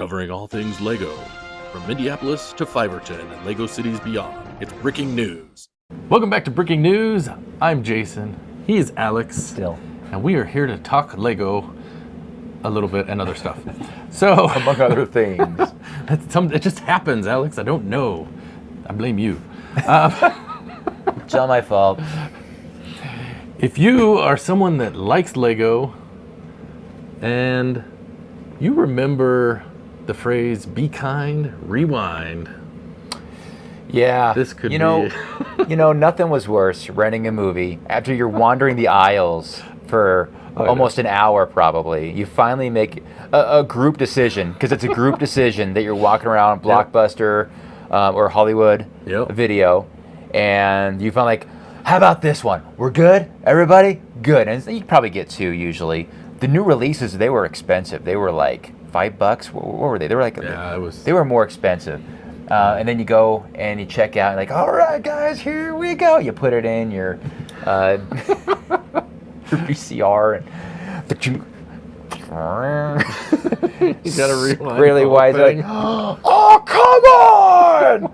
Covering all things Lego, from Minneapolis to Fiverton and Lego cities beyond. It's Breaking News. Welcome back to Breaking News. I'm Jason. He is Alex. Still. And we are here to talk Lego a little bit and other stuff. So, among other things. It just happens, Alex. I don't know. I blame you. It's all my fault. If you are someone that likes Lego and you remember the phrase, be kind, rewind. Yeah. This could be... nothing was worse, renting a movie after you're wandering the aisles for almost an hour probably. You finally make a group decision, because it's a group decision that you're walking around Blockbuster or Hollywood Video, and you find like, how about this one? We're good? Everybody? Good. And you probably get two usually. The new releases, they were expensive. They were like $5. What were they? They were like, they were more expensive. And then you go and you check out and like, all right, guys, here we go. You put it in your VCR and you gotta rewind. Really wise, like, oh, come on!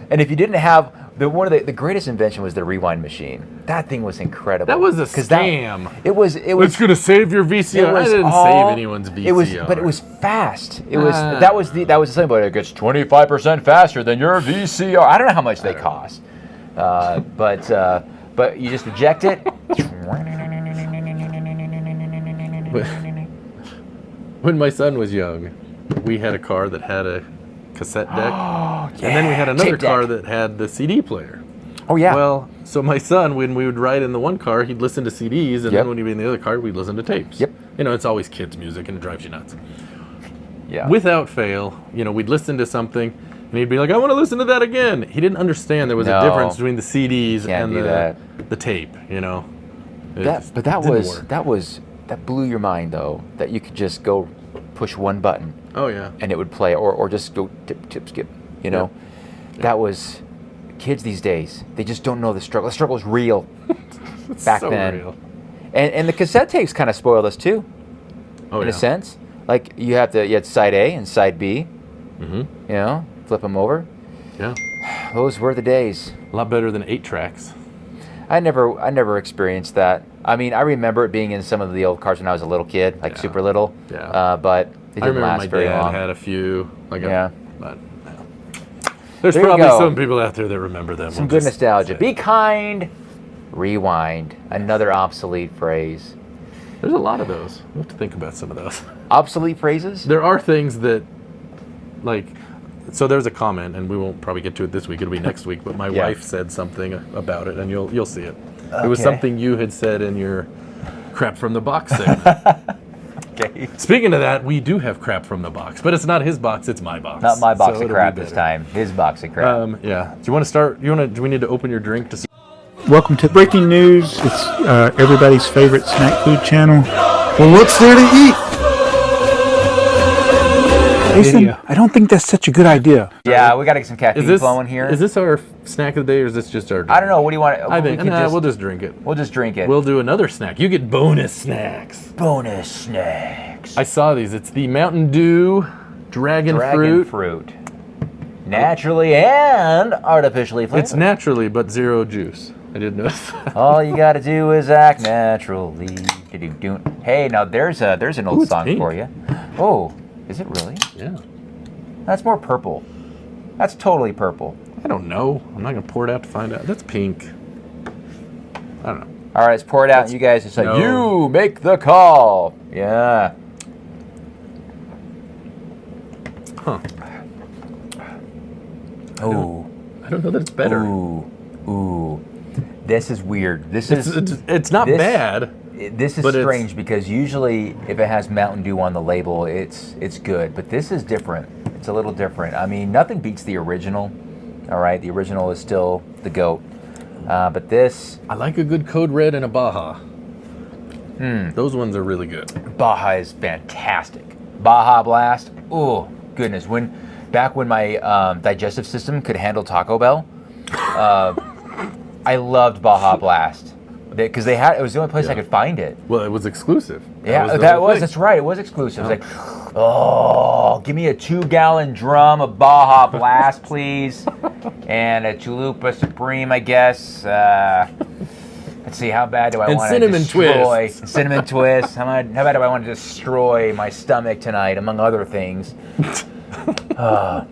And if you didn't have one of the greatest invention was the rewind machine. That thing was incredible. That was a scam. It was. It's gonna save your VCR. I didn't save anyone's VCR. But it was fast. It was that was the thing. But it gets 25% faster than your VCR. I don't know how much they cost. But you just eject it. When my son was young, we had a car that had a cassette deck, and then we had another car that had the CD player. Oh yeah. Well, so my son, when we would ride in the one car, he'd listen to CDs, and then when he'd be in the other car, we'd listen to tapes. Yep. It's always kids' music, and it drives you nuts. Yeah. Without fail, we'd listen to something, and he'd be like, "I want to listen to that again." He didn't understand there was a difference between the CDs and the tape. That blew your mind though. That you could just go push one button. Oh yeah. And it would play, or just go tip, skip. That was kids these days. They just don't know the struggle. The struggle is real. Back so then. Real. And the cassette tapes kind of spoiled us too. In a sense, like you had side A and side B. Mm-hmm. Flip them over. Yeah. Those were the days. A lot better than 8 tracks. I never experienced that. I mean, I remember it being in some of the old cars when I was a little kid, like super little. Yeah. But it didn't last very long. My dad had a few. But there's there probably some people out there that remember them. Some good nostalgia. Be kind, rewind. Another obsolete phrase. There's a lot of those. We'll have to think about some of those. Obsolete phrases? There are things that, so there's a comment, and we won't probably get to it this week. It'll be next week. But my wife said something about it, and you'll see it. Okay. It was something you had said in your crap from the box segment. Okay. Speaking of that, we do have crap from the box, but it's not his box; it's my box. Not my box of crap this time. His box of crap. Yeah. Do you want to start? Do we need to open your drink to? Welcome to Breaking News. It's everybody's favorite snack food channel. Well, what's there to eat? Jason, I don't think that's such a good idea. Yeah, we got to get some caffeine flowing here. Is this our snack of the day, or is this just our drink? I don't know. What do you want? I think we'll just drink it. We'll just drink it. We'll do another snack. You get bonus snacks. Bonus snacks. I saw these. It's the Mountain Dew Dragon fruit. Naturally and artificially flavored. It's naturally, but zero juice. I didn't notice that. All you got to do is act naturally. Hey, now there's an old song for you. Oh. Is it really? Yeah. That's more purple. That's totally purple. I don't know. I'm not going to pour it out to find out. That's pink. I don't know. All right, let's pour it out and you guys decide. You make the call. Yeah. Huh. Oh. I don't know that it's better. Ooh. This is weird. It's not bad. This is strange because usually if it has Mountain Dew on the label, it's good. But this is different. It's a little different. I mean, nothing beats the original. All right, the original is still the GOAT. But this... I like a good Code Red and a Baja. Those ones are really good. Baja is fantastic. Baja Blast. Oh, goodness. Back when my digestive system could handle Taco Bell, I loved Baja Blast. Because it was the only place I could find it. Well, it was exclusive. That's right. It was exclusive. It was like, Oh, give me a 2-gallon drum of Baja Blast, please, and a Chalupa Supreme, I guess. Let's see, how bad do I want to destroy? Cinnamon twists. How bad do I want to destroy my stomach tonight, among other things? Are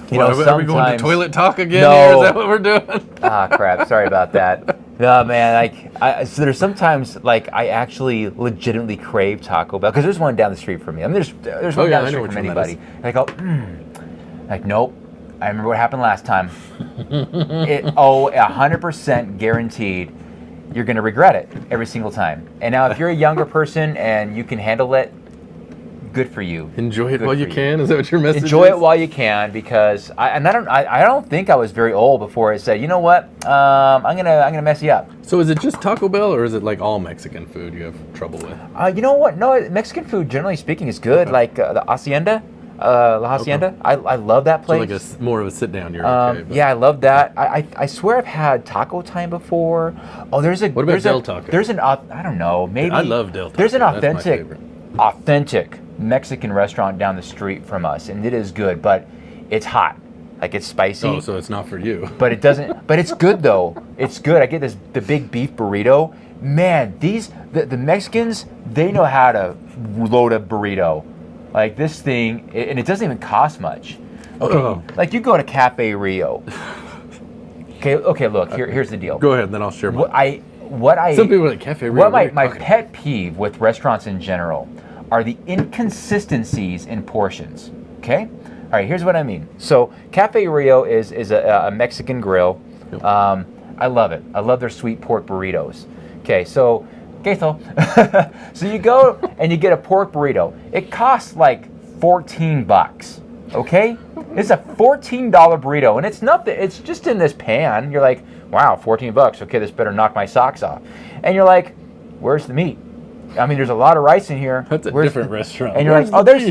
we going to toilet talk again? No. Here? Is that what we're doing? Crap. Sorry about that. No, man. So there's sometimes I actually legitimately crave Taco Bell because there's one down the street from me. I mean, there's one down the street from anybody. And I go, nope. I remember what happened last time. 100% guaranteed. You're going to regret it every single time. And now, if you're a younger person and you can handle it, good for you. Enjoy it while you can. Is that what your message is? Enjoy it while you can, because I don't think I was very old before I said, you know what, I'm gonna mess you up. So is it just Taco Bell, or is it like all Mexican food you have trouble with? You know what? No, Mexican food, generally speaking, is good. Like the Hacienda. La Hacienda. Okay. I love that place. So like more of a sit down. You're okay. But. Yeah, I love that. I swear I've had Taco Time before. Oh, what about Del Taco? There's an I don't know, maybe. I love Del Taco. There's an authentic Mexican restaurant down the street from us, and it is good, but it's hot. Like, it's spicy. Oh, so it's not for you. But it doesn't. But it's good though. It's good. I get the big beef burrito. Man, the Mexicans, they know how to load a burrito. Like this thing, and it doesn't even cost much. Okay, like you go to Cafe Rio. Okay. Look, here's the deal. Go ahead, then I'll share mine. Some people are like Cafe Rio. What my pet peeve with restaurants in general are the inconsistencies in portions. Okay. All right. Here's what I mean. So Cafe Rio is a Mexican grill. Yep. I love it. I love their sweet pork burritos. Okay. So so you go and you get a pork burrito. It costs like $14. Okay? It's a $14 burrito, and it's nothing. It's just in this pan. You're like, wow, $14. Okay, this better knock my socks off. And you're like, where's the meat? I mean, there's a lot of rice in here. That's a different restaurant. And you're like, oh, there's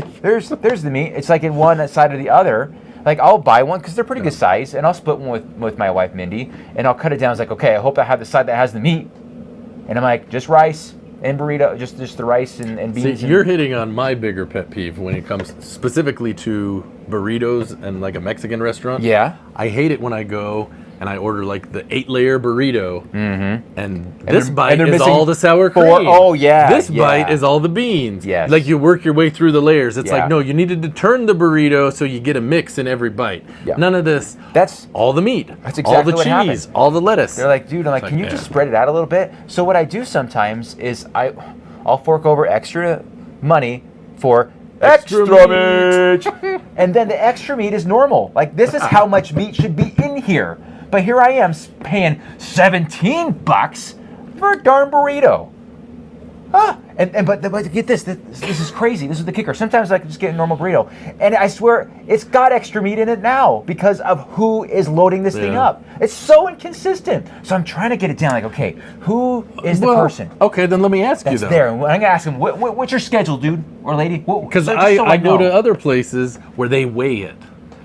the meat. It's like in one side or the other. Like, I'll buy one because they're pretty good size, and I'll split one with my wife Mindy, and I'll cut it down. It's like, okay, I hope I have the side that has the meat. And I'm like, just rice and burrito, just the rice and beans. See, you're hitting on my bigger pet peeve when it comes specifically to burritos and like a Mexican restaurant. Yeah. I hate it when I go and I order like the 8-layer burrito, and this they're bite is missing all the sour cream. Oh yeah. This bite is all the beans. Yes. Like you work your way through the layers. It's like, no, you needed to turn the burrito so you get a mix in every bite. Yeah. None of this. That's all the meat. That's exactly all the what cheese, happens. all the lettuce. They're like, dude, can you just spread it out a little bit? So what I do sometimes is I'll fork over extra money for extra meat. And then the extra meat is normal. Like, this is how much meat should be in here. But here I am paying $17 for a darn burrito. But get this is crazy. This is the kicker. Sometimes I can just get a normal burrito, and I swear it's got extra meat in it now because of who is loading this thing up. It's so inconsistent. So I'm trying to get it down. Like, okay, who is the person? Okay, then let me ask you though. There. I'm gonna ask him, what's your schedule, dude or lady? Because I go to other places where they weigh it.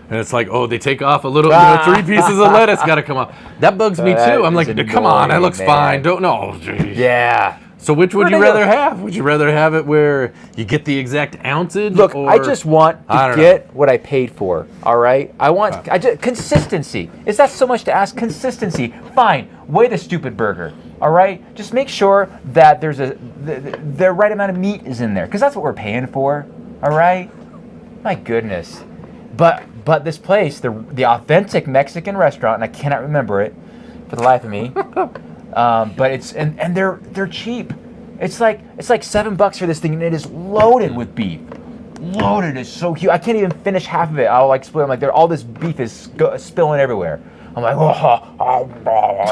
And it's like, oh, they take off a little, 3 pieces of lettuce got to come off. That bugs me too. I'm like, come on, that looks fine. Don't know. Yeah. So which would you rather have? Would you rather have it where you get the exact ounceage? Look, I just want to get what I paid for. All right. I want consistency. Is that so much to ask? Consistency. Fine. Weigh the stupid burger. All right. Just make sure that there's the right amount of meat is in there, because that's what we're paying for. All right. My goodness. But this place, the authentic Mexican restaurant, and I cannot remember it for the life of me. But it's and they're cheap. It's like $7 for this thing, and it is loaded with beef. Loaded is so huge. I can't even finish half of it. I'll like split. I'm like, all this beef is spilling everywhere. I'm like,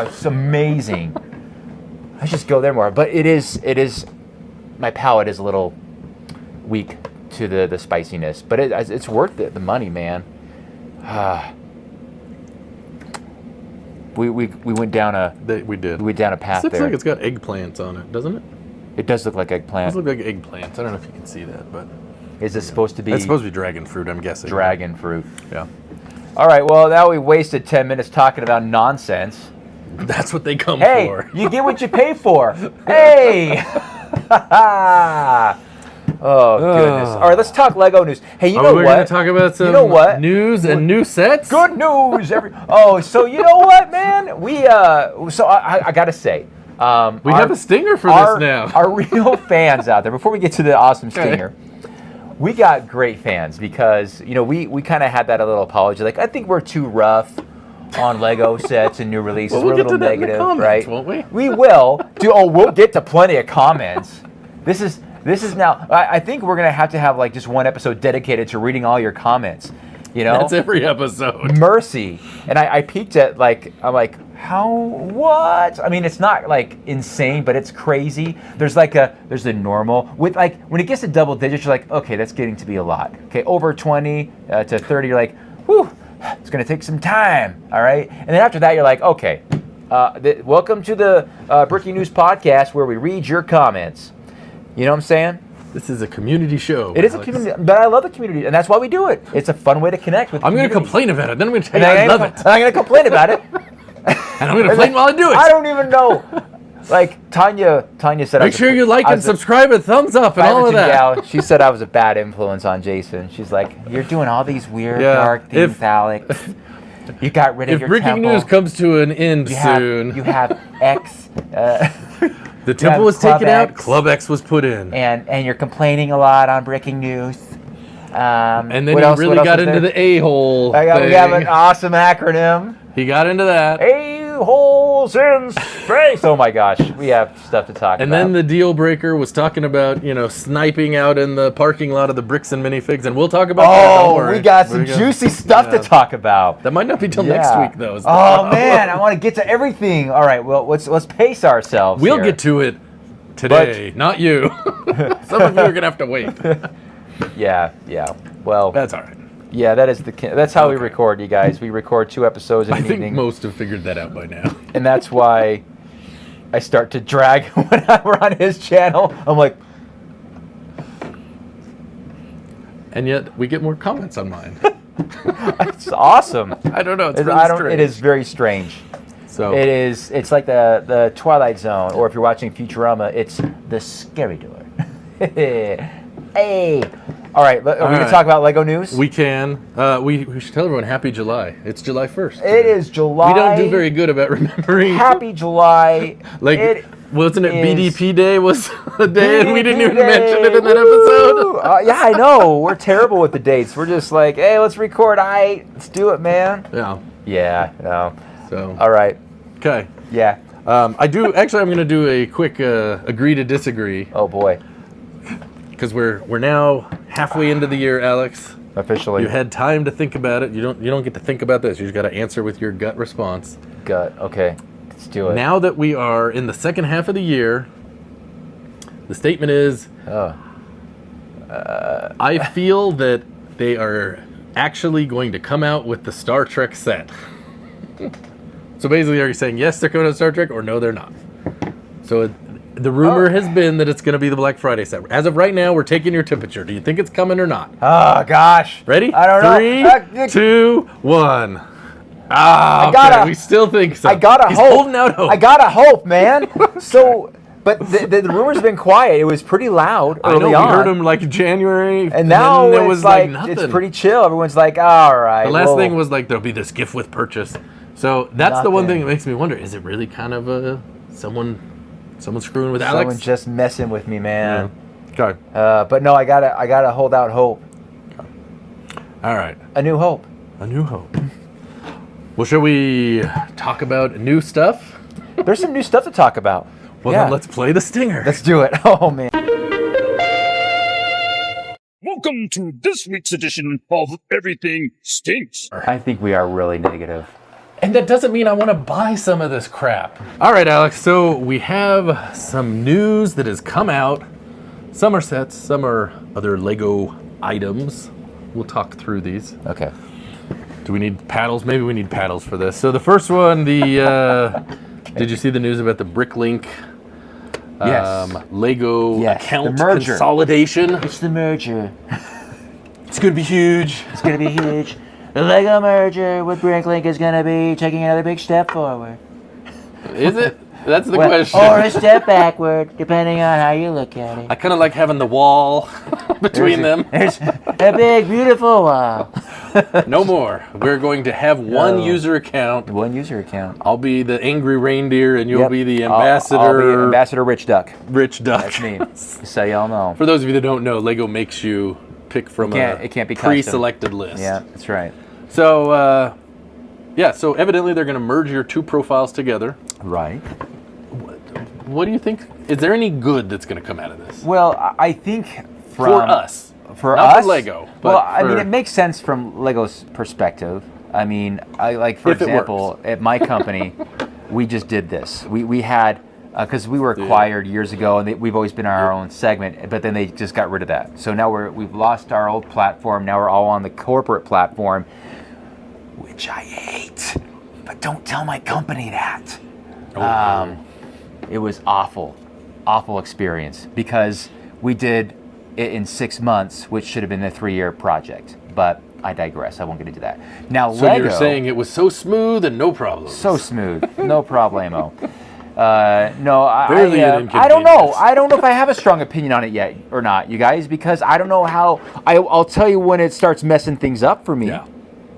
it's amazing. I just go there more. But it is. My palate is a little weak to the spiciness, but it's worth it. The money, man. We went down a path. It looks there. like it's got eggplants on it, doesn't it? It does look like eggplant. It does look like eggplants. I don't know if you can see that, but is it supposed to be? It's supposed to be dragon fruit, I'm guessing. Dragon fruit. Yeah. All right. Well, now we wasted 10 minutes talking about nonsense. That's what they come for. You get what you pay for. Hey. Oh, goodness. All right, let's talk Lego news. Hey, you know We're what? going to talk about some news and new sets? Good news. So you know what, man? I got to say. We have a stinger for this now. Our real fans out there, before we get to the awesome stinger, we got great fans because, we kind of had that a little apology. Like, I think we're too rough on Lego sets and new releases. Well, we'll we're a little get to that in the negative, comments, right? won't we? We will. We'll get to plenty of comments. This is now, I think we're going to have like just one episode dedicated to reading all your comments. That's every episode. Mercy. And I peeked at I'm like, what? I mean, it's not like insane, but it's crazy. There's the normal with when it gets to double digits, you're like, okay, that's getting to be a lot. Okay, over 20 to 30, you're like, whew, it's going to take some time. All right. And then after that, you're like, okay, welcome to the Breaking News podcast where we read your comments. You know what I'm saying? This is a community show. It is a community, but I love the community, and that's why we do it. It's a fun way to connect with. I'm going to complain about it. Then I'm going to tell you I love it. I'm going to complain about it. And I'm going to complain while I do it. I don't even know. Tanya said. Make sure you like and subscribe and thumbs up and all of that. Gal, she said I was a bad influence on Jason. She's like, you're doing all these weird, dark things, Alex. You got rid of your temple. If Breaking News comes to an end soon. You have X. The temple was taken out. Club X was put in. And you're complaining a lot on Breaking News. And then he really got into the a-hole thing. We have an awesome acronym. He got into that. A-holes in space. Oh my gosh, we have stuff to talk about. And then the deal breaker was talking about, sniping out in the parking lot of the Bricks and Minifigs, and we'll talk about that. Don't worry. We got some juicy stuff to talk about. That might not be till next week, though. Man, I want to get to everything. All right, well, let's pace ourselves. We'll get to it today, not you. Some of you are gonna have to wait. Yeah. Well, that's all right. Yeah, that's how we record, you guys. We record 2 episodes in an evening. I think most have figured that out by now. And that's why I start to drag when we're on his channel. I'm like... And yet, we get more comments on mine. It's awesome. I don't know. It's really strange. It is very strange. So it's like the Twilight Zone, or if you're watching Futurama, it's the scary door. Hey. All right, are we going to talk about Lego news? We can. We should tell everyone Happy July. It's July 1st. It is July. We don't do very good about remembering. Happy July. Wasn't it BDP Day was the day, and we didn't even mention it in that episode? Yeah, I know. We're terrible with the dates. We're just like, hey, let's record. Let's do it, man. Yeah. Yeah. No. So. All right. Okay. Yeah. I'm going to do a quick agree to disagree. Oh boy. Because we're now halfway into the year, Alex. Officially. You had time to think about it. You don't get to think about this. You just got to answer with your gut response. Gut. Okay. Let's do it. Now that we are in the second half of the year, the statement is, I feel that they are actually going to come out with the Star Trek set. So basically, are you saying yes, they're coming out with Star Trek, or no, they're not? So the rumor has been that it's going to be the Black Friday set. As of right now, we're taking your temperature. Do you think it's coming or not? Oh, gosh. Ready? I don't know. 3, 2, 1. Okay. We still think so. I gotta He's hope. holding out hope. I gotta hope, man. So, but the rumor's been quiet. It was pretty loud early on. We heard them like January, and now it it's was like nothing. It's pretty chill. Everyone's like, all right. The last thing was like there'll be this gift with purchase. So that's the one thing that makes me wonder: is it really kind of someone screwing with Alex? Someone just messing with me, man. Yeah. Okay. But no, I gotta hold out hope. Okay. All right. A new hope. A new hope. Well, shall we talk about new stuff? There's some new stuff to talk about. Well, then let's play the stinger. Let's do it. Oh, man. Welcome to this week's edition of Everything Stinks. I think we are really negative. And that doesn't mean I want to buy some of this crap. All right, Alex. So we have some news that has come out. Some are sets, some are other Lego items. We'll talk through these. Okay. Do we need paddles? Maybe we need paddles for this. So the first one, did you see the news about the BrickLink Lego account consolidation? It's the merger. It's going to be huge. It's going to be huge. The Lego merger with BrickLink is going to be taking another big step forward. Is it? That's the question. Or a step backward, depending on how you look at it. I kind of like having the wall between them. There's a big, beautiful wall. No more. We're going to have one user account. One user account. I'll be the angry reindeer, and you'll be the ambassador. I'll be Ambassador Rich Duck. Rich Duck. That's me. So y'all know. For those of you that don't know, Lego makes you pick from It can't be custom. pre-selected list. Yeah, that's right. So, so evidently they're going to merge your two profiles together. Right. What do you think? Is there any good that's going to come out of this? Well, I think For us. For Not us, for Lego. Well, But I mean, it makes sense from Lego's perspective. I mean, for If it example, works. at my company, we just did this. We had, because we were acquired years ago, and we've always been on our own segment, but then they just got rid of that. So now we've lost our old platform. Now we're all on the corporate platform, which I hate. But don't tell my company that. It was awful experience, because we did it in 6 months, which should have been a 3-year project. But I digress. I won't get into that. Now, So Lego, you're saying it was so smooth and no problems. so smooth, no problemo. No, Barely an I don't know. inconvenience. I don't know if I have a strong opinion on it yet or not, you guys, because I don't know how. I'll tell you when it starts messing things up for me. Yeah.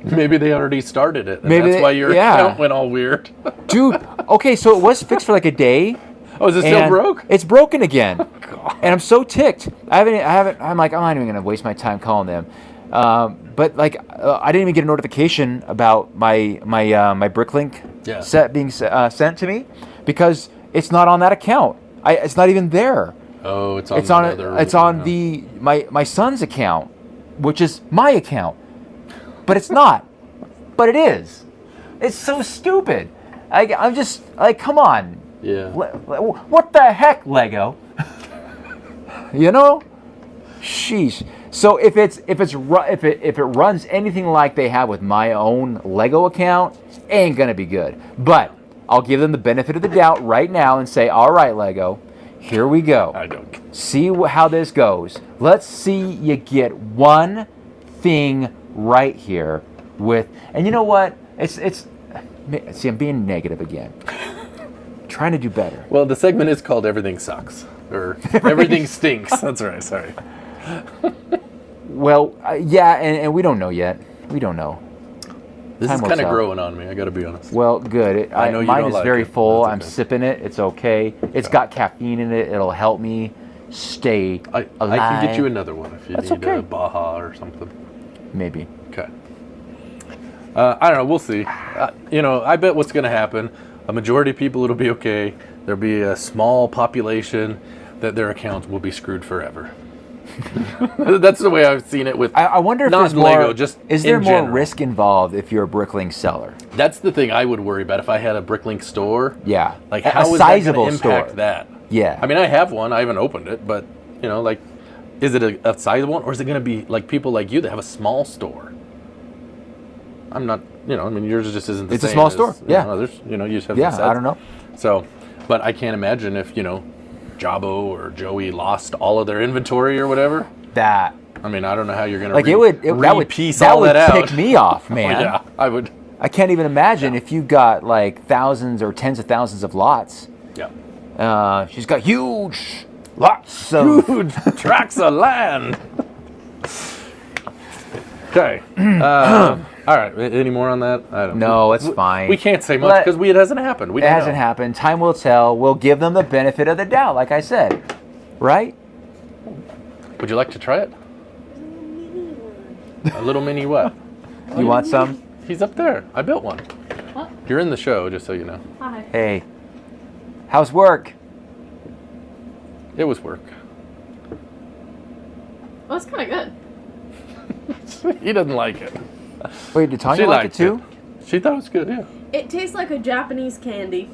Maybe they already started it. And Maybe that's why your account went all weird. Dude, okay, so it was fixed for like a day. Oh, is it still and broke? It's broken again, and I'm so ticked. I haven't. I'm like, I'm not even gonna waste my time calling them. But like, I didn't even get a notification about my BrickLink set being sent to me, because it's not on that account. It's not even there. Oh, it's on. It's on my son's account, which is my account, but it's not. But it is. It's so stupid. I'm just like, come on. Yeah. What the heck, Lego? You know? Sheesh. So if it runs anything like they have with my own Lego account, ain't gonna be good. But I'll give them the benefit of the doubt right now and say, all right, Lego, here we go. I don't. See how this goes. Let's see you get one thing right here with, and you know what? See, I'm being negative again. Trying to do better. Well, the segment is called Everything Sucks. Or Everything Stinks. That's right, sorry. Well, yeah, and we don't know yet. We don't know. This Time is will kind of tell. growing on me, I gotta be honest. Well, good. I know you mine don't is like very it. full. That's I'm okay. sipping it. It's okay. It's got caffeine in it. It'll help me stay I alive. can get you another one if you That's need okay. a Baja or something. Maybe. Okay. I don't know. We'll see. I bet what's going to happen, a majority of people, it'll be okay. There'll be a small population that their accounts will be screwed forever. That's the way I've seen it with I wonder if not there's Lego, more. just Is there in more general. risk involved if you're a BrickLink seller? That's the thing I would worry about if I had a BrickLink store. Yeah. Like, A how is sizable that going to impact store. that? Yeah. I mean, I have one. I haven't opened it, but, is it a sizable one? Or is it going to be like people like you that have a small store? I'm not, yours just isn't the It's a same small as, store, yeah. Others, you just have Yeah, the sets. I don't know. So, but I can't imagine if, Jabo or Joey lost all of their inventory or whatever. That. I mean, I don't know how you're going to Like that would piece that all would that out. tick me off, Oh, man. yeah, I would. I can't even imagine if you got like thousands or tens of thousands of lots. Yeah. She's got huge lots of. Huge tracts of land. Okay. All right. Any more on that? I don't know. No, it's fine. We can't say much because it hasn't happened. It hasn't happened. Time will tell. We'll give them the benefit of the doubt, like I said. Right? Would you like to try it? A little mini what? You want some? He's up there. I built one. What? You're in the show, just so you know. Hi. Hey. How's work? It was work. Well, it's kind of good. He doesn't like it. Wait, did Tanya She like it liked too? She thought it was good, yeah. It tastes like a Japanese candy.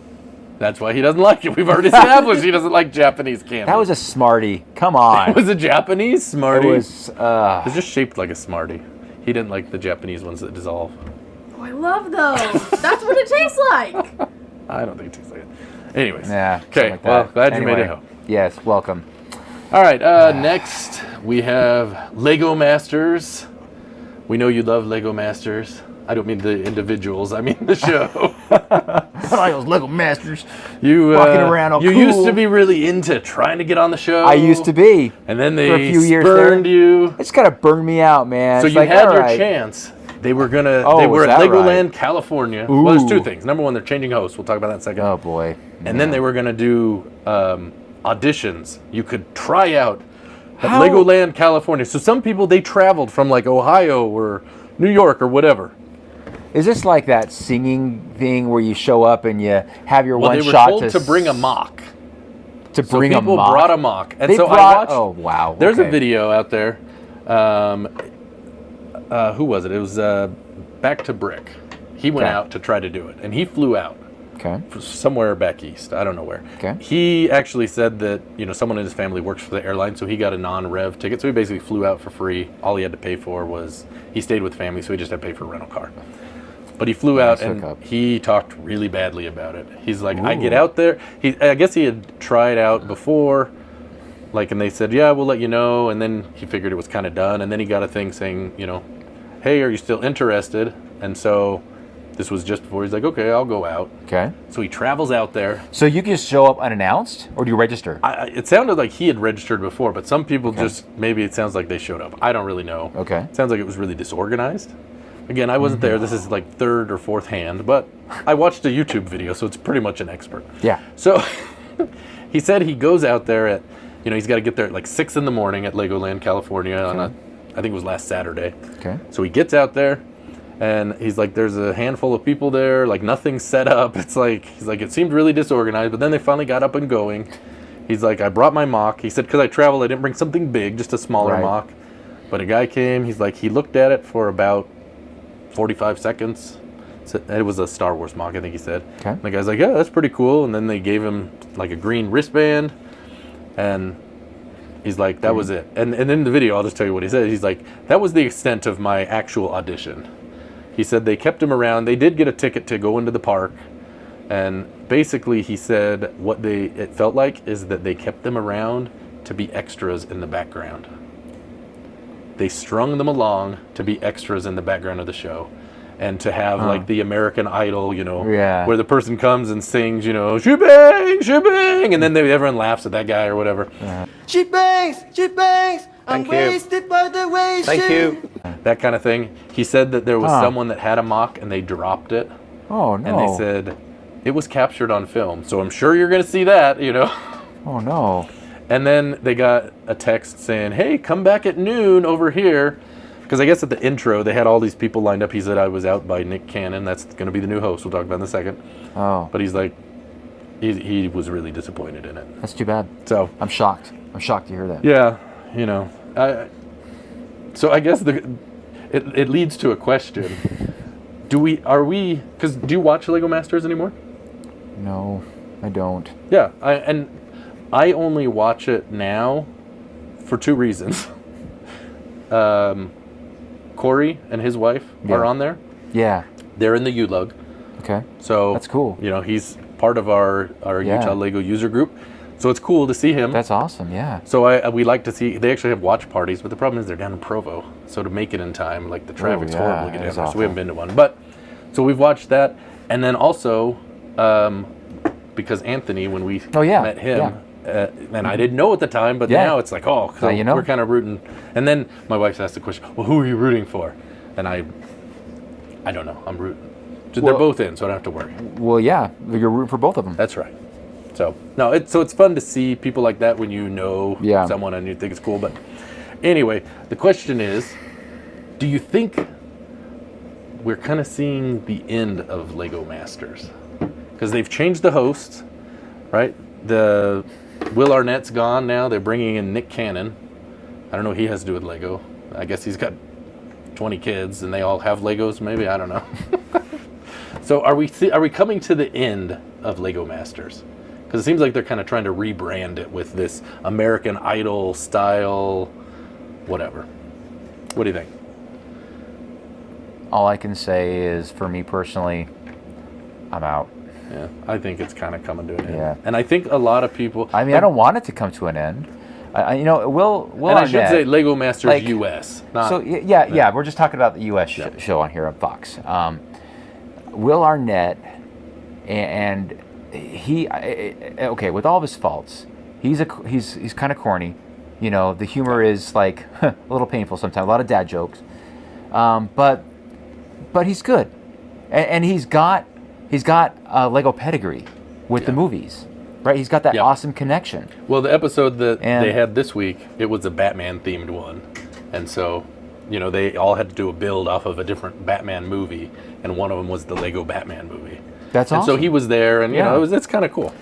That's why he doesn't like it. We've already established he doesn't like Japanese candy. That was a Smartie. Come on. It was a Japanese Smartie. It was. It's just shaped like a Smartie. He didn't like the Japanese ones that dissolve. Oh, I love those. That's what it tastes like. I don't think it tastes like it. Anyways. Yeah. Okay, like well, that. glad you made Anyway, it home. Yes, welcome. All right, next we have Lego Masters We know you love Lego Masters. I don't mean the individuals. I mean the show. I was Lego Masters. You Walking around all You cool. used to be really into trying to get on the show. I used to be. And then for a they few years spurned there. you. It just kind of burned me out, man. So It's you like, had all your right. chance. They were gonna. Oh, they were is at that Legoland, right? California. Ooh. Well, there's two things. Number one, they're changing hosts. We'll talk about that in a second. Oh boy. And then they were gonna do auditions. You could try out at How- Legoland, California. So some people they traveled from like Ohio or New York or whatever. Is this like that singing thing where you show up and you have your Well, one they were shot told to bring a mock. to So bring people a mock? brought a mock, and They so I brought- watched. oh, wow, There's okay. a video out there. Who was it? It was Back to Brick. He went Okay. out to try to do it, and he flew out Okay. somewhere back east. I don't know where. Okay. He actually said that someone in his family works for the airline, so he got a non-rev ticket. So he basically flew out for free. All he had to pay for was he stayed with family, so he just had to pay for a rental car. But he flew out Nice and hookup. he talked really badly about it. He's like, I get Ooh. out there. I guess he had tried out before, and they said, yeah, we'll let you know. And then he figured it was kind of done. And then he got a thing saying, hey, are you still interested? And so this was just before. He's like, okay, I'll go out. Okay. So he travels out there. So you can just show up unannounced, or do you register? It sounded like he had registered before, but some people maybe it sounds like they showed up. I don't really know. Okay. It sounds like it was really disorganized. Again, I wasn't there. This is like third or fourth hand, but I watched a YouTube video, so it's pretty much an expert. Yeah. So he said he goes out there at, he's got to get there at like 6 in the morning at Legoland, California on I think it was last Saturday. Okay. So he gets out there and he's like, there's a handful of people there, like nothing's set up. He's like, it seemed really disorganized, but then they finally got up and going. He's like, I brought my mock. He said, because I traveled, I didn't bring something big, just a smaller Right. mock. But a guy came, he's like, he looked at it for about 45 seconds. So it was a Star Wars mock, I think he said. Okay. And the guy's like, yeah, that's pretty cool. And then they gave him like a green wristband, and he's like, that was it. And in the video, I'll just tell you what he said. He's like, that was the extent of my actual audition. He said they kept him around. They did get a ticket to go into the park. And basically he said it felt like is that they kept them around to be extras in the background. They strung them along to be extras in the background of the show, and to have like the American Idol, Yeah. where the person comes and sings, shebang, shebang, and then everyone laughs at that guy or whatever. She bangs, I'm Thank you. wasted by the way Thank she... you. That kind of thing. He said that there was Huh. someone that had a mock and they dropped it, Oh no. and they said it was captured on film. So I'm sure you're going to see that, Oh no. And then they got a text saying, hey, come back at noon over here. Because I guess at the intro, they had all these people lined up. He said I was out by Nick Cannon. That's going to be the new host. We'll talk about in a second. Oh, But he's like, he was really disappointed in it. that's too bad. So, I'm shocked. I'm shocked to hear that. yeah, so I guess it leads to a question. Do you watch Lego Masters anymore? No, I don't. Yeah, I only watch it now for two reasons. Corey and his wife are Yeah. on there. Yeah. They're in the U-Lug. Okay. So That's cool. He's part of our Yeah. Utah Lego user group. So it's cool to see him. That's awesome. Yeah. So we like to see. They actually have watch parties, but the problem is they're down in Provo. So to make it in time, like the traffic's yeah, horrible to get it down is there. So awful. we haven't been to one. But so we've watched that, and then also because Anthony, when we Oh, yeah, met him, and I didn't know at the time, but Yeah. now it's like, oh, Now you know. we're kind of rooting. And then my wife asked the question, well, who are you rooting for? And I don't know. I'm rooting. So they're Well- both in, so I don't have to worry. Well, yeah. You're rooting for both of them. That's right. So no, it's fun to see people like that when you know Yeah. someone and you think it's cool. But anyway, the question is, do you think we're kind of seeing the end of Lego Masters? Because they've changed the host, right? The Will Arnett's gone now. They're bringing in Nick Cannon. I don't know what he has to do with Lego. I guess he's got 20 kids and they all have Legos. Maybe, I don't know. So are we coming to the end of Lego Masters? Because it seems like they're kind of trying to rebrand it with this American Idol style, whatever. What do you think? All I can say is, for me personally, I'm out. Yeah, I think it's kind of coming to an end. Yeah. And I think a lot of people. I mean, I don't want it to come to an end. Will And I should Arnett, say Lego Masters like, US. Not, So yeah, we're just talking about the U.S. show on here on Fox. Will Arnett, and he, okay, with all of his faults, he's kind of corny. The humor is like a little painful sometimes. A lot of dad jokes, but he's good, and he's got a Lego pedigree with the movies. Right, he's got that awesome connection. Well, the episode that they had this week, it was a Batman-themed one. And so, they all had to do a build off of a different Batman movie, and one of them was the Lego Batman movie. That's awesome. And so he was there, and, it's kind of cool.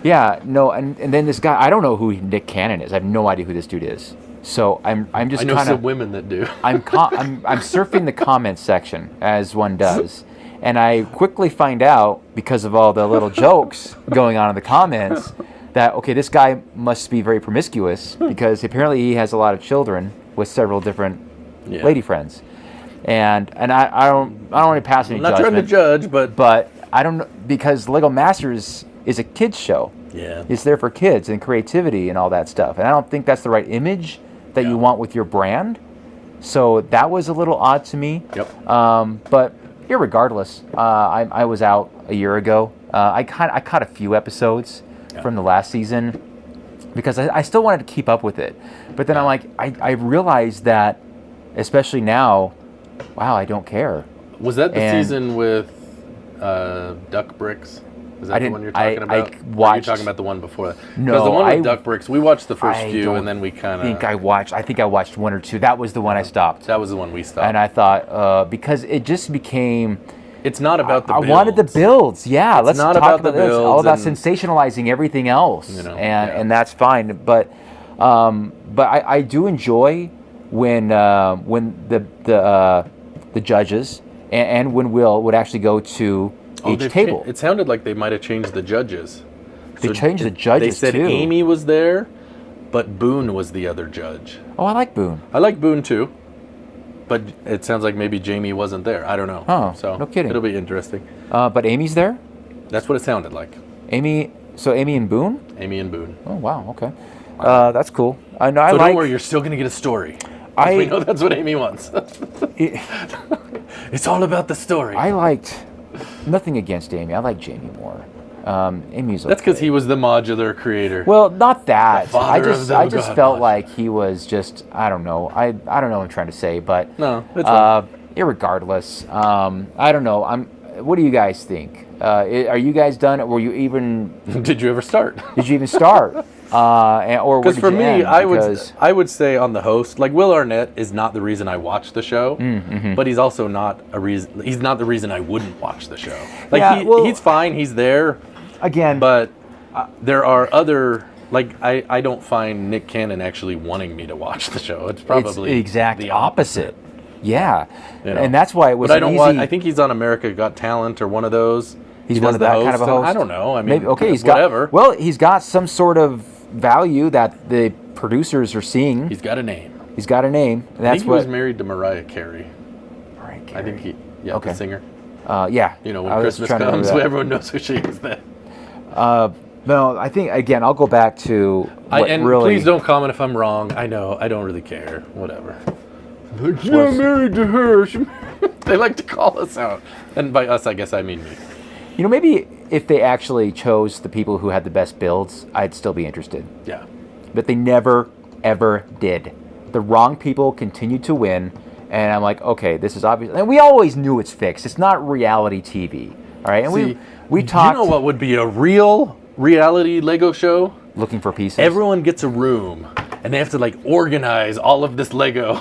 Yeah, no, and then this guy, I don't know who Nick Cannon is. I have no idea who this dude is. So I'm just I know kind some of... women that do. I'm surfing the comments section, as one does. And I quickly find out, because of all the little jokes going on in the comments, that, okay, this guy must be very promiscuous, because apparently he has a lot of children with several different lady friends. And I don't want to pass any judgment. I'm not trying to judge, but I don't know, because Lego Masters is a kids show. Yeah. It's there for kids and creativity and all that stuff. And I don't think that's the right image that you want with your brand. So that was a little odd to me. Yep. But irregardless, I was out a year ago. I caught a few episodes from the last season because I still wanted to keep up with it. But then I'm like, I realized that, especially now, wow, I don't care. Was that the season with Duck Bricks? Is that the one you're talking about? I watched. Or are you talking about the one before that? No, because the one with Duck Bricks, we watched the first few, and then we kind of. I think I watched one or two. That was the one I stopped. That was the one we stopped. And I thought because it just became. It's not about the builds. I wanted the builds. Yeah, let's not talk about the this. It's builds all about and- sensationalizing everything else, and that's fine. But I do enjoy when the judges and when Will would actually go to each table. It sounded like they might have changed the judges. They changed the judges, They said too. Amy was there, but Boone was the other judge. Oh, I like Boone. I like Boone too, but it sounds like maybe Jamie wasn't there. I don't know. Oh, so no kidding. It'll be interesting. But Amy's there? That's what it sounded like. Amy and Boone? Amy and Boone. Oh, wow, okay. That's cool. I know. So don't worry, you're still going to get a story. We know that's what Amy wants. It's all about the story. I liked, nothing against Amy. I like Jamie more. Amy's okay. That's because he was the modular creator. Well, not that. The father of the I just God felt modular. like he was just, I don't know. I don't know what I'm trying to say, but No, it's fine. irregardless, I don't know. What do you guys think? Are you guys done? Were you even? Did you ever start? Did you even start? Or Because for me, end? I would say on the host, like Will Arnett is not the reason I watch the show, but he's also not a reason. He's not the reason I wouldn't watch the show. Like he's fine, he's there. Again, but there are other. Like I don't find Nick Cannon actually wanting me to watch the show. It's probably the exact the opposite. Yeah, You know? and that's why it was. But I don't easy. watch. I think he's on America Got Talent or one of those. He's He one does of the that kind of a and host. I don't know. I mean, maybe okay. He's whatever. got. Well, he's got some sort of value that the producers are seeing. He's got a name. He's got a name. And I that's think he was married to Mariah Carey. Mariah Carey. I think he. Yeah, Okay. the singer. Yeah. You know, when I was Christmas trying to remember comes, that. everyone knows who she is then. No, I think again. I'll go back to what And really. please don't comment if I'm wrong. I know. I don't really care. Whatever. She's not married to her. They like to call us out. And by us, I guess I mean me. You know, maybe if they actually chose the people who had the best builds, I'd still be interested. Yeah. But they never, ever did. The wrong people continued to win, and I'm like, okay, this is obvious. And we always knew it's fixed. It's not reality TV, all right? And See, we talked. You know what would be a real reality Lego show? Looking for pieces. Everyone gets a room, and they have to like organize all of this Lego.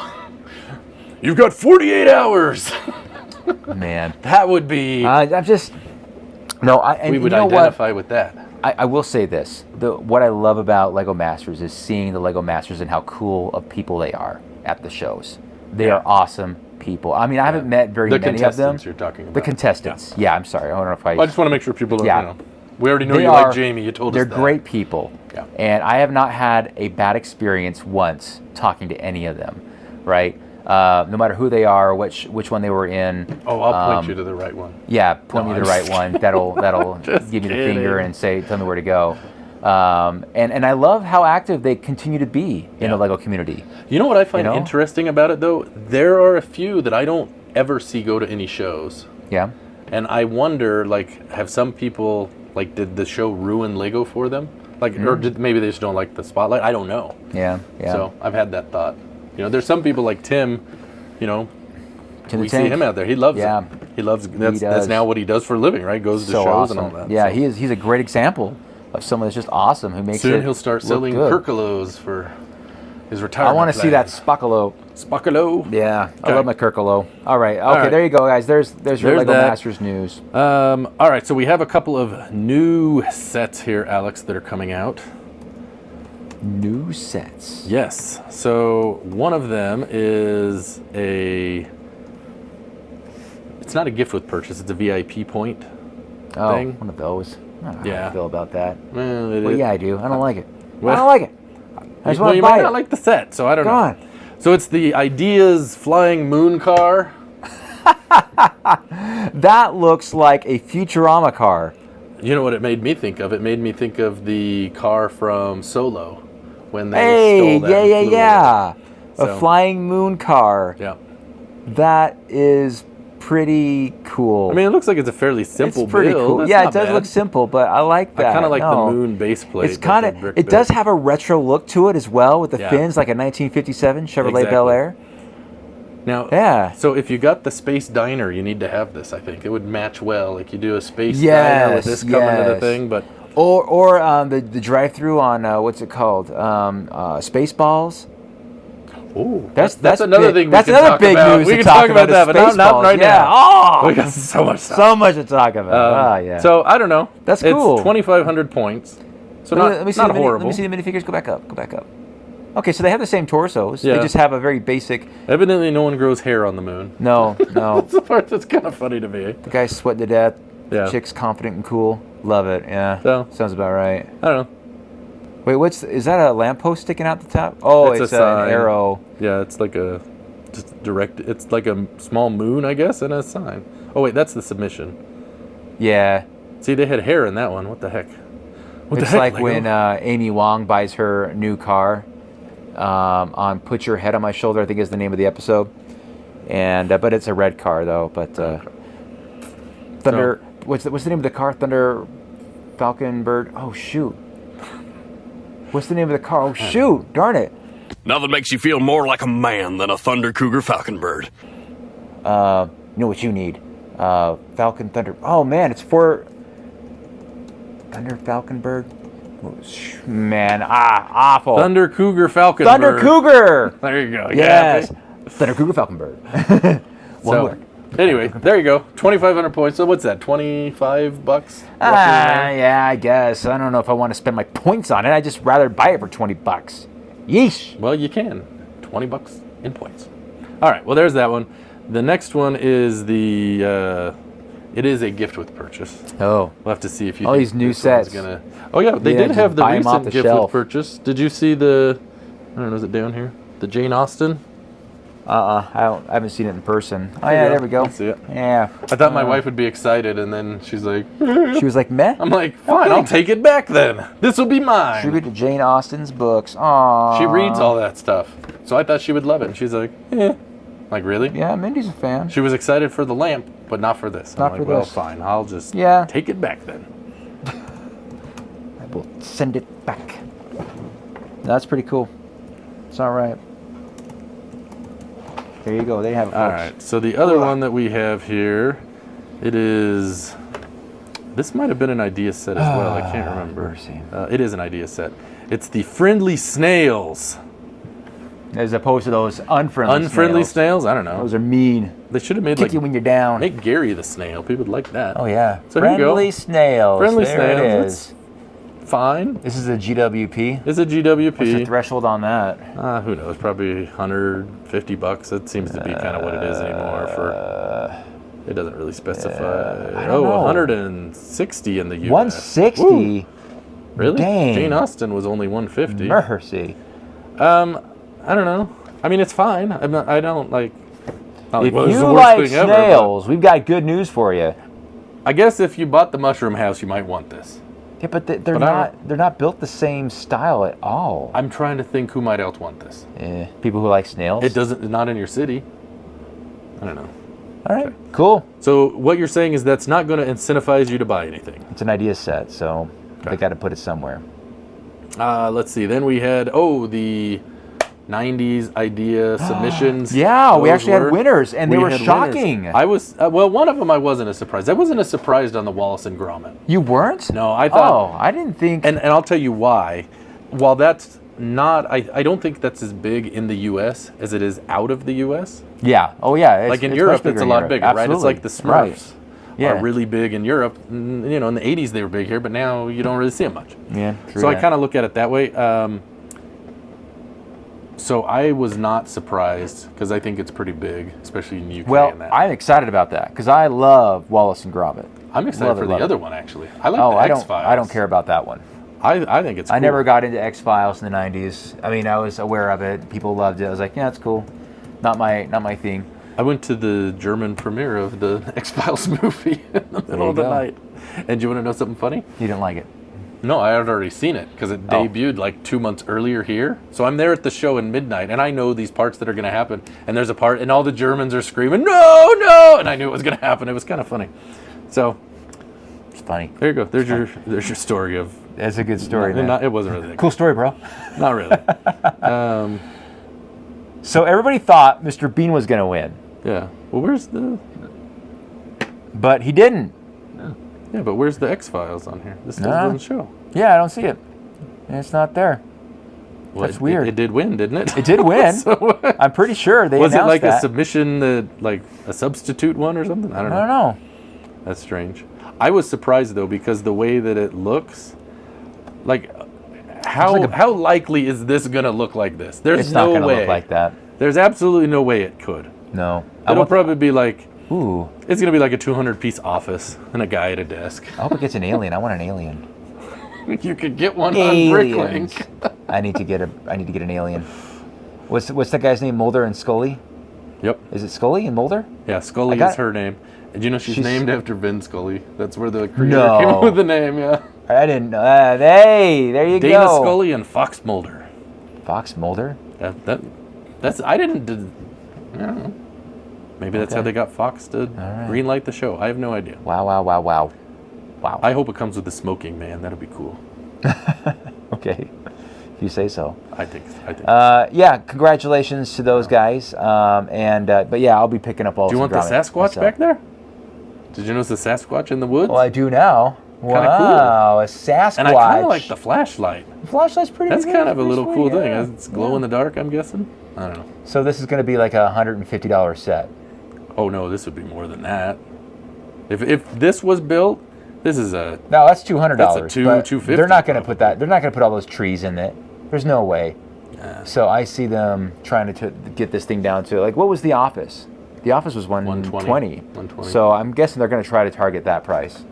You've got 48 hours. Man, That would be. I'm just. No, and we would you know identify with that. I will say this. What I love about Lego Masters is seeing the Lego Masters and how cool of people they are at the shows. They are awesome people. I mean, I haven't met very The many of them. contestants you're talking about. The contestants. Yeah, I'm sorry. I don't know if I I just want to make sure people don't, Yeah. you know. We already know They you are- like Jamie. You told us They're that. great people. Yeah. And I have not had a bad experience once talking to any of them, right? No matter who they are, which one they were in. Oh, I'll point you to the right one. Yeah, point No, me to I'm the right just one. That'll Just give me the kidding. finger and tell me where to go. And I love how active they continue to be in the Lego community. You know what I find interesting about it, though? There are a few that I don't ever see go to any shows. Yeah. And I wonder, like, have some people, like, did the show ruin Lego for them? Like, or maybe they just don't like the spotlight? I don't know. Yeah. So I've had that thought. You know, there's some people like Tim, you know, we see him out there. He loves it. He loves that's now what he does for a living, right? Goes to shows and all that. Yeah, he's a great example of someone that's just awesome who makes Soon he'll start selling Kirkolos for his retirement. I want to see that Spocolo. Yeah, I love my Kirkolo. All right, okay, there you go, guys. There's your Lego Masters news. All right, so we have a couple of new sets here, Alex, that are coming out. New sets. Yes. So one of them is it's not a gift with purchase, it's a VIP point thing. One of those. I don't know how I feel about that. Well, yeah, I do. I don't like it. I don't like it. I just want to you buy might it. not like the set, so I don't know. on. So it's the Ideas Flying Moon Car. That looks like a Futurama car. You know what it made me think of? It made me think of the car from Solo when they stole that. Yeah. So, a flying moon car. Yeah. That is pretty cool. I mean, it looks like it's a fairly simple it's pretty build. cool. That's Yeah, not it does bad. look simple, but I like that. I kind of like the moon base plate. It's kind of. It does have a retro look to it as well, with the fins, like a 1957 Chevrolet Bel Air. Now, so if you got the space diner, you need to have this. I think it would match well. Like you do a space diner with this coming to the thing, but or the drive-through on what's it called? Spaceballs. Oh, that's another thing. That's another big news. We can talk about that, but not right now. Oh, we got so much stuff. So much to talk about. So I don't know. That's cool. It's 2,500 points. So let me see not horrible. Let me see the minifigures. Go back up. Okay, so they have the same torsos. Yeah. They just have a very basic. Evidently, no one grows hair on the moon. No. That's the part that's kind of funny to me. The guy's sweating to death. Yeah. Chick's confident and cool. Love it. Yeah. So, sounds about right. I don't know. Wait, is that a lamppost sticking out the top? Oh, it's an arrow. Yeah, it's like it's like a small moon, I guess, and a sign. Oh wait, that's the submission. Yeah. See, they had hair in that one. What the heck? It's like when Amy Wong buys her new car on Put Your Head on My Shoulder, I think is the name of the episode. And but it's a red car though. But Thunder, what's the name of the car? Thunder Falcon Bird. Oh shoot. What's the name of the car? Oh shoot! Darn it. Nothing makes you feel more like a man than a Thunder Cougar Falcon Bird. You know what you need? Falcon Thunder. Oh man, it's for Thunder Falcon Bird. Man, awful. Thunder Cougar Falcon Thunder Bird. Cougar. There you go. Yes. Thunder Cougar Falcon Bird. One word. Anyway, there you go. 2,500 points. So what's that? $25? Yeah, I guess. I don't know if I want to spend my points on it. I'd just rather buy it for $20. Yeesh. Well, you can. $20 in points. All right. Well, there's that one. The next one is it is a gift with purchase. Oh. We'll have to see if you. All these new sets. Oh yeah, they did have the recent gift shelf. with purchase. Did you see the? I don't know. Is it down here? The Jane Austen. I haven't seen it in person. Oh yeah, there we go. I see it. Yeah. I thought my wife would be excited, and then she's like, she was like, meh. I'm like, fine, I'll take it back then. This will be mine. Tribute to Jane Austen's books. Aww. She reads all that stuff, so I thought she would love it. And she's like, like really? Yeah, Mindy's a fan. She was excited for the lamp, but not for this. Not I'm for like, well, this. fine, I'll just take it back then. I will send it back. That's pretty cool. It's all right. There you go. They have it, folks. All right. So the other one that we have here, it is. This might have been an idea set as well. I can't remember. It is an idea set. It's the Friendly Snails. As opposed to those unfriendly snails? I don't know. Those are mean. They should have made kick you when you're down. Make Gary the snail. People would like that. Oh yeah. So Friendly Snails. Friendly there Snails. It is. Fine. This is a GWP. It's a GWP. What's the threshold on that? Who knows? Probably $150. It seems to be kind of what it is anymore. It doesn't really specify. I don't know. 160 in the US. 160. Woo. Really? Dang. Jane Austen was only 150. Mercy. I don't know. I mean, it's fine. I don't like. If you like snails, we've got good news for you. I guess if you bought the mushroom house, you might want this. Yeah, but they're But I they're not built the same style at all. I'm trying to think who might else want this. People who like snails. It doesn't. Not in your city. I don't know. All right, cool. So what you're saying is that's not going to incentivize you to buy anything. It's an idea set, so they got to put it somewhere. Let's see. Then we had the 90s idea submissions. Yeah, we Those actually had winners, and they were had shocking. winners. I was well. One of them I wasn't as surprised. I wasn't as surprised on the Wallace and Gromit. You weren't? No, I thought. Oh, I didn't think. And I'll tell you why. While that's not, I don't think that's as big in the U.S. as it is out of the U.S. Yeah. Oh, yeah. Like in much Europe, bigger it's a in lot Europe. bigger, Absolutely. right? It's like the Smurfs Right. Yeah. are really big in Europe. You know, in the 80s they were big here, but now you don't really see them much. Yeah. True So I that. kind of look at it that way. So I was not surprised because I think it's pretty big, especially in the UK. Well, and that. I'm excited about that because I love Wallace and Gromit. I'm excited love for it, the love it. other one actually. I like Oh, the I X-Files. don't care about that one. I think it's cool. I never got into X-Files in the 90s. I mean, I was aware of it. People loved it. I was like, yeah, it's cool. Not my thing. I went to the German premiere of the X-Files movie in the middle of the go. night. And do you want to know something funny? You didn't like it. No, I had already seen it because it debuted like 2 months earlier here. So I'm there at the show in midnight, and I know these parts that are going to happen. And there's a part, and all the Germans are screaming, "No, no!" And I knew it was going to happen. It was kind of funny. So It's funny. there you go. There's your story of. That's a good story, man. It wasn't really that Cool story, bro. good. Not really. So everybody thought Mr. Bean was going to win, Yeah. Well, where's the? but he didn't. Yeah, but where's the X-Files on here? This No. doesn't show. Yeah, I don't see it. It's not there. Well, That's weird. It did win, didn't it? It did win. So, I'm pretty sure they was it announced like that. a submission, like a substitute one or something? I don't I know. don't know. That's strange. I was surprised though because the way that it looks, like how likely is this gonna look like this? There's It's not no going to way. look like that. There's absolutely no way it could. No. It'll probably be like Ooh. it's gonna be like a 200-piece office and a guy at a desk. I hope it gets an alien. I want an alien. You could get one Aliens. on BrickLink. I need to get an alien. What's that guy's name? Mulder and Scully? Yep. Is it Scully and Mulder? Yeah, Scully got is her name. And you know she's She's- named after Vin Scully. That's where the creator No. came up with the name. Yeah. I didn't know. Hey, there you Dana go. Scully and Fox Mulder. Fox Mulder? That's I don't know. Maybe that's how Okay. they got Fox to right. greenlight the show. I have no idea. Wow. Wow. I hope it comes with the smoking man. That'd be cool. Okay. If you say so. I think. Yeah, congratulations to those guys. But yeah, I'll be picking up all. Do you want the Sasquatch back there? Did you notice the Sasquatch in the woods? Well, I do now. Kinda Wow, a Sasquatch. and I kind of like the flashlight. The flashlight's pretty. That's kind of a little pretty cool sweet, thing. yeah. It's glow in the dark, I'm guessing. I don't know. So this is going to be like a $150 set. Oh no, this would be more than that. If this was built, this is a No, that's $200. That's a but $250 They're not going to put that. They're not going to put all those trees in it. There's no way. So I see them trying to get this thing down to like what was the Office? The Office was 120. 120. So I'm guessing they're going to try to target that price.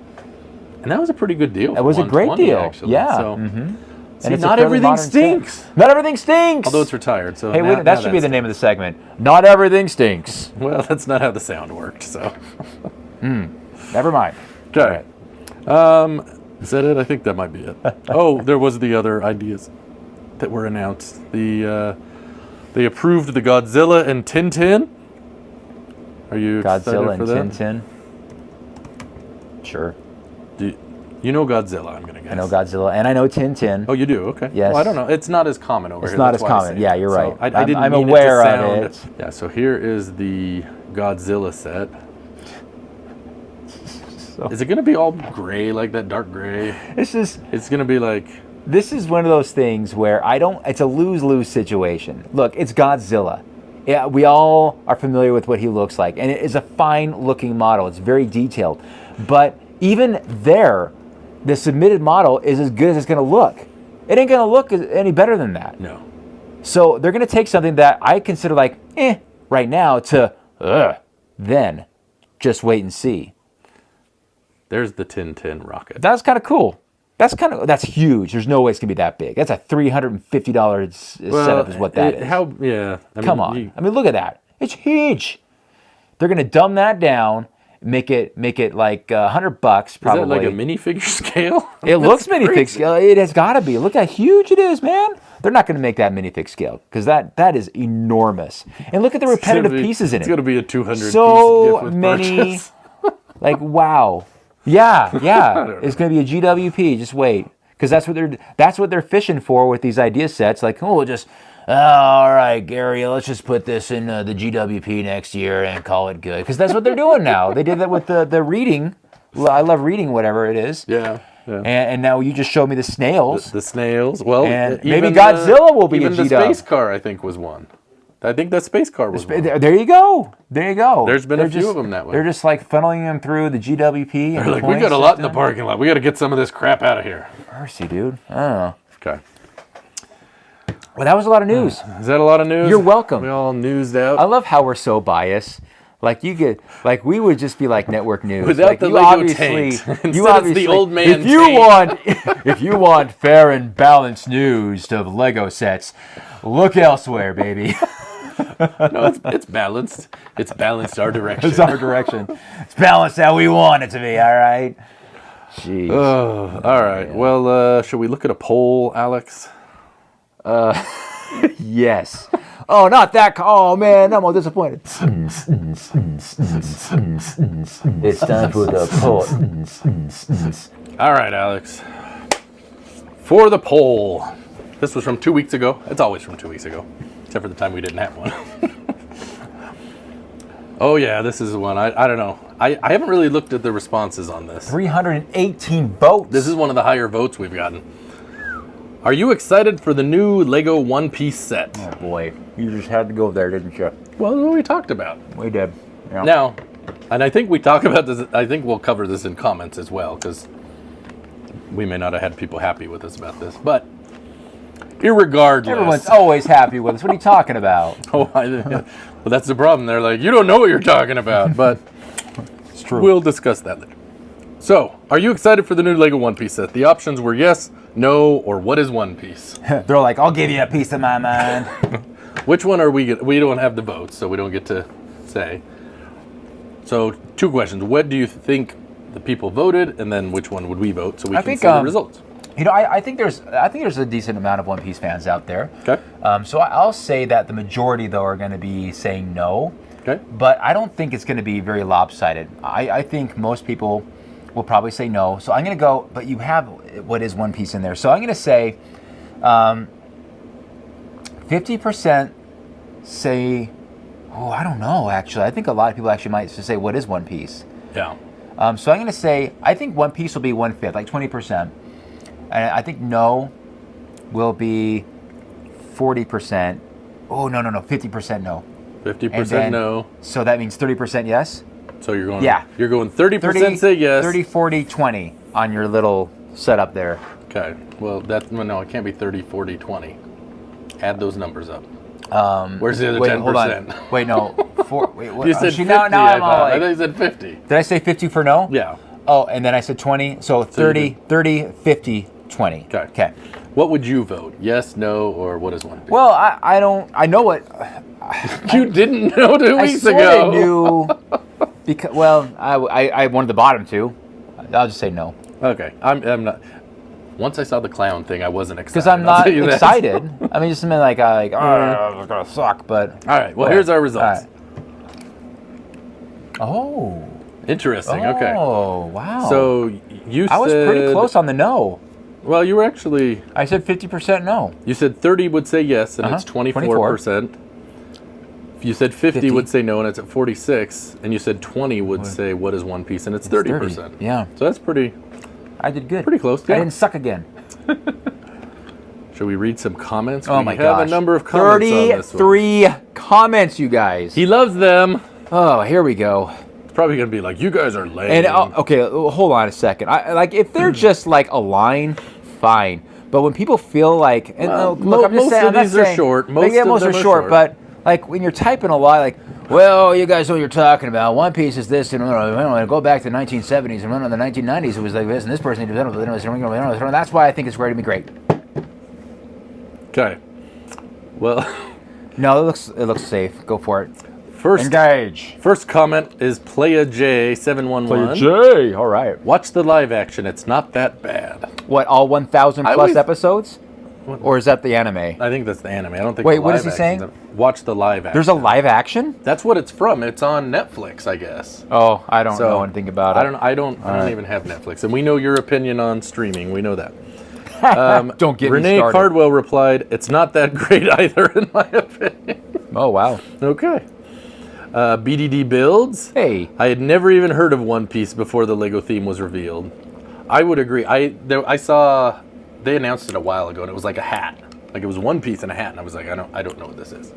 and that was a pretty good deal. It for was a great 120, deal. Actually. Yeah. So, Mhm. see, And it's a not fairly everything modern set. stinks. Not everything stinks. Although it's retired, so Hey, now- wait, now that should be the that's- name of the segment. Not everything stinks. Well, that's not how the sound worked. So, Never mind. okay. Is that it? I think that might be it. Oh, there was the other ideas that were announced. They approved the Godzilla and Tintin. Are you Godzilla excited for and that? Tintin. Sure. You know Godzilla, I'm gonna guess. I know Godzilla and I know Tintin. Oh, you do? Okay. Yes. Well, I don't know. It's not as common over It's here. not That's as why I common. say Yeah, it. you're So right. I I'm- didn't I'm mean aware it to of sound, it. Yeah. So here is the Godzilla set. Is it gonna be all gray, like that dark gray? It's gonna be like. This is one of those things where it's a lose-lose situation. Look, it's Godzilla. Yeah, we all are familiar with what he looks like, and it is a fine-looking model. It's very detailed. But even there, the submitted model is as good as it's going to look. It ain't going to look any better than that. No. So they're going to take something that I consider like, right now to, then just wait and see. There's the Tintin rocket. That's kind of cool. That's huge. There's no way it's gonna be that big. That's a $350 setup is what that is. Yeah. Come on. I mean, look at that. It's huge. They're gonna dumb that down make it like $100 probably. Is that like a minifigure scale? It looks minifig scale. It has got to be. Look how huge it is, man. They're not going to make that minifig scale because that is enormous. And look at the repetitive pieces in it. It's going to be a 200 so piece gift with many. purchase. Like wow. Yeah. It's going to be a GWP. Just wait, because that's what they're fishing for with these idea sets. Like, oh, we'll just. All right, Gary, let's just put this in the GWP next year and call it good. Because that's what they're doing now. They did that with the reading. I love reading, whatever it is. Yeah. And now you just showed me the snails. The snails. Well, and maybe Godzilla will be even a the GW. space car, I think, was one. I think that space car was one. There you go. There's been a few of them that way. They're just like funneling them through the GWP. They're like, we got a lot in the parking lot. We got to get some of this crap out of here. Mercy, dude. I don't know. Okay. Well, that was a lot of news. Is that a lot of news? You're welcome. We all newsed out. I love how we're so biased. Like we would just be like network news. Without like the you Lego obviously, taint. you Instead obviously, it's the old man if you want fair and balanced news of Lego sets, look elsewhere, baby. No, it's balanced. It's balanced our direction. It's our direction. It's balanced how we want it to be. All right. Jeez. Oh, all right. Well, should we look at a poll, Alex? Yes. Oh, not that. Oh, man, I'm all disappointed. It's time for the poll. All right, Alex. For the poll. This was from 2 weeks ago. It's always from 2 weeks ago, except for the time we didn't have one. Oh, yeah, this is one. I don't know. I haven't really looked at the responses on this. 318 votes. This is one of the higher votes we've gotten. Are you excited for the new Lego One Piece set? Oh, boy. You just had to go there, didn't you? Well, that's what we talked about. We did. Yeah. Now, and I think we talk about this, I think we'll cover this in comments as well, because we may not have had people happy with us about this. But, irregardless. Everyone's always happy with us. What are you talking about? Well, that's the problem. They're like, you don't know what you're talking about. But It's true. we'll discuss that later. So, are you excited for the new Lego One Piece set? The options were yes, no, or what is One Piece? They're like, I'll give you a piece of my mind. Which one are we? We don't have the votes, so we don't get to say. So, two questions. What do you think the people voted, and then which one would we vote so we can see the results? You know, I think there's a decent amount of One Piece fans out there. Okay. So I'll say that the majority, though, are going to be saying no. Okay. But I don't think it's going to be very lopsided. I think most people will probably say no. So I'm going to go, but you have what is One Piece in there. So I'm going to say 50% say, oh, I don't know, actually. I think a lot of people actually might say, what is One Piece? Yeah. So I'm going to say, I think One Piece will be 1/5, like 20%. And I think no will be 40%. Oh, no, 50% no. 50% no. So that means 30% yes? So you're going. Yeah. You're going 30% say yes. 30, 40, 20 on your little setup there. Okay. Well, no, it can't be 30, 40, 20. Add those numbers up. Where's the other 10%? Hold on. Wait, no. Wait, what? You said 50. Now I'm all I like, thought you said 50. did I say 50 for no? Yeah. Oh, and then I said 20. So 30, 50, 20. Okay. What would you vote? Yes, no, or what is One Piece? Well, I don't. I know what. You didn't know 2 weeks I ago. sort of knew. Because I wanted the bottom two. I'll just say no. Okay. I'm not. Once I saw the clown thing, I wasn't excited. Because I'm I'll not tell you that. excited. I mean, just something like oh, it's gonna suck. But All right. Well, here's our results. All right. Oh. Interesting. Okay. Oh, wow. So you said I was pretty close on the no. Well, you were actually. I said 50% no. You said 30 would say yes, and it's 24%. You said 50 would say no, and it's at 46. And you said 20 would say what is One Piece, and it's 30%. 30. Yeah. So that's pretty. I did good. Pretty close. I Yeah. didn't suck again. Should we read some comments? Oh my gosh. We have a number of comments on this one. 33 comments, you guys. He loves them. Oh, here we go. It's probably going to be like, you guys are lame. And okay, hold on a second. Like if they're just like a line, fine. But when people feel like, and look, I'm just most saying, of I'm not these are saying, short. most Most of them are are short. short. But like when you're typing a lot, like, well, you guys know what you're talking about. One Piece is this, and go back to the 1970s and run on the 1990s. It was like this, and this person did that. That's why I think it's going to be great. Okay. Well, No, it looks safe. Go for it. Engage. First comment is Playa J711. Jay. All right. Watch the live action. It's not that bad. What, all 1,000 I plus always- episodes? Or is that the anime? I think that's the anime. I don't think. Wait, the what live is he action's saying? Watch the live action. There's a live action? That's what it's from. It's on Netflix, I guess. Oh, I don't So, know anything about it. I don't even have Netflix, and we know your opinion on streaming. We know that. Don't get me Renee started. Cardwell replied, "It's not that great either, in my opinion." Oh, wow. Okay. BDD builds. Hey. I had never even heard of One Piece before the Lego theme was revealed. I would agree. I saw they announced it a while ago, and it was like a hat. Like it was One Piece and a hat, and I was like, I don't know what this is.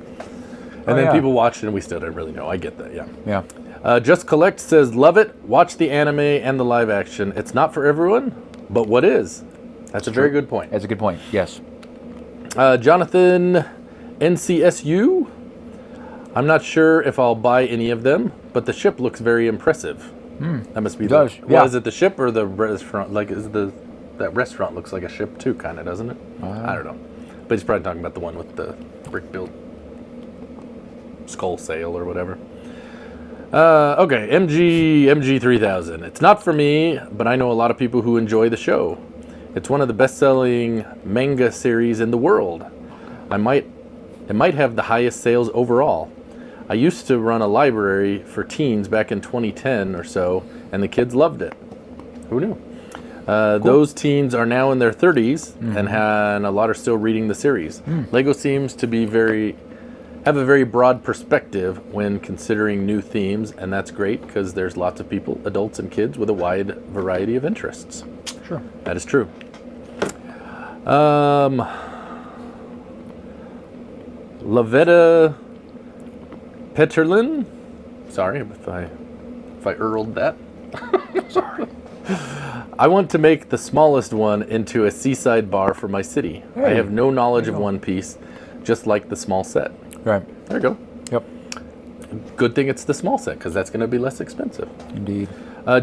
And then yeah. people watched it, and we still didn't really know. I get that, yeah. Yeah. Just Collect says, love it. Watch the anime and the live action. It's not for everyone, but what is? That's a very good point. That's a good point. Yes. Jonathan NCSU. I'm not sure if I'll buy any of them, but the ship looks very impressive. That must be does, Well, yeah. is it the ship or the restaurant? Like, that restaurant looks like a ship too, kind of, doesn't it? I don't know. But he's probably talking about the one with the brick-built skull sail or whatever. Okay, MG 3000. It's not for me, but I know a lot of people who enjoy the show. It's one of the best-selling manga series in the world. It might have the highest sales overall. I used to run a library for teens back in 2010 or so, and the kids loved it. Who knew? Those teens are now in their 30s, and a lot are still reading the series. Lego seems to be have a very broad perspective when considering new themes, and that's great because there's lots of people, adults and kids, with a wide variety of interests. Sure. That is true. Lavetta Peterlin. Sorry if I earled that. Sorry. I want to make the smallest one into a seaside bar for my city. I Hey, have no knowledge of One Piece, just like the small set. Right. There you go. Yep. Good thing it's the small set, because that's going to be less expensive. Indeed.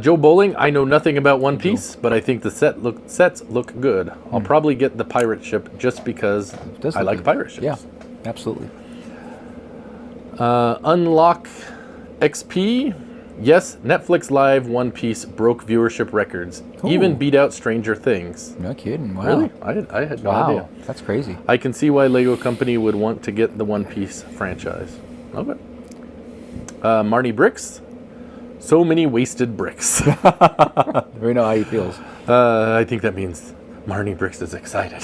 Joe Bowling, I know nothing about One Piece, but I think the sets look good. I'll probably get the pirate ship just because Does I look like good. pirate ships. Yeah, absolutely. Unlock XP. Yes, Netflix Live One Piece broke viewership records. Even beat out Stranger Things. No kidding. Wow. Really? I had no idea. That's crazy. I can see why Lego Company would want to get the One Piece franchise. Okay. Marnie Bricks. So many wasted bricks. We know how he feels. I think that means Marnie Bricks is excited.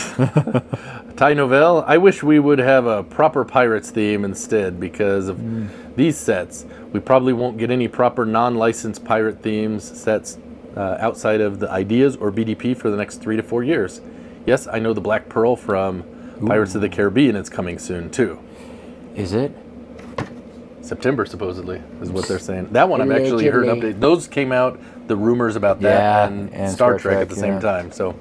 Ty Novell, I wish we would have a proper Pirates theme instead because of these sets. We probably won't get any proper non-licensed pirate themes sets outside of the Ideas or BDP for the next 3 to 4 years. Yes, I know the Black Pearl from Pirates of the Caribbean is coming soon too. Is it? September supposedly is what they're saying. That one I've actually heard Allegedly. updates. Those came out, the rumors about that Yeah, and Star Trek at the same yeah. time. So,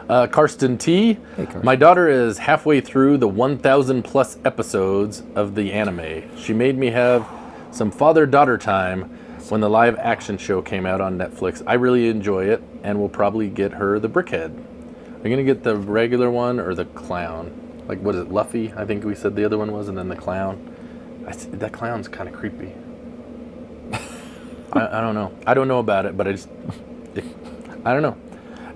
Karsten T. Hey, Karsten. My daughter is halfway through the 1,000 plus episodes of the anime. She made me have some father-daughter time when the live action show came out on Netflix. I really enjoy it and will probably get her the Brickhead. Are you gonna get the regular one or the clown? Like, what is it, Luffy? I think we said the other one was, and then the clown. That clown's kind of creepy. I don't know. I don't know about it, but I don't know.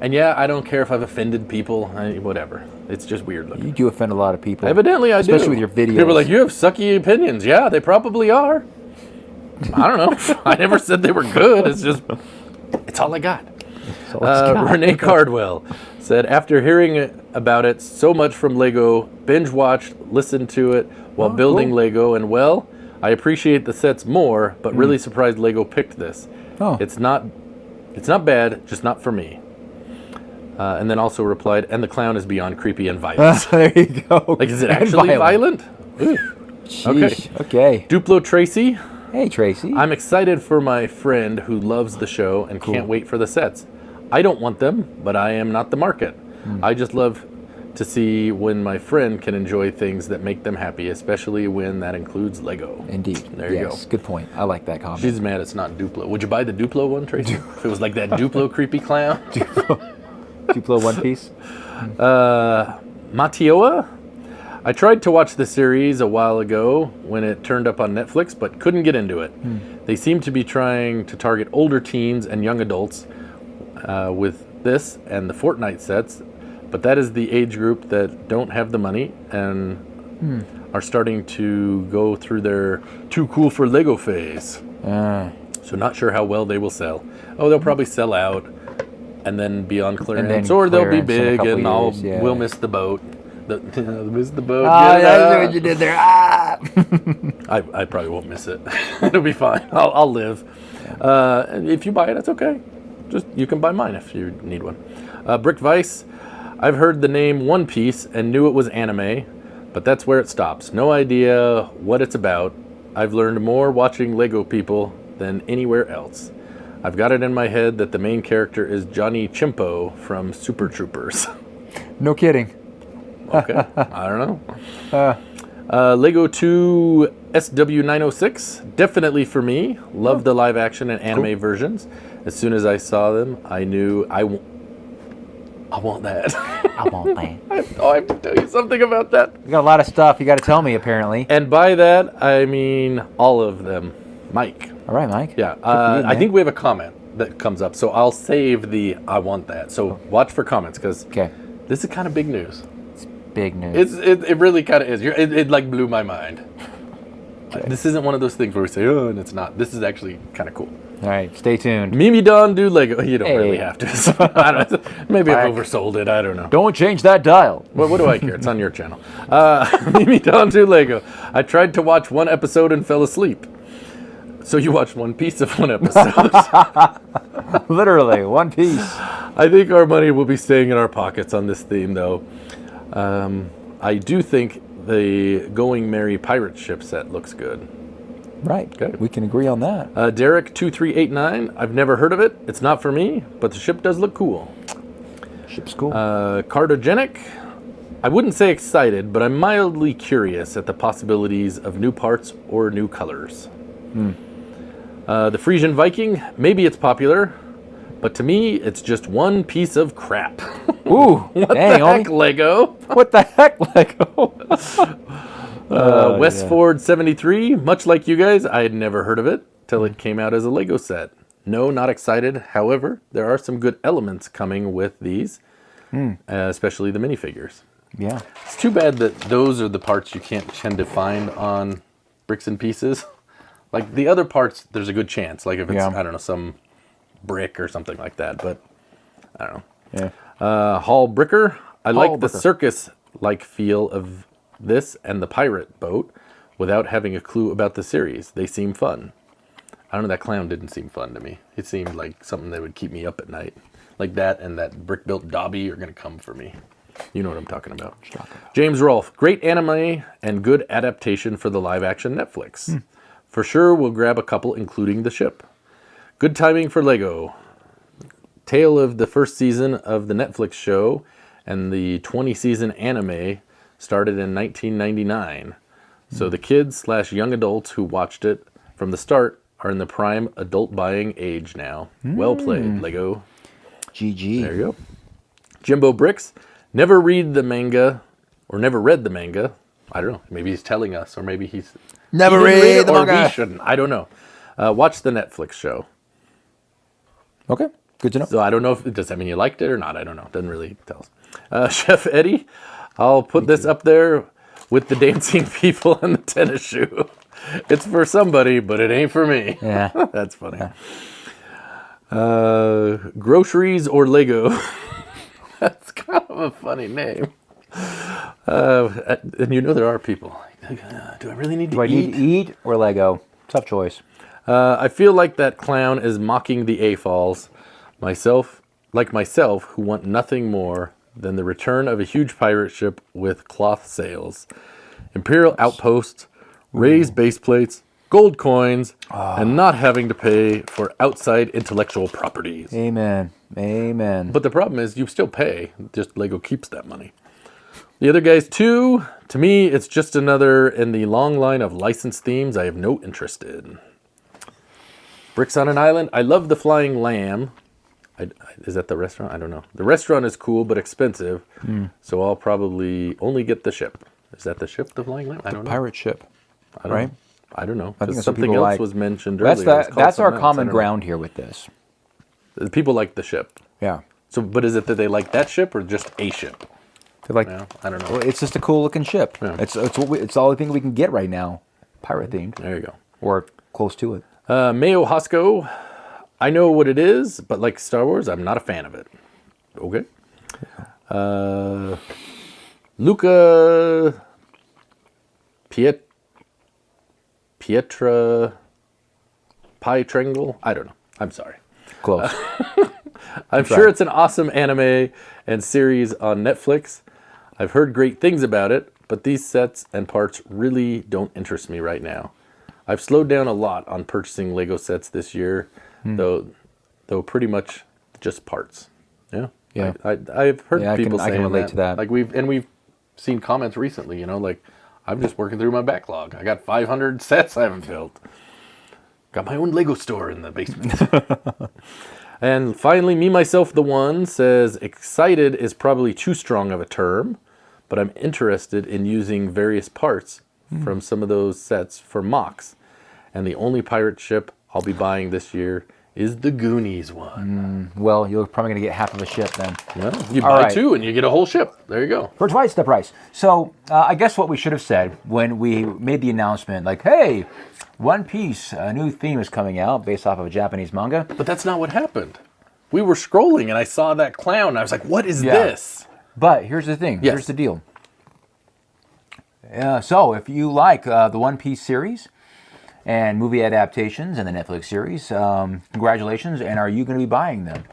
And yeah, I don't care if I've offended people. Whatever. It's just weird looking. You do offend a lot of people. Evidently, I do. Especially with your videos. People are like, you have sucky opinions. Yeah, they probably are. I don't know. I never said they were good. It's all I got. So let's go. Renee Cardwell said, after hearing about it so much from Lego, binge watched, listened to it while building cool. Lego, and well, I appreciate the sets more, but really surprised Lego picked this. Oh. It's not bad, just not for me. And then also replied, and the clown is beyond creepy and violent. There you go. Like, is it And actually violent? Ooh. Sheesh. Okay. Duplo Tracy, Hey, Tracy. I'm excited for my friend who loves the show and can't wait for the sets. I don't want them, but I am not the market. I just love to see when my friend can enjoy things that make them happy, especially when that includes Lego. Indeed. There you Yes, good point. I like that comment. She's mad it's not Duplo. Would you buy the Duplo one, Tracy? If it was like that Duplo creepy clown? Duplo One Piece. Matioa? I tried to watch the series a while ago when it turned up on Netflix, but couldn't get into it. They seem to be trying to target older teens and young adults with this and the Fortnite sets, but that is the age group that don't have the money and are starting to go through their too cool for Lego phase. So not sure how well they will sell. Oh, they'll probably sell out and then be on clearance, or they'll be big and we'll miss the boat. Miss the boat. That's what you did there. I probably won't miss it. It'll be fine. I'll live. If you buy it, that's okay. Just you can buy mine if you need one. Brick Vice. I've heard the name One Piece and knew it was anime, but that's where it stops. No idea what it's about. I've learned more watching Lego people than anywhere else. I've got it in my head that the main character is Johnny Chimpo from Super Troopers. No kidding. Okay, I don't know. Lego 2 SW906, definitely for me. Love the live action and anime versions. As soon as I saw them, I knew I want that. I want that. I have to tell you something about that. You got a lot of stuff you got to tell me, apparently. And by that, I mean all of them. Mike. All right, Mike. Yeah, you, I think we have a comment that comes up, so I'll save the I want that. So watch for comments, because this is kind of big news. It's big news. It really kind of is. It like blew my mind. This isn't one of those things where we say, oh, and it's not. This is actually kind of cool. All right, stay tuned. Mimi Don do Lego. You don't really have to. I don't, maybe I've oversold it. I don't know. Don't change that dial. Well, what do I care? It's on your channel. Mimi Don do Lego. I tried to watch one episode and fell asleep. So you watched one piece of one episode. Literally, one piece. I think our money will be staying in our pockets on this theme, though. I do think the Going Merry pirate ship set looks good. Right. Okay. We can agree on that. Derek2389, I've never heard of it. It's not for me, but the ship does look cool. Ship's cool. Cartogenic, I wouldn't say excited, but I'm mildly curious at the possibilities of new parts or new colors. The Frisian Viking, maybe it's popular, but to me, it's just one piece of crap. Ooh, what the heck, Lego? What the heck, Lego? Westford 73, much like you guys, I had never heard of it till it came out as a Lego set. No, not excited. However, there are some good elements coming with these, especially the minifigures. Yeah. It's too bad that those are the parts you can't tend to find on Bricks and Pieces. Like the other parts, there's a good chance. Like if it's, I don't know, some brick or something like that. But I don't know. Yeah. Hall Bricker. I like the circus-like feel of this and the pirate boat without having a clue about the series. They seem fun. I don't know, that clown didn't seem fun to me. It seemed like something that would keep me up at night. Like that and that brick-built Dobby are going to come for me. You know what I'm talking about. James Rolfe. Great anime and good adaptation for the live-action Netflix. For sure, we'll grab a couple, including the ship. Good timing for Lego. Tale of the first season of the Netflix show and the 20-season anime started in 1999. So the kids / young adults who watched it from the start are in the prime adult buying age now. Well played, Lego. GG. There you go. Jimbo Bricks. Never read the manga, or never read the manga. I don't know. Maybe he's telling us, or maybe he's... Never read the manga. We shouldn't. I don't know. Watch the Netflix show. Okay, good to know. So I don't know if does that mean you liked it or not. I don't know. Doesn't really tell us. Chef Eddie, I'll put this up there with the dancing people and the tennis shoe. It's for somebody, but it ain't for me. Yeah, that's funny. Groceries or Lego. That's kind of a funny name. And you know there are people. Do I really need to eat? Do I need to eat or Lego? Tough choice. I feel like that clown is mocking the AFOLs. Myself, who want nothing more than the return of a huge pirate ship with cloth sails, Imperial outposts, raised base plates, gold coins, and not having to pay for outside intellectual properties. Amen. Amen. But the problem is you still pay, just Lego keeps that money. The other guys too, to me, it's just another in the long line of licensed themes I have no interest in. Bricks on an Island. I love the Flying Lamb. Is that the restaurant? I don't know. The restaurant is cool but expensive, so I'll probably only get the ship. Is that the ship, the flying lamp? I don't know. Pirate ship, I don't right? know. I don't know. I think 'Cause that's what something people else like. was mentioned That's earlier. It was that. called That's our something else. I common don't know. ground here with this. The people like the ship. Yeah. So, but is it that they like that ship or just a ship? They're like, Yeah, I don't know. well, it's just a cool looking ship. Yeah. It's the only thing we can get right now, pirate themed There you go. or close to it. Mayo Hosco, I know what it is, but like Star Wars, I'm not a fan of it. Okay. Luca Pietra Pietrangel? I don't know. I'm sorry. Close. I'm sure it's an awesome anime and series on Netflix. I've heard great things about it, but these sets and parts really don't interest me right now. I've slowed down a lot on purchasing Lego sets this year, though pretty much just parts. Yeah. Yeah. I've heard Yeah, people I saying can relate to that. Like we've seen comments recently, you know, like I'm just working through my backlog. I got 500 sets I haven't built. Got my own Lego store in the basement. And finally, Me, Myself, The One says, excited is probably too strong of a term, but I'm interested in using various parts from some of those sets for mocks. And the only pirate ship I'll be buying this year is the Goonies one. Well, you're probably going to get half of a ship then. Well, you All buy right. two and you get a whole ship. There you go. For twice the price. So I guess what we should have said when we made the announcement, like, hey, One Piece, a new theme is coming out based off of a Japanese manga. But that's not what happened. We were scrolling and I saw that clown. And I was like, what is this? But here's the thing. Yes. Here's the deal. So if you like the One Piece series and movie adaptations and the Netflix series, congratulations. And are you going to be buying them?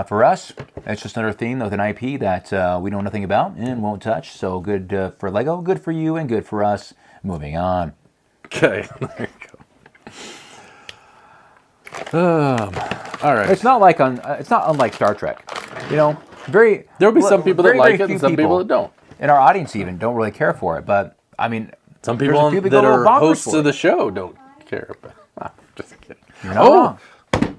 For us, it's just another theme with an IP that we know nothing about and won't touch. So good for Lego, good for you, and good for us. Moving on. Okay, there you go. All right. It's not like it's not unlike Star Trek. You know, There'll be some people that very, like very it and few some people that don't. in our audience even don't really care for it. But I mean, Some there's people a few that go a little are bonkers hosts for of it. the show don't care. But, just kidding. You're not wrong.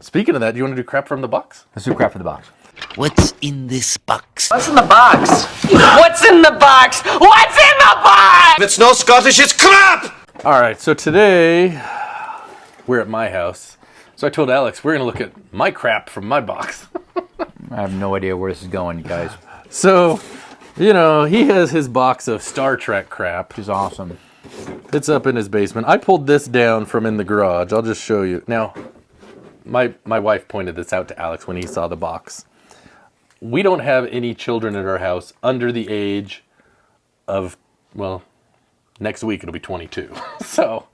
Speaking of that, do you want to do crap from the box? Let's do crap for the box. What's in this box? What's in the box? What's in the box? What's in the box? If it's no Scottish, it's crap! All right, so today we're at my house. So I told Alex we're going to look at my crap from my box. I have no idea where this is going, you guys. So, you know, he has his box of Star Trek crap. Which is awesome. It's up in his basement. I pulled this down from in the garage. I'll just show you. Now, my wife pointed this out to Alex when he saw the box. We don't have any children at our house under the age of, well, next week it'll be 22. So,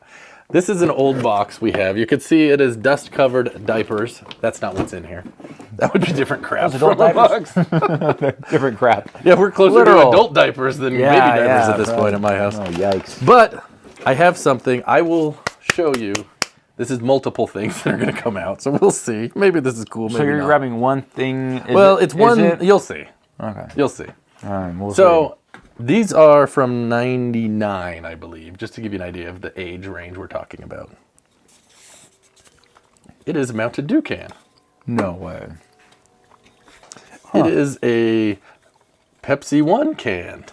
this is an old box we have. You can see it is dust-covered diapers. That's not what's in here. That would be different crap Those adult from a box. Different crap. Yeah, we're closer Literal. to adult diapers than baby diapers at this point in my house. Oh, yikes. But I have something I will show you. This is multiple things that are going to come out, so we'll see. Maybe this is cool, maybe So you're not. grabbing one thing. It's one. You'll see. Okay. You'll see. All right, we'll So these are from '99, I believe, just to give you an idea of the age range we're talking about. It is a Mountain Dew can. see. No way. It is a Pepsi One can.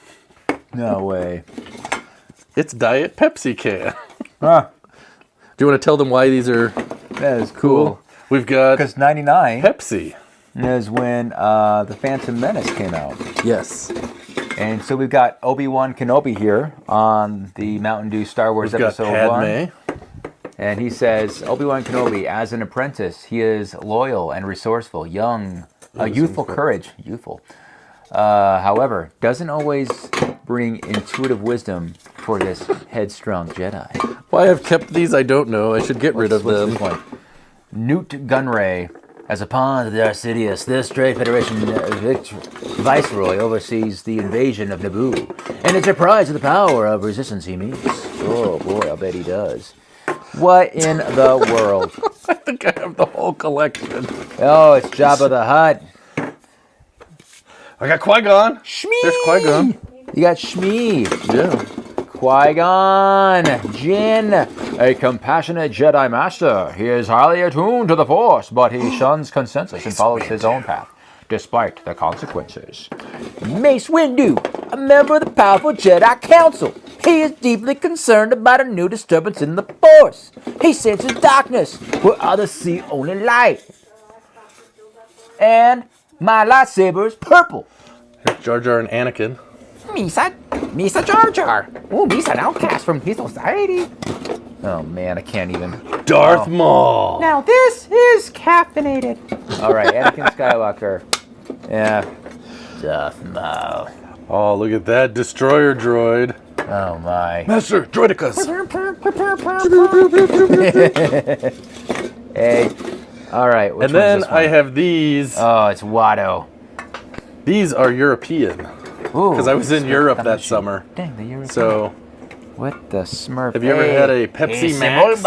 No way. It's Diet Pepsi can. Ah, Do you want to tell them why these are that is cool? cool. We've got Because 99 Pepsi. is when The Phantom Menace came out. Yes. And so we've got Obi-Wan Kenobi here on the Mountain Dew Star Wars We've got Episode 1. Padme. And he says, Obi-Wan Kenobi, as an apprentice, he is loyal and resourceful, young, youthful courage, youthful. However, doesn't always bring intuitive wisdom for this headstrong Jedi. Why I've kept these, I don't know. I should get rid of What's them. this one? Newt Gunray, as a pawn of the Darth Sidious, this Stray Federation viceroy oversees the invasion of Naboo, and is surprised at the power of resistance he meets. Oh boy, I'll bet he does. What in the world? I think I have the whole collection. Oh, it's Jabba the Hutt. I got Qui-Gon. Shmee! There's Qui-Gon. You got Shmee. Yeah. Qui-Gon Jinn, a compassionate Jedi Master. He is highly attuned to the Force, but he shuns consensus and follows his own path, despite the consequences. Mace Windu. a member of the powerful Jedi Council. He is deeply concerned about a new disturbance in the Force. He senses darkness where others see only light. And my lightsaber is purple. Jar Jar and Anakin. Misa Jar Jar. Oh, Misa an outcast from his society. Oh man, I can't even. Darth Maul. Now this is caffeinated. All right, Anakin Skywalker. Yeah. Darth Maul. Oh, look at that destroyer droid. Oh my. Master Droidicus. Hey. All right. And then I have these. Oh, it's Watto. These are European. Because I was in Europe that summer. Dang, the European. So. What the Smurf? Have you ever had a Pepsi Max?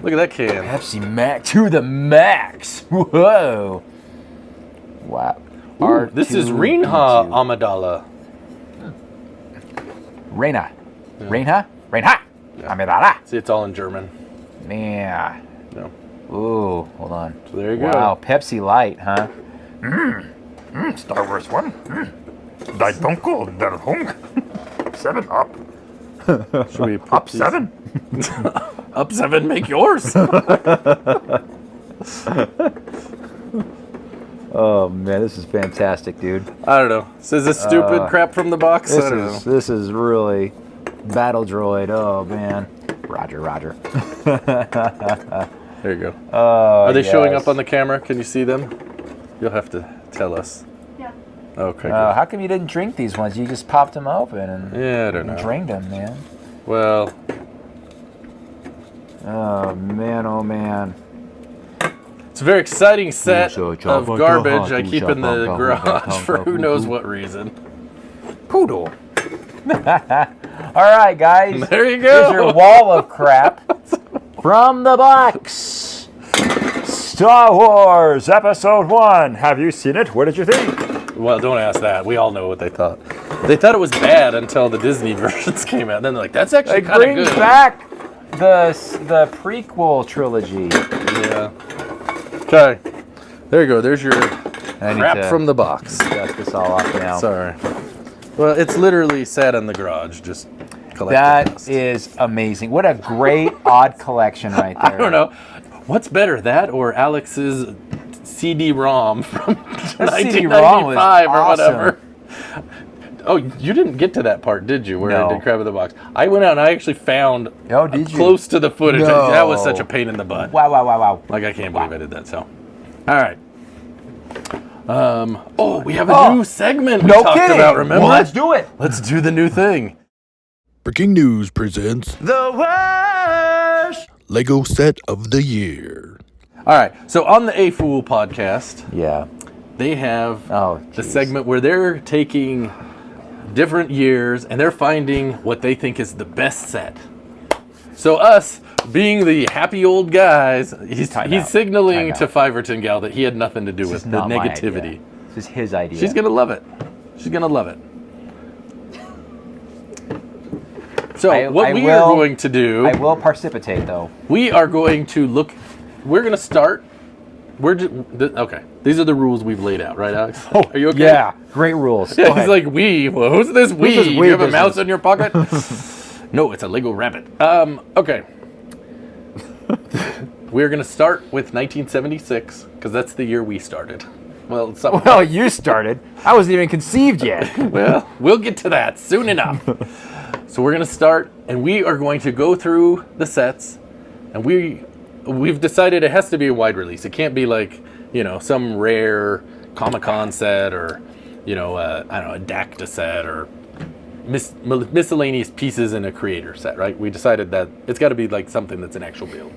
Look at that can. Pepsi Max to the max. Whoa. Wow. Ooh, this is Reinha Amidala. Reina. Reinha? Reinha. Amidala. See, it's all in German. Yeah. No. Ooh, hold on. So there you go. Wow, Pepsi Light, huh? Star Wars 1. Die Dunkel, der Hung. 7 Up. Should we put Up these- 7. Up 7, make yours. Oh man, this is fantastic, dude. I don't know. So is this stupid crap from the box? I don't know. This is really Battle Droid. Oh man. Roger. There you go. Oh, Are they showing yes. up on the camera? Can you see them? You'll have to tell us. Yeah. Okay. How come you didn't drink these ones? You just popped them open and Yeah, I don't know. drained them, man. Well, Oh man. it's a very exciting set of garbage I keep in the garage for who knows what reason. Poodle. All right, guys. There you Here's go. your wall of crap from the box. Star Wars Episode 1. Have you seen it? What did you think? Well, don't ask that. We all know what they thought. They thought it was bad until the Disney versions came out. Then they're like, that's actually It kind of brings good. back the prequel trilogy. Yeah. Okay. There you go. There's your I need crap to from the box. dust this all off now. Sorry. Well, it's literally sat in the garage, just collecting That dust. is amazing. What a great odd collection right there. I don't know. What's better, that or Alex's CD-ROM from CD-ROM was 1995 or awesome. whatever? Oh, you didn't get to that part, did you? Where I No. did crap in the box. I went out and I actually found Oh, did you? close to the footage. No. That was such a pain in the butt. Wow. Like, I can't believe I did that. So, all right. We have a new segment we No talked kidding. about. Remember? Well, let's do it. Let's do the new thing. Breaking News presents The worst. Lego Set of the Year. All right. So on the A Fool podcast, Yeah. they have Oh, the geez. segment where they're taking different years and they're finding what they think is the best set. So us, being the happy old guys, he's Time out. signaling Time to out. Fiverton Gal that he had nothing to do This with is the not my negativity. idea. This is his idea. She's gonna love it. She's gonna love it. So what we are going to do, I will precipitate though. we are going to look. We're gonna start. Okay. These are the rules we've laid out, right, Alex? Oh, are you okay? Yeah. Great rules. Go Yeah, he's ahead. like, we. Well, who's this we? This is Do we you have a business. mouse in your pocket? No, it's a Lego rabbit. Okay. We're going to start with 1976, because that's the year we started. Well, Well, you started. I wasn't even conceived yet. well, we'll get to that soon enough. So we're going to start, and we are going to go through the sets, and we've decided it has to be a wide release. It can't be like, some rare Comic-Con set or, I don't know, a Dacta set or miscellaneous pieces in a creator set, right? We decided that it's got to be like something that's an actual build.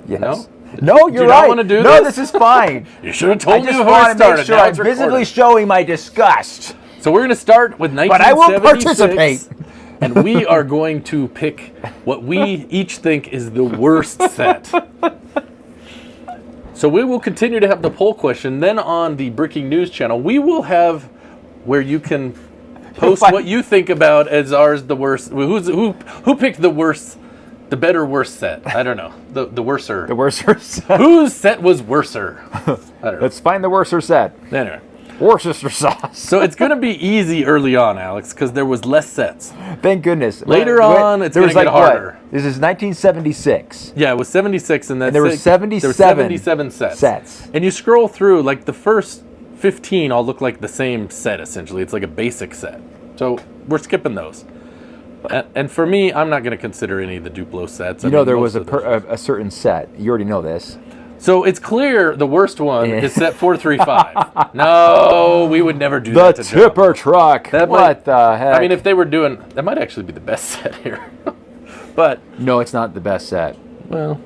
Yes. No? No, Do you're you not right. wanna do no, this? this is fine. You should have I told me just before I want to started. make sure Now I'm it's visibly recorded. showing my disgust. So we're going to start with 1976. But I will participate. And we are going to pick what we each think is the worst set. So we will continue to have the poll question. Then on the Breaking News channel, we will have where you can post what you think about as ours the worst. Who picked the worst, the better worst set? I don't know. The worser. The worser set. Whose set was worser? I don't know. Let's find the worser set. Anyway, Worcester sauce. So it's going to be easy early on, Alex, because there was less sets. Thank goodness. Later on, it's going to get harder. What? This is 1976. Yeah, it was 76, and there were 77 sets. And you scroll through, like the first 15 all look like the same set, essentially. It's like a basic set. So we're skipping those. And for me, I'm not going to consider any of the Duplo sets. There was a certain set. You already know this. So it's clear the worst one is set 435. No, we would never do that to John. The tipper truck. What the heck? I mean, if they were doing... That might actually be the best set here. But... No, it's not the best set. Well,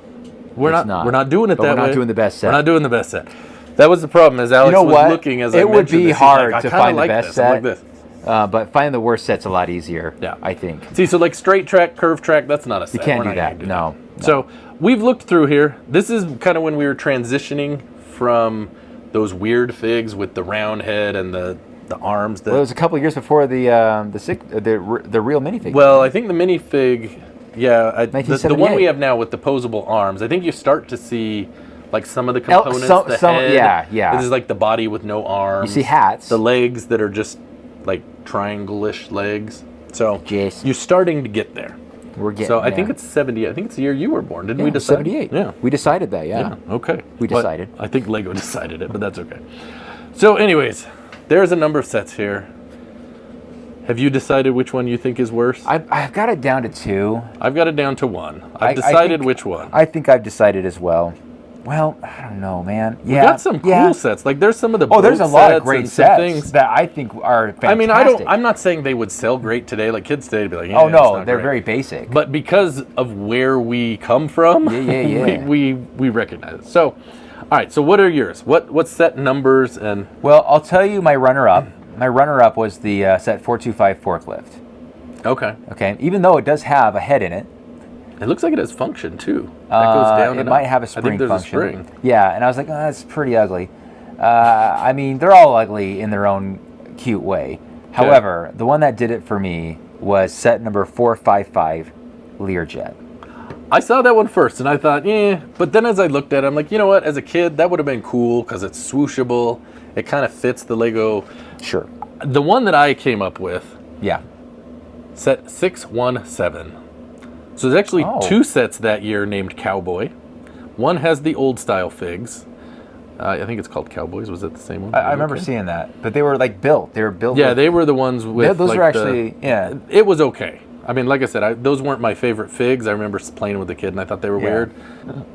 we're not doing it that way. We're not doing the best set. We're not doing the best set. That was the problem, as Alex was looking as I mentioned. It would be hard to find the best set. Like this. But finding the worst set's a lot easier, I think. See, so like straight track, curve track, that's not a set. You can't do that, no. So we've looked through here. This is kind of when we were transitioning from those weird figs with the round head and the arms. Well, it was a couple of years before the real minifig. Well, I think the minifig, the one we have now with the posable arms, I think you start to see like some of the components, head. This is like the body with no arms. You see hats. The legs that are just like triangle-ish legs. So you're starting to get there. We're getting I think it's 70. I think it's the year you were born. Didn't we decide? 78. Yeah. We decided that, yeah. Okay. We decided. I think Lego decided it, but that's okay. So anyways, there's a number of sets here. Have you decided which one you think is worse? I've got it down to 2. I've got it down to 1. I've decided which one. I think I've decided as well. Well, I don't know, man. We got some cool sets. Like there's some of the there's a lot of great sets that I think are fantastic. I mean, I'm not saying they would sell great today. Like kids today would be like, oh no, they're very basic. But because of where we come from, we recognize it. So, all right. So what are yours? What set numbers and? Well, I'll tell you my runner-up. My runner-up was the set 425 forklift. Okay. Okay. Even though it does have a head in it. It looks like it has function too. That goes down. It might have a spring I think there's function. A spring. Yeah, and I was like, that's pretty ugly. I mean, they're all ugly in their own cute way. Okay. However, the one that did it for me was set number 455, Learjet. I saw that one first, and I thought, But then as I looked at it, I'm like, you know what? As a kid, that would have been cool because it's swooshable. It kind of fits the Lego. Sure. The one that I came up with. Yeah. Set 617. So there's actually 2 sets that year named Cowboy. One has the old style figs. I think it's called Cowboys. Was it the same one? I remember seeing that, but they were like built. They were built. Yeah, they were the ones with. Those are actually It was okay. I mean, like I said, those weren't my favorite figs. I remember playing with the kid, and I thought they were weird.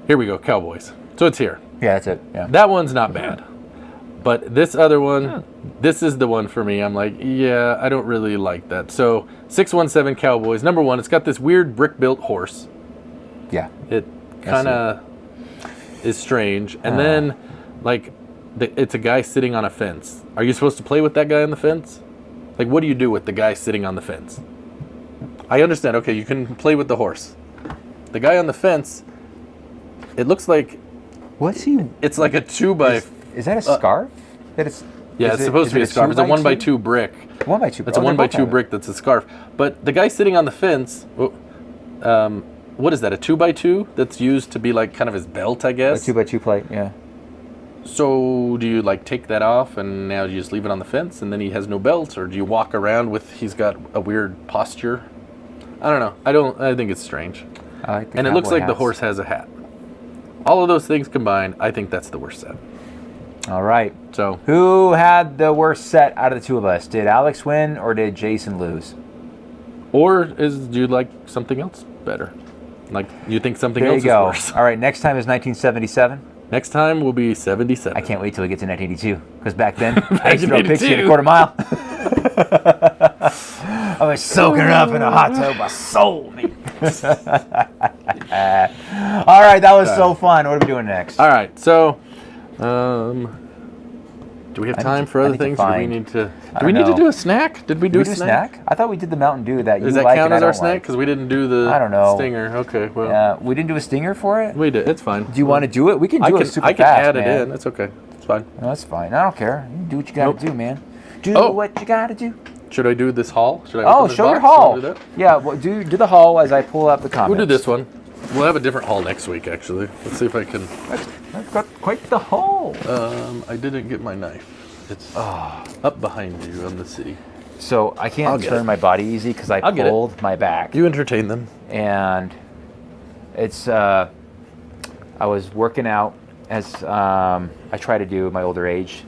Here we go, Cowboys. So it's here. Yeah, that's it. Yeah. That one's not bad. But this other one, this is the one for me. I'm like, I don't really like that. So 617 Cowboys. Number 1, it's got this weird brick-built horse. Yeah. It kind of is strange. And then, like, it's a guy sitting on a fence. Are you supposed to play with that guy on the fence? Like, what do you do with the guy sitting on the fence? I understand. Okay, you can play with the horse. The guy on the fence, it looks like... What's he... It's like a 2x... Is that a scarf? It's supposed to be a scarf. It's a 1x2 brick. 1x2. It's a 1x2 brick that's a scarf. But the guy sitting on the fence, what is that? A 2x2 that's used to be like kind of his belt, I guess. A 2x2 plate, yeah. So do you like take that off and now you just leave it on the fence and then he has no belt, or do you walk around with he's got a weird posture? I don't know. I think it's strange. And it looks like the horse has a hat. All of those things combined, I think that's the worst set. All right. So who had the worst set out of the 2 of us? Did Alex win or did Jason lose? Or do you like something else better? Like you think something else is worse? All right. Next time is 1977. Next time will be 77. I can't wait till we get to 1982 because back then I used to throw a picture in a quarter mile. I was soaking it up in a hot tub. My soul, man. All right, that was so fun. What are we doing next? All right, so do we have time for other things? Do we need to? Do we need to do a snack? Did we do a snack? I thought we did the Mountain Dew that you like. Does that count as our snack? Because we didn't do the stinger. Okay, well. Yeah, we didn't do a stinger for it? We did. It's fine. Do you want to do it? We can do it super fast, I can add it in. It's okay. It's fine. No, that's fine. I don't care. You do what you got to do, man. Do what you got to do. Should I do this haul? Should I open this show box? your haul. Yeah, well, do the haul as I pull up the comments. We'll do this one. We'll have a different haul next week, actually. Let's see if I can. I've got quite the haul. I didn't get my knife. It's up behind you on the city. So I can't get turn it. my body easy because I I'll get it. pulled my back. You entertain them. And it's I was working out as I try to do at my older age,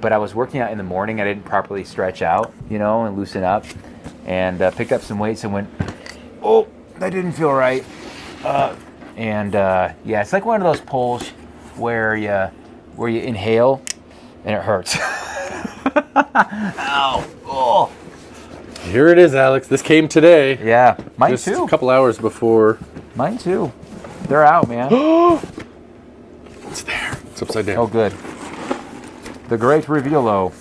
but I was working out in the morning. I didn't properly stretch out, and loosen up, and picked up some weights and went, oh, that didn't feel right. Yeah, it's like one of those pulls where you inhale and it hurts. Ow! Oh. Here it is, Alex. This came today. Yeah, mine Just too. a couple hours before. Mine too. They're out, man. It's there. It's upside down. Oh, good. The great reveal-o.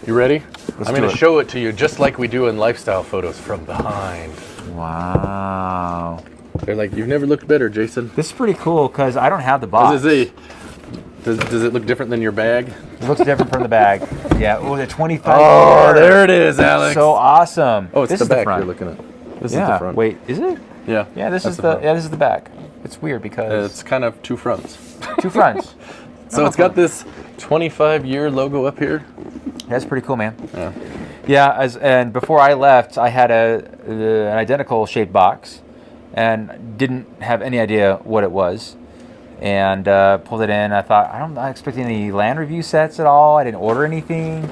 You ready? Let's I'm do going to it. show it to you just like we do in lifestyle photos from behind. Wow. They're like, you've never looked better, Jason. This is pretty cool because I don't have the box. Does it look different than your bag? It looks different from the bag. Yeah. Oh, the 25. Oh, there it is, Alex. So awesome. Oh, it's this the is back the front. you're looking at. This is Yeah. the front. Wait, is it? Yeah. Yeah. This that's is front. this is the back. It's weird because It's kind of two fronts. two fronts. So it's got this 25-year logo up here. That's pretty cool, man. Yeah. Yeah. And before I left, I had an identical shaped box, and didn't have any idea what it was. And pulled it in. I thought, I'm not expecting any land review sets at all. I didn't order anything.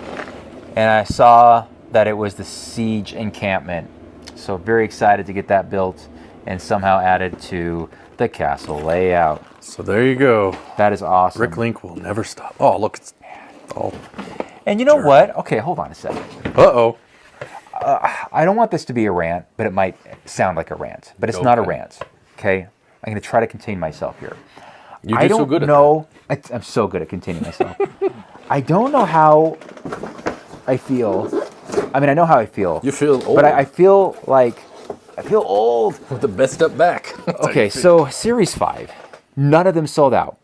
And I saw that it was the Siege encampment. So very excited to get that built and somehow added to the castle layout. So there you go. That is awesome. BrickLink will never stop. Oh, look, it's all. And you know what? Okay, hold on a second. Uh-oh. I don't want this to be a rant, but it might sound like a rant. But it's not a Okay. rant. Okay? I'm going to try to contain myself here. You I do don't so good at know. I'm so good at containing myself. I don't know how I feel. I mean, I know how I feel. that. You feel old. But I feel like I feel old. with the best up back. Okay, so Series 5, none of them sold out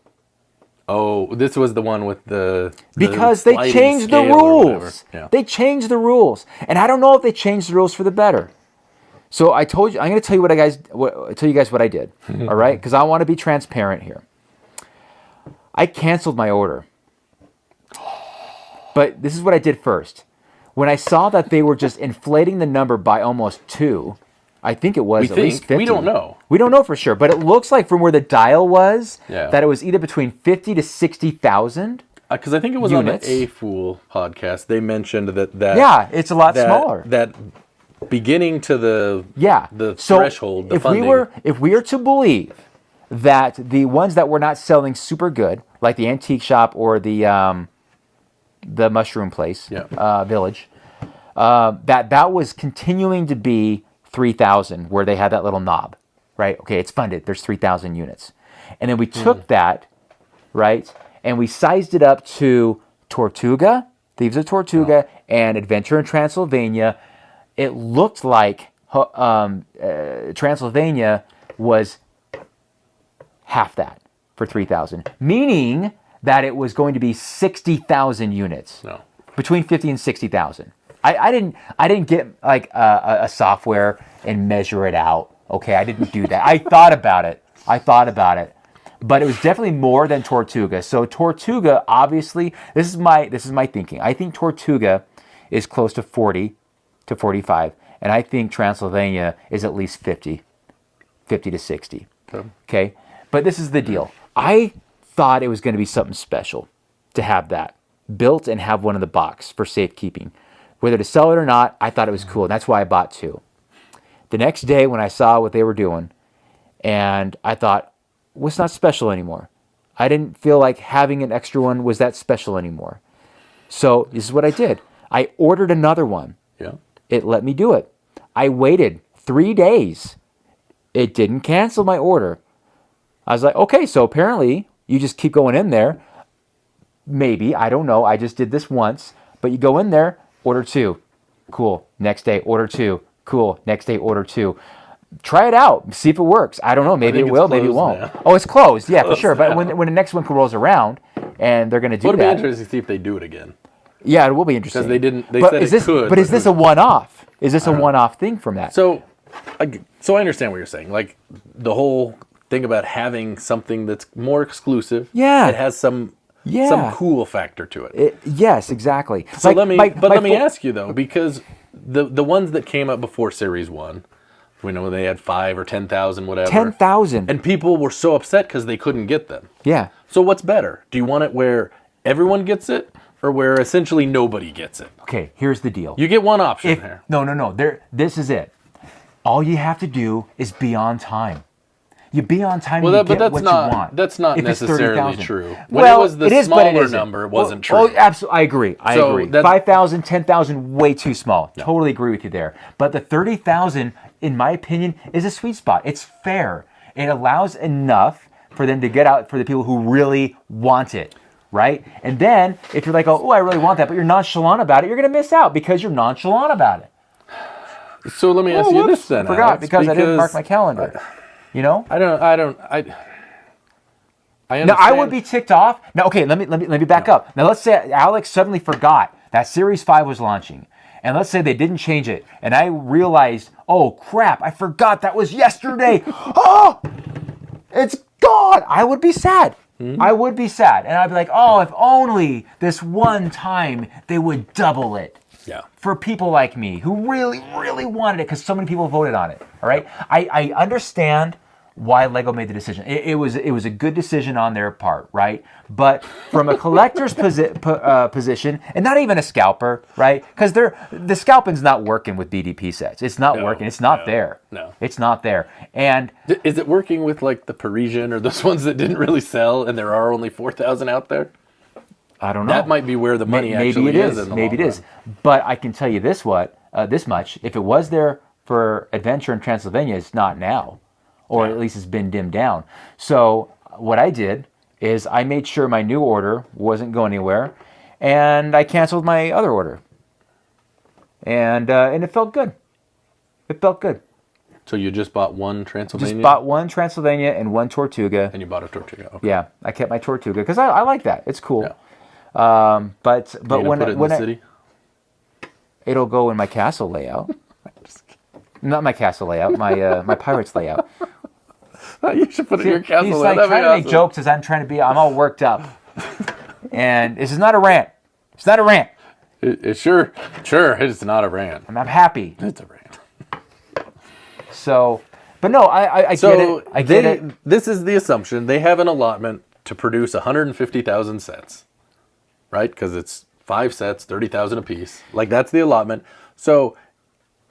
Oh, this was the one with the because they sliding changed the scale or whatever. rules. Yeah. They changed the rules, and I don't know if they changed the rules for the better. So I told you, I'm going to tell you tell you guys what I did. All right, because I want to be transparent here. I canceled my order. But this is what I did first. When I saw that they were just inflating the number by almost 2, I think it was We at think. least 50. We don't know. We don't know for sure, but it looks like from where the dial was Yeah. that it was either between 50 to 60,000. Because I think it was Units. on the A-Fool podcast. They mentioned that Yeah, it's a lot smaller. That beginning to the So threshold, the if funding. if we are to believe that the ones that were not selling super good, like the antique shop or the mushroom place, village, that was continuing to be 3,000, where they had that little knob, right? Okay, it's funded. There's 3,000 units, and then we took that, right, and we sized it up to Tortuga, Thieves of Tortuga, and Adventure in Transylvania. It looked like Transylvania was half that for 3,000, meaning that it was going to be 60,000 units. No. Between 50 and 60,000. I didn't get like a software and measure it out. Okay, I didn't do that. I thought about it. But it was definitely more than Tortuga. So Tortuga, obviously, this is my thinking. I think Tortuga is close to 40 to 45, and I think Transylvania is at least 50 to 60. Okay? But this is the deal. I thought it was going to be something special to have that built and have one in the box for safekeeping. Whether to sell it or not, I thought it was cool. And that's why I bought 2. The next day when I saw what they were doing, and I thought, well, it's not special anymore. I didn't feel like having an extra one was that special anymore. So this is what I did. I ordered another one. Yeah. It let me do it. I waited 3 days. It didn't cancel my order. I was like, okay, so apparently you just keep going in there. Maybe, I don't know. I just did this once. But you go in there, order 2. Cool. Next day, order 2. Cool. Next day, order 2. Try it out. See if it works. I don't know. Maybe it think will. it's Maybe it closed won't. now. Oh, it's closed. Yeah, for sure. But when the next one rolls around and they're going to do It'll be that. interesting to see if they do it again. Yeah, it will be interesting. Because they didn't. They But said is it this, could. But is this a one-off? Is this a one-off thing from that? So I understand what you're saying. Like the whole thing about having something that's more exclusive. Yeah. It has some some cool factor to it. Yes, exactly. So let me ask you though, because the ones that came up before Series 1, we know they had 5 or 10,000, whatever. 10,000. And people were so upset because they couldn't get them. Yeah. So what's better? Do you want it where everyone gets it, or where essentially nobody gets it? Okay, here's the deal. You get one option here. No. This is it. All you have to do is be on time. You be on time and you get what you want. That's not If it's necessarily 30,000. true. When Well, it was the it is, but it smaller isn't. number, it wasn't Oh, true. absolutely. I agree. I agree. that- 5,000, 10,000, way too small. Totally agree with you there. But the 30,000, in my opinion, is a sweet spot. It's fair. It allows enough for them to get out for the people who really want it, right? And then if you're like, oh, I really want that, but you're nonchalant about it, you're going to miss out because you're nonchalant about it. So let me ask you this then, I forgot Alex, because I didn't mark my calendar. You know? I understand. Now I would be ticked off. Now, okay, let me back up. Now let's say Alex suddenly forgot that Series 5 was launching, and let's say they didn't change it, and I realized, oh crap, I forgot that was yesterday. Oh, it's gone. I would be sad. I would be sad, and I'd be like, oh, if only this one time they would double it. Yeah. For people like me who really, really wanted it because so many people voted on it. All right, I understand why Lego made the decision. It was a good decision on their part, right? But from a collector's position, and not even a scalper, right? Because the scalping's not working with BDP sets. It's not working. It's not there. No, it's not there. And is it working with like the Parisian or those ones that didn't really sell, and there are only 4,000 out there? I don't know. That might be where the money actually is. Maybe it is. But I can tell you this much. If it was there for Adventure in Transylvania, it's not now. Or at least it's been dimmed down. So what I did is I made sure my new order wasn't going anywhere, and I canceled my other order. And it felt good. It felt good. So you just bought one Transylvania? Just bought one Transylvania and one Tortuga. And you bought a Tortuga. Okay. Yeah, I kept my Tortuga because I like that. It's cool. Yeah. But when put it in the city? It'll go in my castle layout. Not my castle layout, my Pirates layout. You should put it in your castle He's layout. like trying to make jokes as I'm all worked up. And this is not a rant. It's not a rant. It sure, it's not a rant. I'm happy. It's a rant. So, but no, I get it. I get it. This is the assumption. They have an allotment to produce 150,000 sets, right? Because it's 5 sets, 30,000 a piece. Like, that's the allotment. So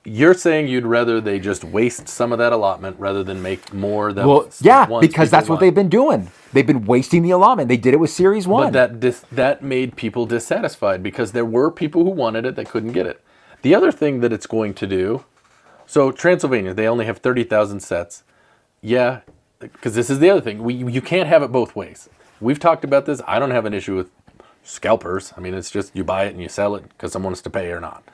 you're saying you'd rather they just waste some of that allotment rather than make more than because that's what they've been doing. They've been wasting the allotment. They did it with Series 1. But that made people dissatisfied because there were people who wanted it that couldn't get it. The other thing that it's going to do, so Transylvania, they only have 30,000 sets. Yeah, because this is the other thing. You can't have it both ways. We've talked about this. I don't have an issue with scalpers. I mean, it's just you buy it and you sell it because someone wants to pay or not.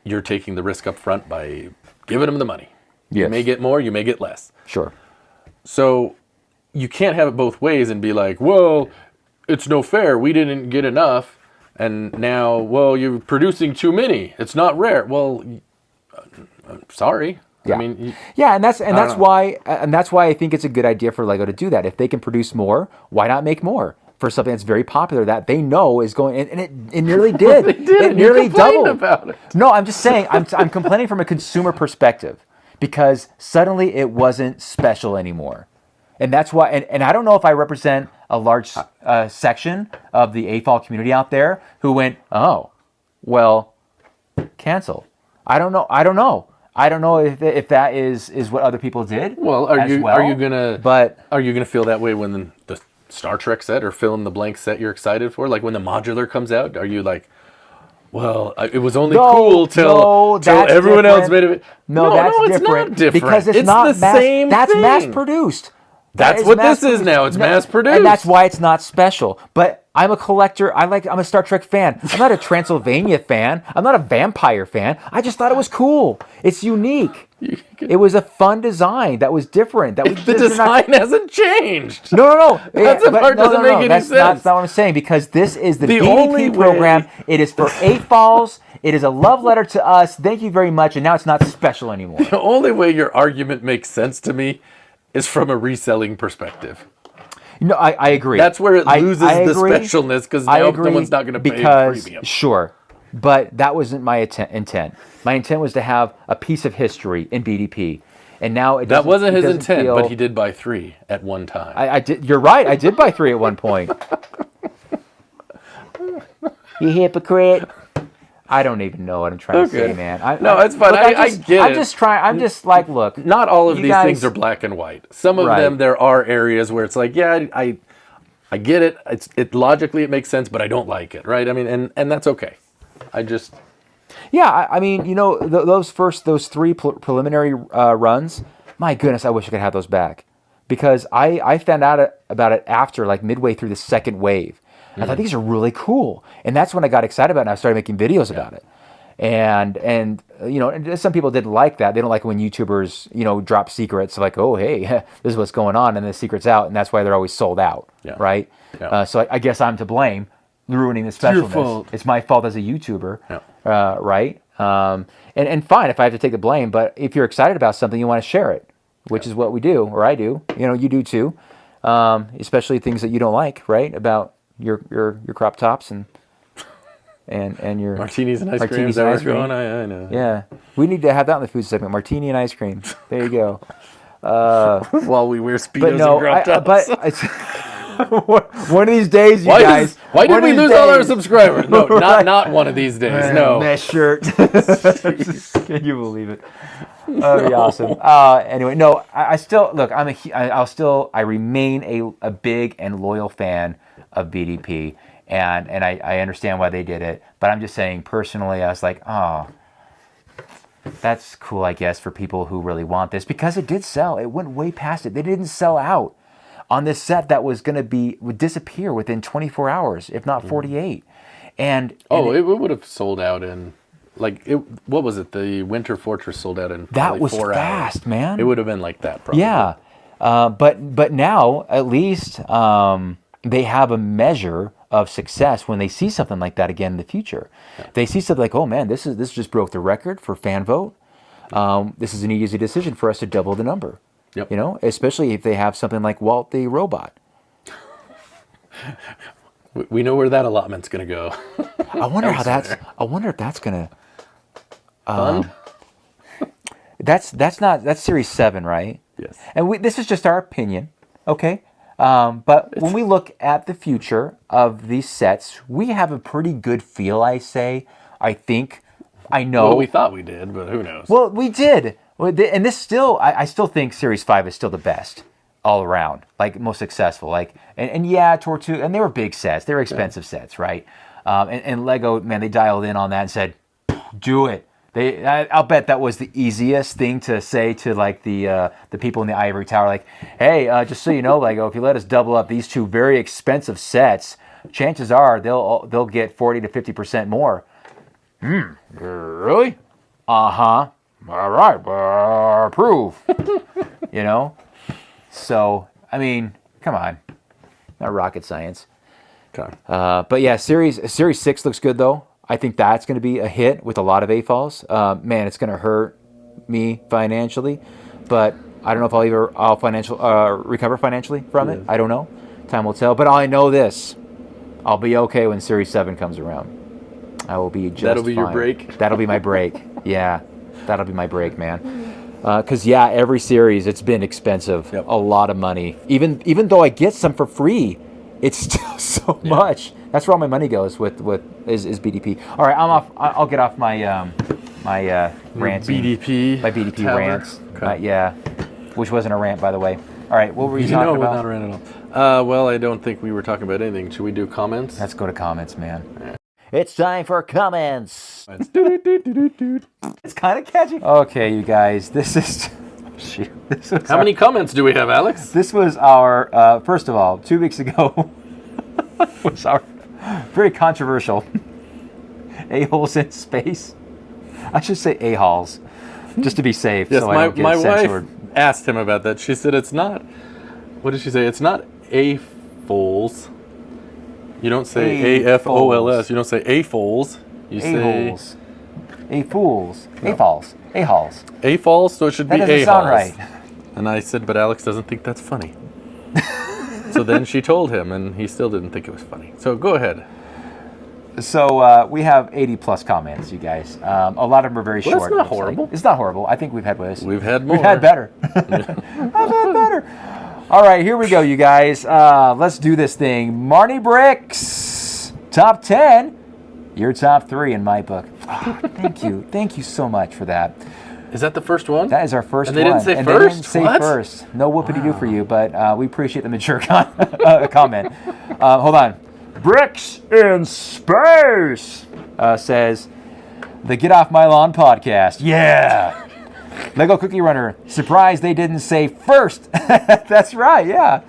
You're taking the risk up front by giving them the money. Yes. You may get more, you may get less. Sure. So you can't have it both ways and be like, well, it's no fair. We didn't get enough. And now, well, you're producing too many. It's not rare. Well, I'm sorry. Yeah. I mean, and that's why I think it's a good idea for Lego to do that. If they can produce more, why not make more for something that's very popular that they know is going? And it nearly did. They did. It nearly doubled. About it. No, I'm just saying. I'm complaining from a consumer perspective because suddenly it wasn't special anymore, and that's why. And I don't know if I represent a large section of the AFOL community out there who went, oh, well, cancel. I don't know. I don't know if that is what other people did. Well, are you gonna feel that way when the Star Trek set or fill in the blank set you're excited for? Like when the modular comes out, are you like, well, it was only cool till everyone else made it? No, that's different. It's not different. Because it's not the same That's thing. mass produced. That's what this is now. It's mass produced. And that's why it's not special. But I'm a collector. I'm a Star Trek fan. I'm not a Transylvania fan. I'm not a vampire fan. I just thought it was cool. It's unique. It was a fun design that was different. The design hasn't changed. No. That part doesn't make any sense. That's not what I'm saying, because this is the BDP program. It is for AFOLs. It is a love letter to us. Thank you very much. And now it's not special anymore. The only way your argument makes sense to me is from a reselling perspective. No, I agree. That's where it loses I the agree. specialness because I now agree no one's not going to pay because premium. sure, but that wasn't my intent. My intent was to have a piece of history in BDP, and now That wasn't his intent, feel, but he did buy 3 at one time. I did. You're right. I did buy 3 at one point. You hypocrite. I don't even know what I'm trying to say, man. No, it's fine. Look, I get I'm it. just trying. I'm just like, look. Not all of you these guys- things are black and white. Some of Right. them, there are areas where it's like, yeah, I get it. It logically it makes sense, but I don't like it, right? I mean, and that's okay. Yeah, I mean, you know, those 3 preliminary runs. My goodness, I wish I could have those back, because I found out about it after like midway through the second wave. I thought these are really cool, and that's when I got excited about it. And I started making videos about it, and you know, and some people didn't like that. They don't like when YouTubers, you know, drop secrets like, oh hey, this is what's going on, and the secret's out, and that's why they're always sold out, right? Yeah. So I guess I'm to blame, ruining the specialness. your fault. It's my fault as a YouTuber, right? And fine if I have to take the blame, but if you're excited about something, you want to share it, which is what we do, or I do. You know, you do too, especially things that you don't like, right? About your crop tops and your martinis and ice cream. martinis Is that and where ice it's going? cream. I know. Yeah, we need to have that in the food segment. Martini and ice cream. There you go. While we wear speedos But no, and crop tops. but it's, one of these days, you guys. Why did one of we these lose all our days- subscribers? No, Right. not one of these days. No. Mesh shirt. Can you believe it? That'd be awesome. Anyway, no, I still look. I remain a big and loyal fan of BDP, and I understand why they did it. But I'm just saying, personally, I was like, oh, that's cool, I guess, for people who really want this, because it did sell. It went way past it. They didn't sell out on this set that was going to would disappear within 24 hours, if not 48. And it would have sold out in, like, what was it? The Winter Fortress sold out in that probably was 4 fast, hours. man. It would have been like that, probably. Yeah, but now at least they have a measure of success when they see something like that again in the future. Yeah. They see something like, oh man, this just broke the record for fan vote. This is an easy decision for us to double the number. Yep. You know, especially if they have something like Walt the Robot. We know where that allotment's going to go. I wonder I wonder if that's going to. Fun? That's Series 7, right? Yes. And this is just our opinion, okay? But when we look at the future of these sets, we have a pretty good feel, I think. I know. Well, we thought we did, but who knows? Well, we did. And this still, I still think Series 5 is still the best all around, like most successful. Like, and yeah, Tortuga, and they were big sets. They were expensive sets, right? And Lego, man, they dialed in on that and said, do it. I'll bet that was the easiest thing to say to like the people in the ivory tower, like, hey, just so you know, Lego, if you let us double up these 2 very expensive sets, chances are they'll get 40 to 50% more. Really? Uh-huh. All right, approve. You know? So, I mean, come on. Not rocket science. Okay. But yeah, Series 6 looks good though. I think that's going to be a hit with a lot of AFOLs. Man, it's going to hurt me financially, but I don't know if I'll recover financially from it. I don't know. Time will tell. But I know this: I'll be okay when Series 7 comes around. I will be just That'll be fine. your break? That'll be my break. Yeah, that'll be my break, man. Because yeah, every series it's been expensive, Yep. a lot of money. Even though I get some for free, it's still so much. That's where all my money goes with is BDP. All right, I'm off. I'll get off my my ranting. BDP. My BDP tower. rants. Okay. Yeah, which wasn't a rant, by the way. All right, what were you talking about? not a rant at all. Well, I don't think we were talking about anything. Should we do comments? Let's go to comments, man. It's time for comments. It's kind of catchy. Okay, you guys, this is. Shoot, this was How many comments do we have, Alex? This was our, first of all, 2 weeks ago was our very controversial A-holes in space. I should say A-holes, just to be safe. Yes, so I don't get my censored. wife asked him about that. She said it's not, what did she say? It's not A-foles. You don't say A-F-O-L-S. You don't say A-foles. You say A-holes. A-fools. A-falls. A-holes. A-falls, so it should be That A-holes. doesn't sound right. And I said, but Alex doesn't think that's funny. So then she told him, and he still didn't think it was funny. So go ahead. So we have 80 plus comments, you guys. A lot of them are very short. That's not horrible. It's not horrible. I think we've had worse. We've had more. We've had better. I've had better. All right, here we go, you guys. Let's do this thing. Marnie Bricks, top 10. Your top 3 in my book. Oh, thank you. Thank you so much for that. Is that the first one? That is our first and one. They didn't say and first? They didn't say What? first. No whoopity-doo for you, but we appreciate the mature comment. Hold on. Bricks in Space says, the Get Off My Lawn podcast. Yeah. Lego Cookie Runner. Surprised they didn't say first. That's right, yeah.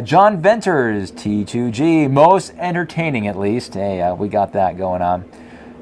John Venters, T2G. Most entertaining, at least. Hey, we got that going on.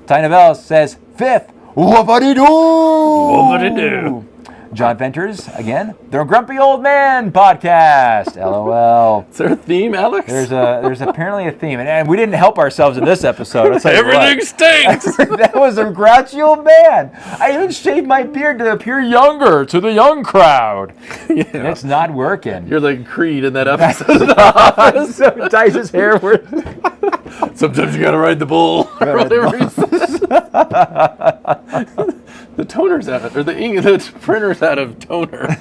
Ty Novell says, 5th. Whoopity-doo. Whoopity-doo. John Venters, again, the Grumpy Old Man podcast. LOL. Is there a theme, Alex? There's apparently a theme, and we didn't help ourselves in this episode. I'll tell you Everything what. stinks. That was a grouchy old man. I even shaved my beard to appear younger to the young crowd. Yeah. And it's not working. You're like Creed in that episode of The Office. So he dyes his hair. Sometimes you gotta ride the bull. Or whatever he said. The toner's out, or the printer's out of toner.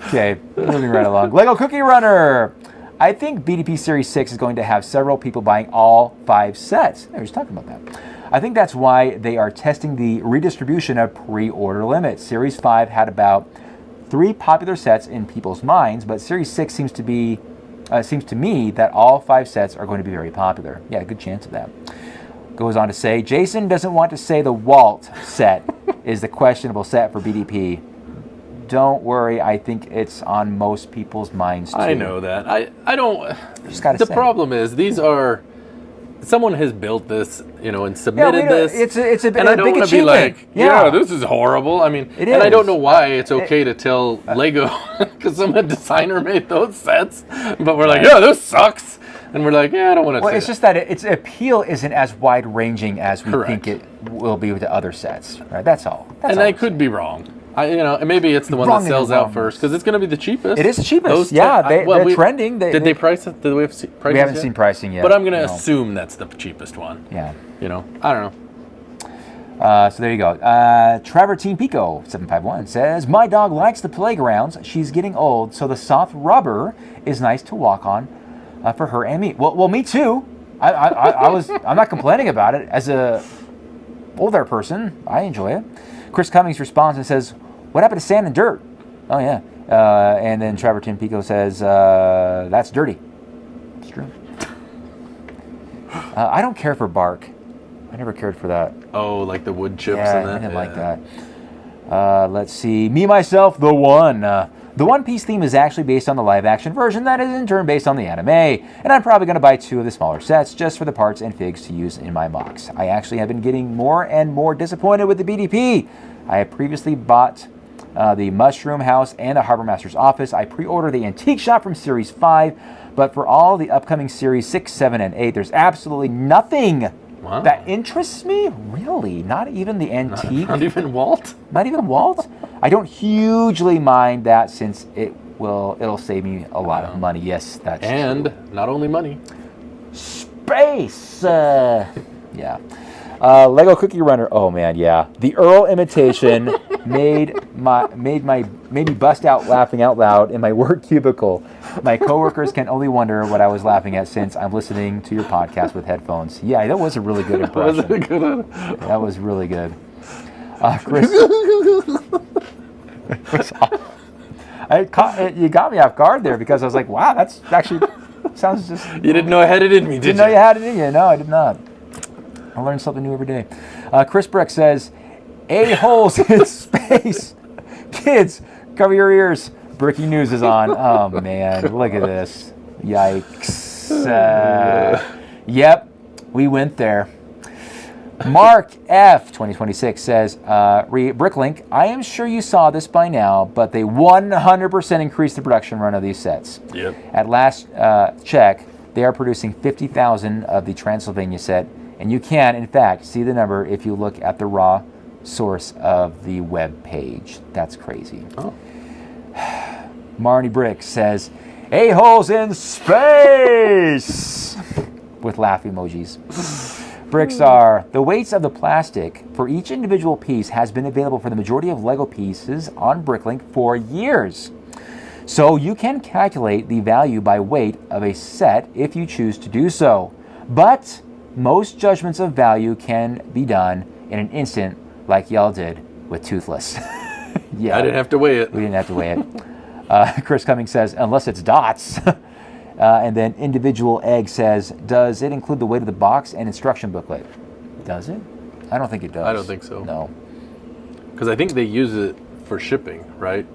Okay, moving right along. Lego Cookie Runner. I think BDP Series 6 is going to have several people buying all 5 sets. I was talking about that. I think that's why they are testing the redistribution of pre-order limits. Series 5 had about 3 popular sets in people's minds, but Series 6 seems to me that all 5 sets are going to be very popular. Yeah, a good chance of that. Goes on to say, Jason doesn't want to say the Walt set is the questionable set for BDP. Don't worry, I think it's on most people's minds too. I know that. I don't. Just gotta the say. problem is these are. Someone has built this, and submitted this. It's a and I don't big want to be achievement. like, yeah, this is horrible. I mean, It and I is. don't know why it's okay to tell Lego because some designer made those sets, but we're like, yeah, this sucks, and we're like, yeah, I don't want to. Well, say it's that. just that its appeal isn't as wide-ranging as we Correct. think it will be with the other sets. Right? That's all. And I could be wrong. And maybe it's the one Wrong that and sells wrong. out first because it's going to be the cheapest. It is the cheapest. Those Yeah, they're they're trending. Did they price it? Did we have prices We haven't yet? seen pricing yet. But I'm going to no. assume that's the cheapest one. Yeah. I don't know. So there you go. Trevor Team Pico 751 says, my dog likes the playgrounds. She's getting old, so the soft rubber is nice to walk on for her and me. Well, me too. I'm not complaining about it. As a older person, I enjoy it. Chris Cummings responds and says, what happened to sand and dirt? Oh yeah. And then Trevor Team Pico says, that's dirty. It's true. I don't care for bark. I never cared for that. Oh, like the wood chips Yeah, and that? I didn't like that. Let's see. Me, Myself, The One. The One Piece theme is actually based on the live-action version that is in turn based on the anime, and I'm probably going to buy 2 of the smaller sets just for the parts and figs to use in my box. I actually have been getting more and more disappointed with the BDP. I have previously bought the Mushroom House and the Harbor Master's Office. I pre-ordered the Antique Shop from Series 5, but for all the upcoming Series 6, 7, and 8, there's absolutely nothing that interests me. Really? Not even the Antique? Not even Walt? Not even Walt? I don't hugely mind that since it'll save me a lot of money. Yes, that's true. And not only money. Space! Yeah. Lego Cookie Runner. Oh man, yeah. The Earl imitation made me bust out laughing out loud in my work cubicle. My coworkers can only wonder what I was laughing at since I'm listening to your podcast with headphones. Yeah, that was a really good impression. Was it a good one? That was really good. Chris. You got me off guard there because I was like, wow, that's actually sounds just. You didn't know I had it in me, did you? Didn't know you had it in you. No, I did not. I learn something new every day. Chris Breck says, A-holes in space. Kids, cover your ears. Breaking news is on. Oh, man. Look at this. Yikes. Yep, we went there. Mark F. 2026 says, BrickLink, I am sure you saw this by now, but they 100% increased the production run of these sets. Yep. At last check, they are producing 50,000 of the Transylvania set, and you can, in fact, see the number if you look at the raw source of the web page. That's crazy. Oh. Marnie Brick says, "A-holes in space!" with laugh emojis. Bricks are, the weights of the plastic for each individual piece has been available for the majority of Lego pieces on BrickLink for years. So you can calculate the value by weight of a set if you choose to do so. But most judgments of value can be done in an instant like y'all did with Toothless. Yeah, I didn't have to weigh it. we didn't have to weigh it. Chris Cummings says, unless it's dots. And then Individual Egg says, does it include the weight of the box and instruction booklet? Does it? I don't think it does. I don't think so. No. Because I think they use it for shipping, right?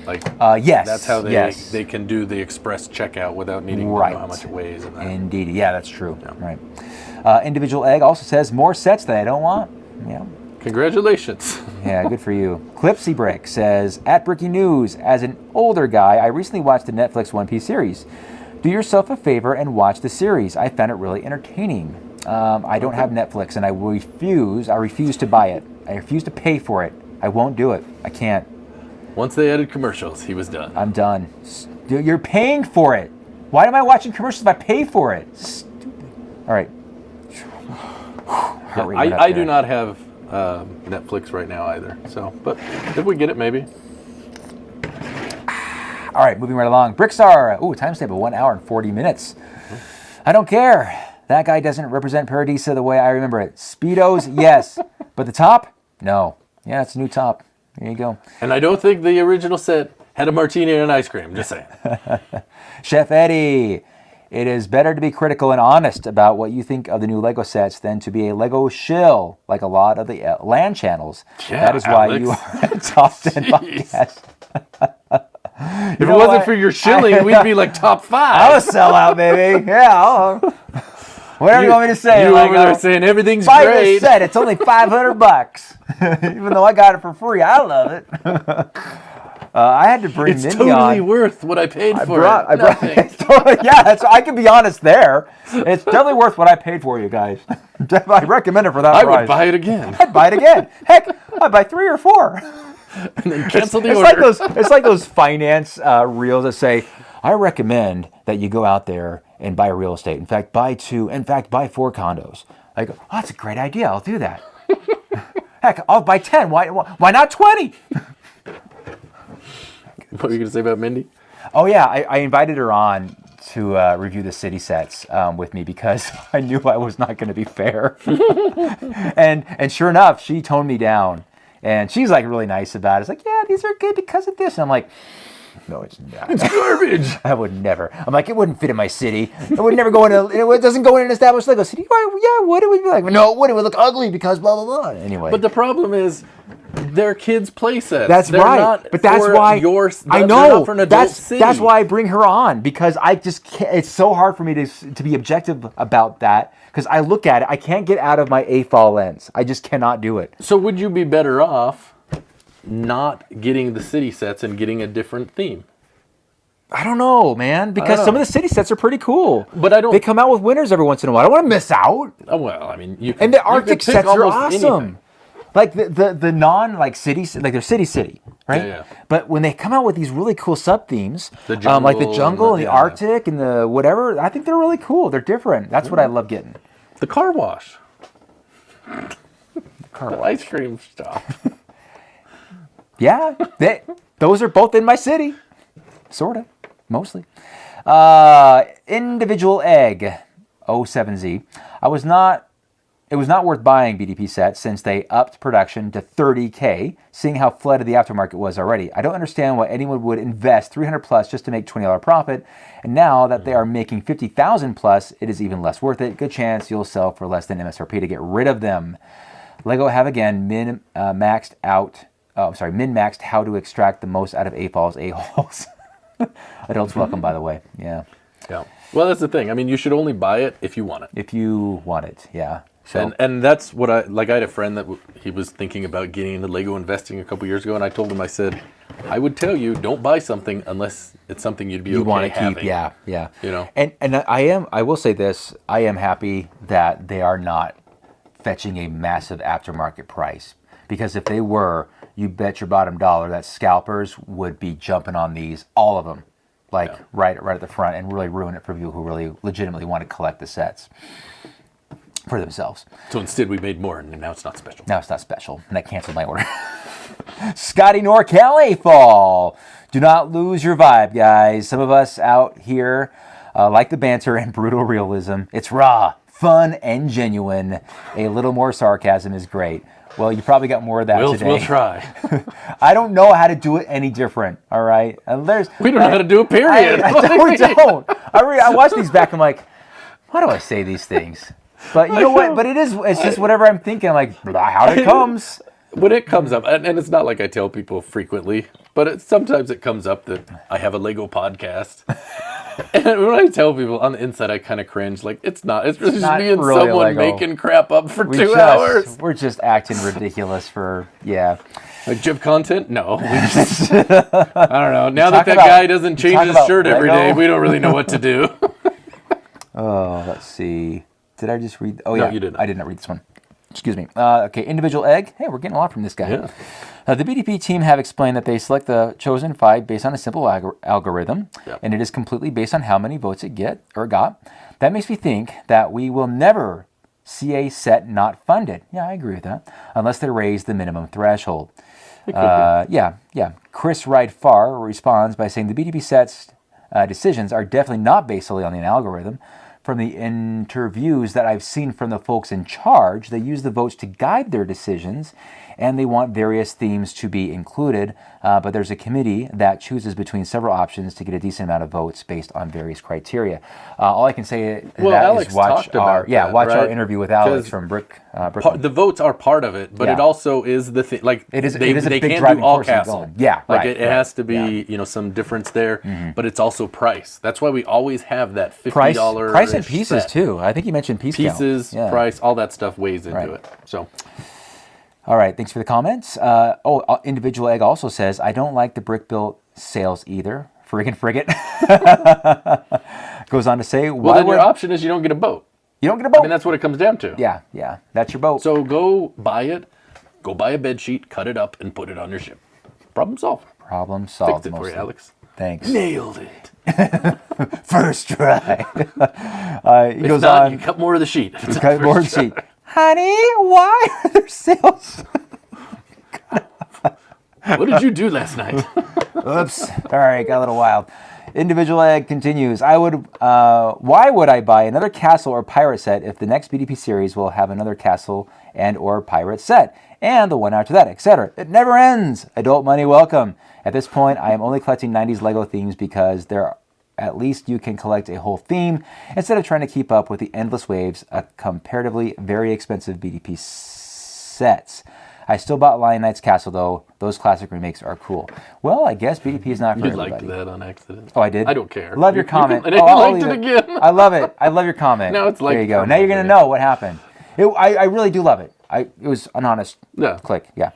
Like, yes. that's how yes. they can do the express checkout without needing to know how much it weighs. And that. Indeed. Yeah, that's true. Yeah. Right. Individual Egg also says, more sets that I don't want. Yeah. Congratulations. Yeah, good for you. Clipsy Brick says, at Bricky News, as an older guy, I recently watched the Netflix One Piece series. Do yourself a favor and watch the series. I found it really entertaining. I don't have Netflix, and I refuse to buy it. I refuse to pay for it. I won't do it. I can't. Once they added commercials, he was done. I'm done. You're paying for it. Why am I watching commercials if I pay for it? Stupid. All right. I do not have Netflix right now either. So, but if we get it, maybe. All right, moving right along. Brickstar. Ooh, timestamp of 1 hour and 40 minutes. I don't care. That guy doesn't represent Paradisa the way I remember it. Speedos, yes. But the top? No. Yeah, it's a new top. There you go. And I don't think the original set had a martini and an ice cream. Just saying. Chef Eddie. It is better to be critical and honest about what you think of the new Lego sets than to be a Lego shill like a lot of the LAN channels. Yeah, that is why Alex. you are a top 10 podcast. If it wasn't for your shilling, we'd be like top 5. I'm a sellout, baby. Yeah. Whatever you want me to say. You like, over there saying everything's buy great. this set. It's only $500. Even though I got it for free. I love it. I had to bring It's Mindy totally on. worth what I paid for I it. brought, Nothing. yeah, I can be honest there. It's definitely worth what I paid for you guys. I recommend it for that I price. would buy it again. I'd buy it again. Heck, I'd buy 3 or 4. And then cancel the It's order. it's like those finance reels that say, I recommend that you go out there and buy real estate. In fact, buy 2. In fact, buy 4 condos. I go, oh, that's a great idea. I'll do that. Heck, I'll buy 10. Why not 20? What were you going to say about Mindy? Oh, yeah. I invited her on to review the city sets with me because I knew I was not going to be fair. and sure enough, she toned me down. And she's like really nice about it. It's like, yeah, these are good because of this. And I'm like, no, it's not. It's garbage. I would never. I'm like, it wouldn't fit in my city. It would never go in. It doesn't go in an established Lego city. Why, yeah, would it would be like? No, it would. It would look ugly because blah blah blah. Anyway, But the problem is, they're kids' play sets. that's They're right. Not But that's for why They're I know not for an adult city. that's why I bring her on because I just can't, it's so hard for me to be objective about that because I look at it. I can't get out of my AFOL lens. I just cannot do it. So would you be better off not getting the city sets and getting a different theme? I don't know, man, because some of the city sets are pretty cool. But I don't. They come out with winners every once in a while. I don't want to miss out. Oh, well, I mean, you can, And the you Arctic can pick sets are almost awesome. anything. Like the non like cities, like they're city, right? Yeah. But when they come out with these really cool sub themes, The like the jungle jungle and the yeah. Arctic and the whatever, I think they're really cool. They're different. That's what I love getting. The car wash. Car The wash. ice cream stuff. Yeah, those are both in my city, sorta, mostly. Individual Egg, 07Z. It was not worth buying BDP sets since they upped production to $30K, seeing how flooded the aftermarket was already. I don't understand why anyone would invest $300 plus just to make $20 profit, and now that they are making $50,000 plus, it is even less worth it. Good chance you'll sell for less than MSRP to get rid of them. Lego have again min-maxed how to extract the most out of AFOL's a-holes. Adults welcome, by the way. Yeah. Yeah. Well, that's the thing. I mean, you should only buy it if you want it. If you want it, yeah. So And that's what I had a friend that he was thinking about getting into Lego investing a couple years ago, and I told him, I said, I would tell you, don't buy something unless it's something you'd be you okay want to having. keep, yeah. You know. And I will say this, I am happy that they are not fetching a massive aftermarket price, because if they were, you bet your bottom dollar that scalpers would be jumping on these, all of them, like right at the front, and really ruin it for people who really legitimately want to collect the sets for themselves. So instead we made more, and now it's not special. Now it's not special, and I canceled my order. Scotty NorCal Fall. Do not lose your vibe, guys. Some of us out here like the banter and brutal realism. It's raw, fun, and genuine. A little more sarcasm is great. Well, you probably got more of that today. We'll try. I don't know how to do it any different, all right? And we don't know how to do it, period. We don't. I watch these back, I'm like, why do I say these things? But you know what? But it's just whatever I'm thinking, like, how it comes. When it comes up, and it's not like I tell people frequently, but sometimes it comes up that I have a Lego podcast. And when I tell people on the inside, I kind of cringe. Like, it's not. It's just not me and really someone Lego. making crap up for 2 hours. We're just acting ridiculous for, Like gym content? No. We just, I don't know. Now that about- guy doesn't change his shirt every Lego. day, we don't really know what to do. Oh, let's see. Did I just read? Oh, No, yeah. you didn't. I did not read this one. Excuse me. Okay, individual egg. Hey, we're getting a lot from this guy. Yeah. The BDP team have explained that they select the chosen 5 based on a simple algorithm, and it is completely based on how many votes it got. That makes me think that we will never see a set not funded. Yeah, I agree with that. Unless they raise the minimum threshold. Yeah. Chris Wright Farr responds by saying the BDP sets decisions are definitely not based solely on an algorithm. From the interviews that I've seen from the folks in charge, they use the votes to guide their decisions, and they want various themes to be included. But there's a committee that chooses between several options to get a decent amount of votes based on various criteria. All I can say Alex is watch talked about that, our right? interview with Alex from BrickLink. The votes are part of it, but it also is the thing. Like it is a they big can't driving do all force in castle. going. Yeah, like right, it has to be some difference there, but it's also price. That's why we always have that $50 price and pieces too. I think you mentioned pieces, price, all that stuff weighs into it. So. All right, thanks for the comments. Individual Egg also says, I don't like the brick built sales either. Frigate. Goes on to say, well, then your option is you don't get a boat. You don't get a boat. I mean, that's what it comes down to. Yeah, that's your boat. So go buy it, go buy a bed sheet, cut it up, and put it on your ship. Problem solved. Problem solved. Fixed it for you, Alex. Thanks. Nailed it. First try. He goes not, on. you cut more of the sheet. Cut more of the sheet. Honey, why are there sales? What did you do last night? Oops. All right, got a little wild. Individual Egg continues. Why would I buy another castle or pirate set if the next BDP series will have another castle and or pirate set, and the one after that, etc.? It never ends. Adult money welcome. At this point, I am only collecting 90s Lego themes because at least you can collect a whole theme instead of trying to keep up with the endless waves of comparatively very expensive BDP sets. I still bought Lion Knight's Castle, though. Those classic remakes are cool. Well, I guess BDP is not for everybody. You liked that on accident. Oh, I did? I don't care. Love your comment. You liked it again. I love it. I love your comment. Now it's like there you go. Now you're going to know what happened. I really do love it. It was an honest click. Yeah.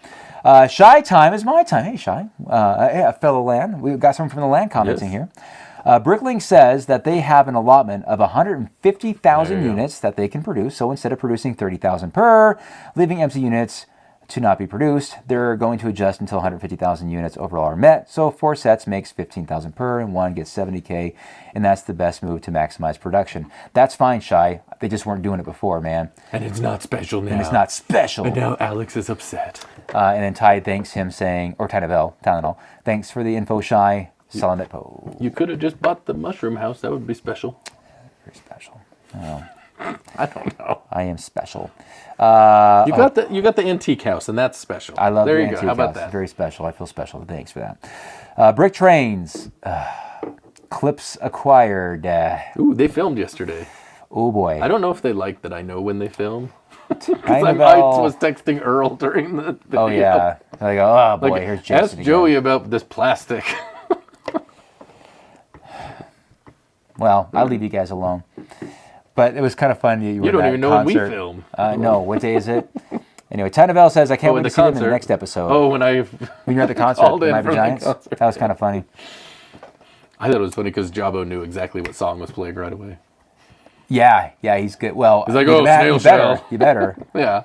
Shy time is my time. Hey, Shy. A fellow Land. We've got someone from the Land commenting here. BrickLink says that they have an allotment of 150,000 units that they can produce. So instead of producing 30,000 per, leaving empty units to not be produced, they're going to adjust until 150,000 units overall are met. So 4 sets makes 15,000 per, and 1 gets 70K, and that's the best move to maximize production. That's fine, Shy. They just weren't doing it before, man. And it's not special now. And it's not special. And now Alex is upset. And then Ty thanks him saying, or Tylenol, thanks for the info, Shy. Selling it. You could have just bought the mushroom house. That would be special. Very special. Oh. I don't know. I am special. You got the antique house, and that's special. I love there the you antique go. How about house. that? Very special. I feel special. Thanks for that. Brick Trains. Clips acquired. Ooh, they filmed yesterday. Oh boy. I don't know if they like that I know when they film. Because Annabelle. I was texting Earl during the video. Oh yeah. I go, oh boy, like, here's Jason ask Joey again. about this plastic. Well, I'll leave you guys alone. But it was kind of fun. You were You don't at even know concert. when we film. No, what day is it? Anyway, Tynavelle says, I can't wait in to the see them in the concert. next episode. Oh, when you're at the concert, called in Mighty from the Giants? concert. That was kind of funny. I thought it was funny because Jabbo knew exactly what song was playing right away. Yeah, he's good. Well, he's like, oh, snail shell. You better. Yeah.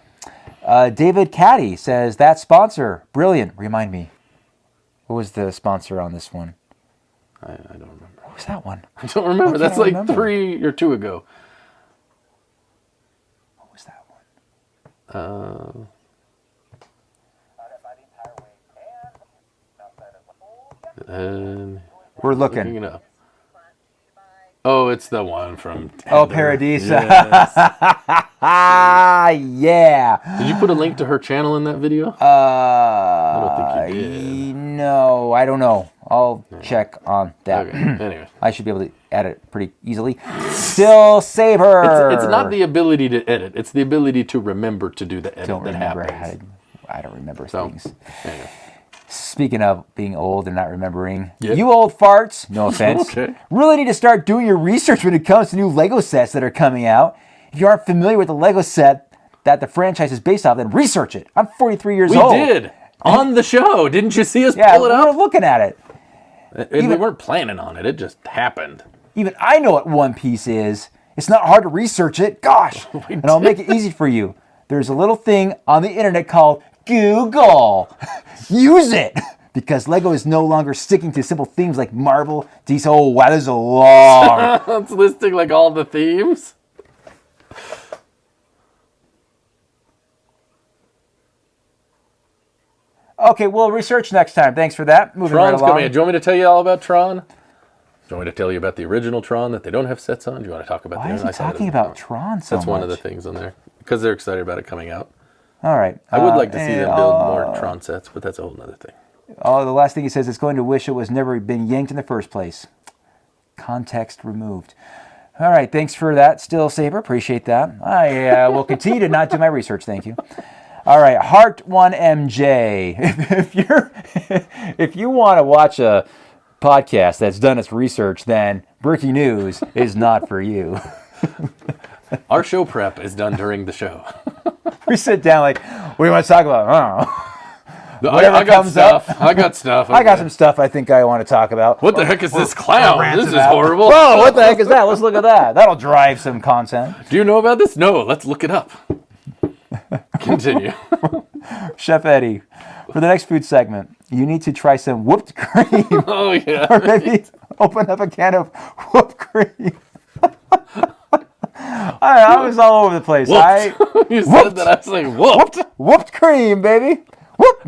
David Caddy says, that sponsor, brilliant. Remind me. What was the sponsor on this one? I don't remember. What was that one? I don't remember. That's like remember? 3 or 2 ago. What was that one? And We're looking looking. it up. Oh, it's the one from Oh, Heather. Paradisa. Yes. Yeah. Did you put a link to her channel in that video? I don't think you did. No, I don't know. I'll check on that. Okay. Anyway, I should be able to edit pretty easily. Still Saber. it's not the ability to edit; it's the ability to remember to do the edit Don't that remember happens. I don't remember So, things. anyway. Speaking of being old and not remembering, Yeah. you old farts, no offense, Okay. really need to start doing your research when it comes to new Lego sets that are coming out. If you aren't familiar with the Lego set that the franchise is based off, then research it. I'm 43 years old. We did on the show. Didn't you see us Yeah, pull it we were up? looking at it. And we weren't planning on it. It just happened. Even I know what One Piece is. It's not hard to research it. Gosh. And I'll make it easy for you. There's a little thing on the internet called Google. Use it. Because Lego is no longer sticking to simple themes like Marvel, DC. Oh, wow, there's a long. It's listing like all the themes. Okay, we'll research next time. Thanks for that. Moving right Tron's along. coming in. Do you want me to tell you all about Tron? Do you want me to tell you about the original Tron that they don't have sets on? Do you want to talk about Why the is he I said it talking was about Tron so That's much? one of the things on there. Because they're excited about it coming out. All right. I would like to see them build more Tron sets, but that's a whole other thing. Oh, the last thing he says is going to wish it was never been yanked in the first place. Context removed. All right, thanks for that, Still Saber. Appreciate that. I will continue to not do my research. Thank you. All right, Heart1MJ. If you want to watch a podcast that's done its research, then Breaking News is not for you. Our show prep is done during the show. We sit down like, what do you want to talk about? I don't know. I got comes stuff. up. I got stuff. I got some stuff I think I want to talk about. What the heck is this clown? rant This is about. horrible. Whoa, what the heck is that? Let's look at that. That'll drive some content. Do you know about this? No, let's look it up. Continue. Chef Eddie, for the next food segment, you need to try some whipped cream. Oh, yeah. Or maybe open up a can of whipped cream. I was all over the place. You said that. I was like, whooped. Whooped cream, baby. Whoop.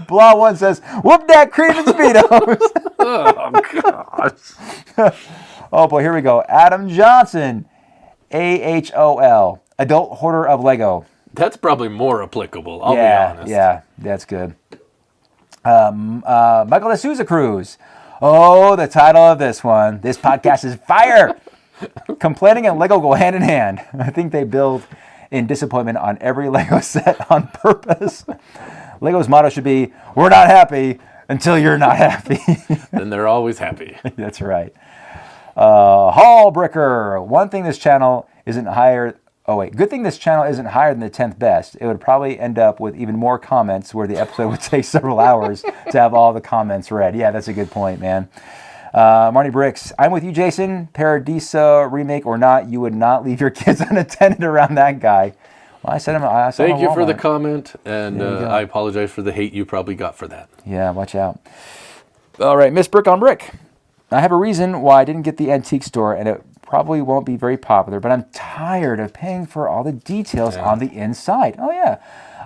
Blah one says, whoop that cream and Speedos. Oh, gosh. Oh, boy, here we go. Adam Johnson, AHOL, adult hoarder of Lego. That's probably more applicable, I'll be honest. Yeah, that's good. Michael D'Souza Cruz. Oh, the title of this one. This podcast is fire. Complaining and Lego go hand in hand. I think they build in disappointment on every Lego set on purpose. Lego's motto should be, we're not happy until you're not happy. Then they're always happy. That's right. Hall Bricker. One thing this channel isn't higher. Oh, wait. Good thing this channel isn't higher than the 10th best. It would probably end up with even more comments where the episode would take several hours to have all the comments read. Yeah, that's a good point, man. Marnie Bricks. I'm with you, Jason. Paradisa remake or not, you would not leave your kids unattended around that guy. Well, I said him. Thank you for the comment, and There you go. I apologize for the hate you probably got for that. Yeah, watch out. All right, Miss Brick on Brick. I have a reason why I didn't get the antique store, and it probably won't be very popular, but I'm tired of paying for all the details on the inside. Oh, yeah.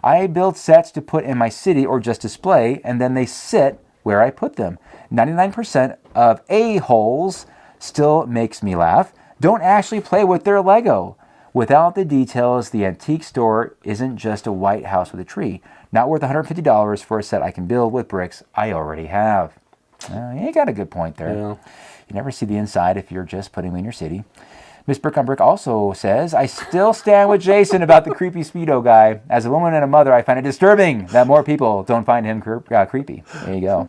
I build sets to put in my city or just display, and then they sit where I put them. 99% of a-holes still makes me laugh. Don't actually play with their Lego. Without the details, the antique store isn't just a white house with a tree. Not worth $150 for a set I can build with bricks I already have. You got a good point there. Yeah. You never see the inside if you're just putting them in your city. Miss Brick on Brick also says, I still stand with Jason about the creepy Speedo guy. As a woman and a mother, I find it disturbing that more people don't find him creepy. There you go.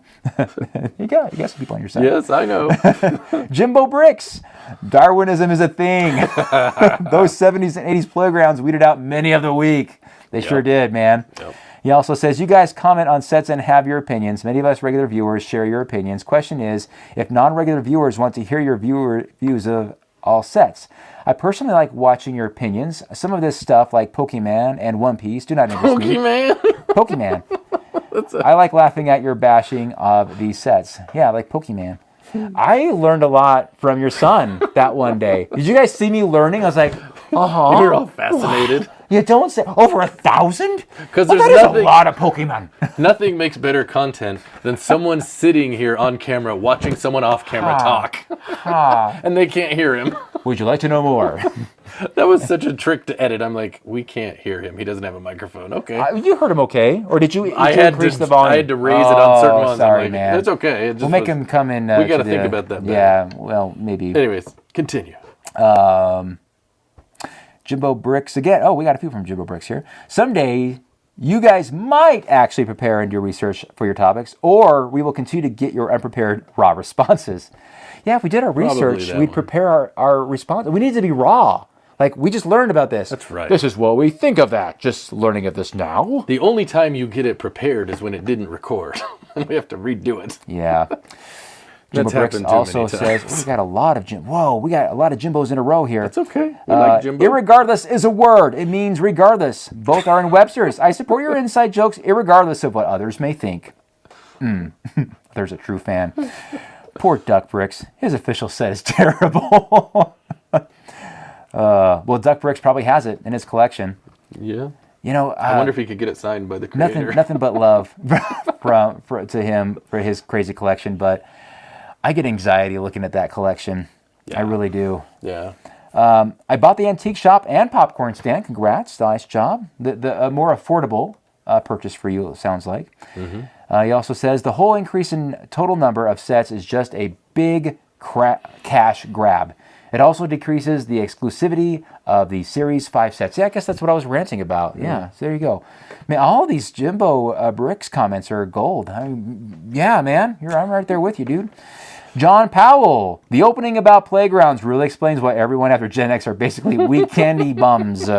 You got some people on your side. Yes, I know. Jimbo Bricks. Darwinism is a thing. Those 70s and 80s playgrounds weeded out many of the weak. They sure did, man. Yep. He also says, you guys comment on sets and have your opinions. Many of us regular viewers share your opinions. Question is, if non-regular viewers want to hear your views of all sets. I personally like watching your opinions. Some of this stuff, like Pokemon and One Piece, do not interest me. Pokemon. I like laughing at your bashing of these sets. Yeah, I like Pokemon. I learned a lot from your son that one day. Did you guys see me learning? I was like, uh-huh. You're all fascinated. You don't say over 1,000? Because Well, there's that is nothing, a lot of Pokemon. nothing makes better content than someone sitting here on camera watching someone off camera talk. And they can't hear him. Would you like to know more? That was such a trick to edit. I'm like, we can't hear him. He doesn't have a microphone. Okay. You heard him okay? Or did you increase the volume? I had to raise it on certain ones. Sorry, I'm like, man. It's okay. It just We'll make him come in. we got to think about that better. Yeah, well, maybe. Anyways, continue. Jimbo Bricks again. Oh, we got a few from Jimbo Bricks here. Someday, you guys might actually prepare and do research for your topics, or we will continue to get your unprepared raw responses. Yeah, if we did our research, that we'd one. prepare our response. We need to be raw. Like, we just learned about this. That's right. This is what we think of that. Just learning of this now. The only time you get it prepared is when it didn't record. And we have to redo it. Yeah. Jimbo Bricks happened too also many says, times. we got a lot of we got a lot of Jimbos in a row here. It's okay. We like Jimbo. Irregardless is a word. It means regardless. Both are in Webster's. I support your inside jokes irregardless of what others may think. There's a true fan. Poor Duck Bricks. His official set is terrible. Well, Duck Bricks probably has it in his collection. Yeah. You know, I wonder if he could get it signed by the creator. nothing but love to him for his crazy collection. But I get anxiety looking at that collection. Yeah. I really do. Yeah. I bought the antique shop and popcorn stand. Congrats, nice job. The more affordable purchase for you, it sounds like. He also says the whole increase in total number of sets is just a big cash grab. It also decreases the exclusivity of the Series 5 sets. Yeah, I guess that's what I was ranting about. Yeah, so there you go. Man, all these Jimbo Bricks comments are gold. Yeah, man, I'm right there with you, dude. John Powell, the opening about playgrounds really explains why everyone after Gen X are basically weak candy bums.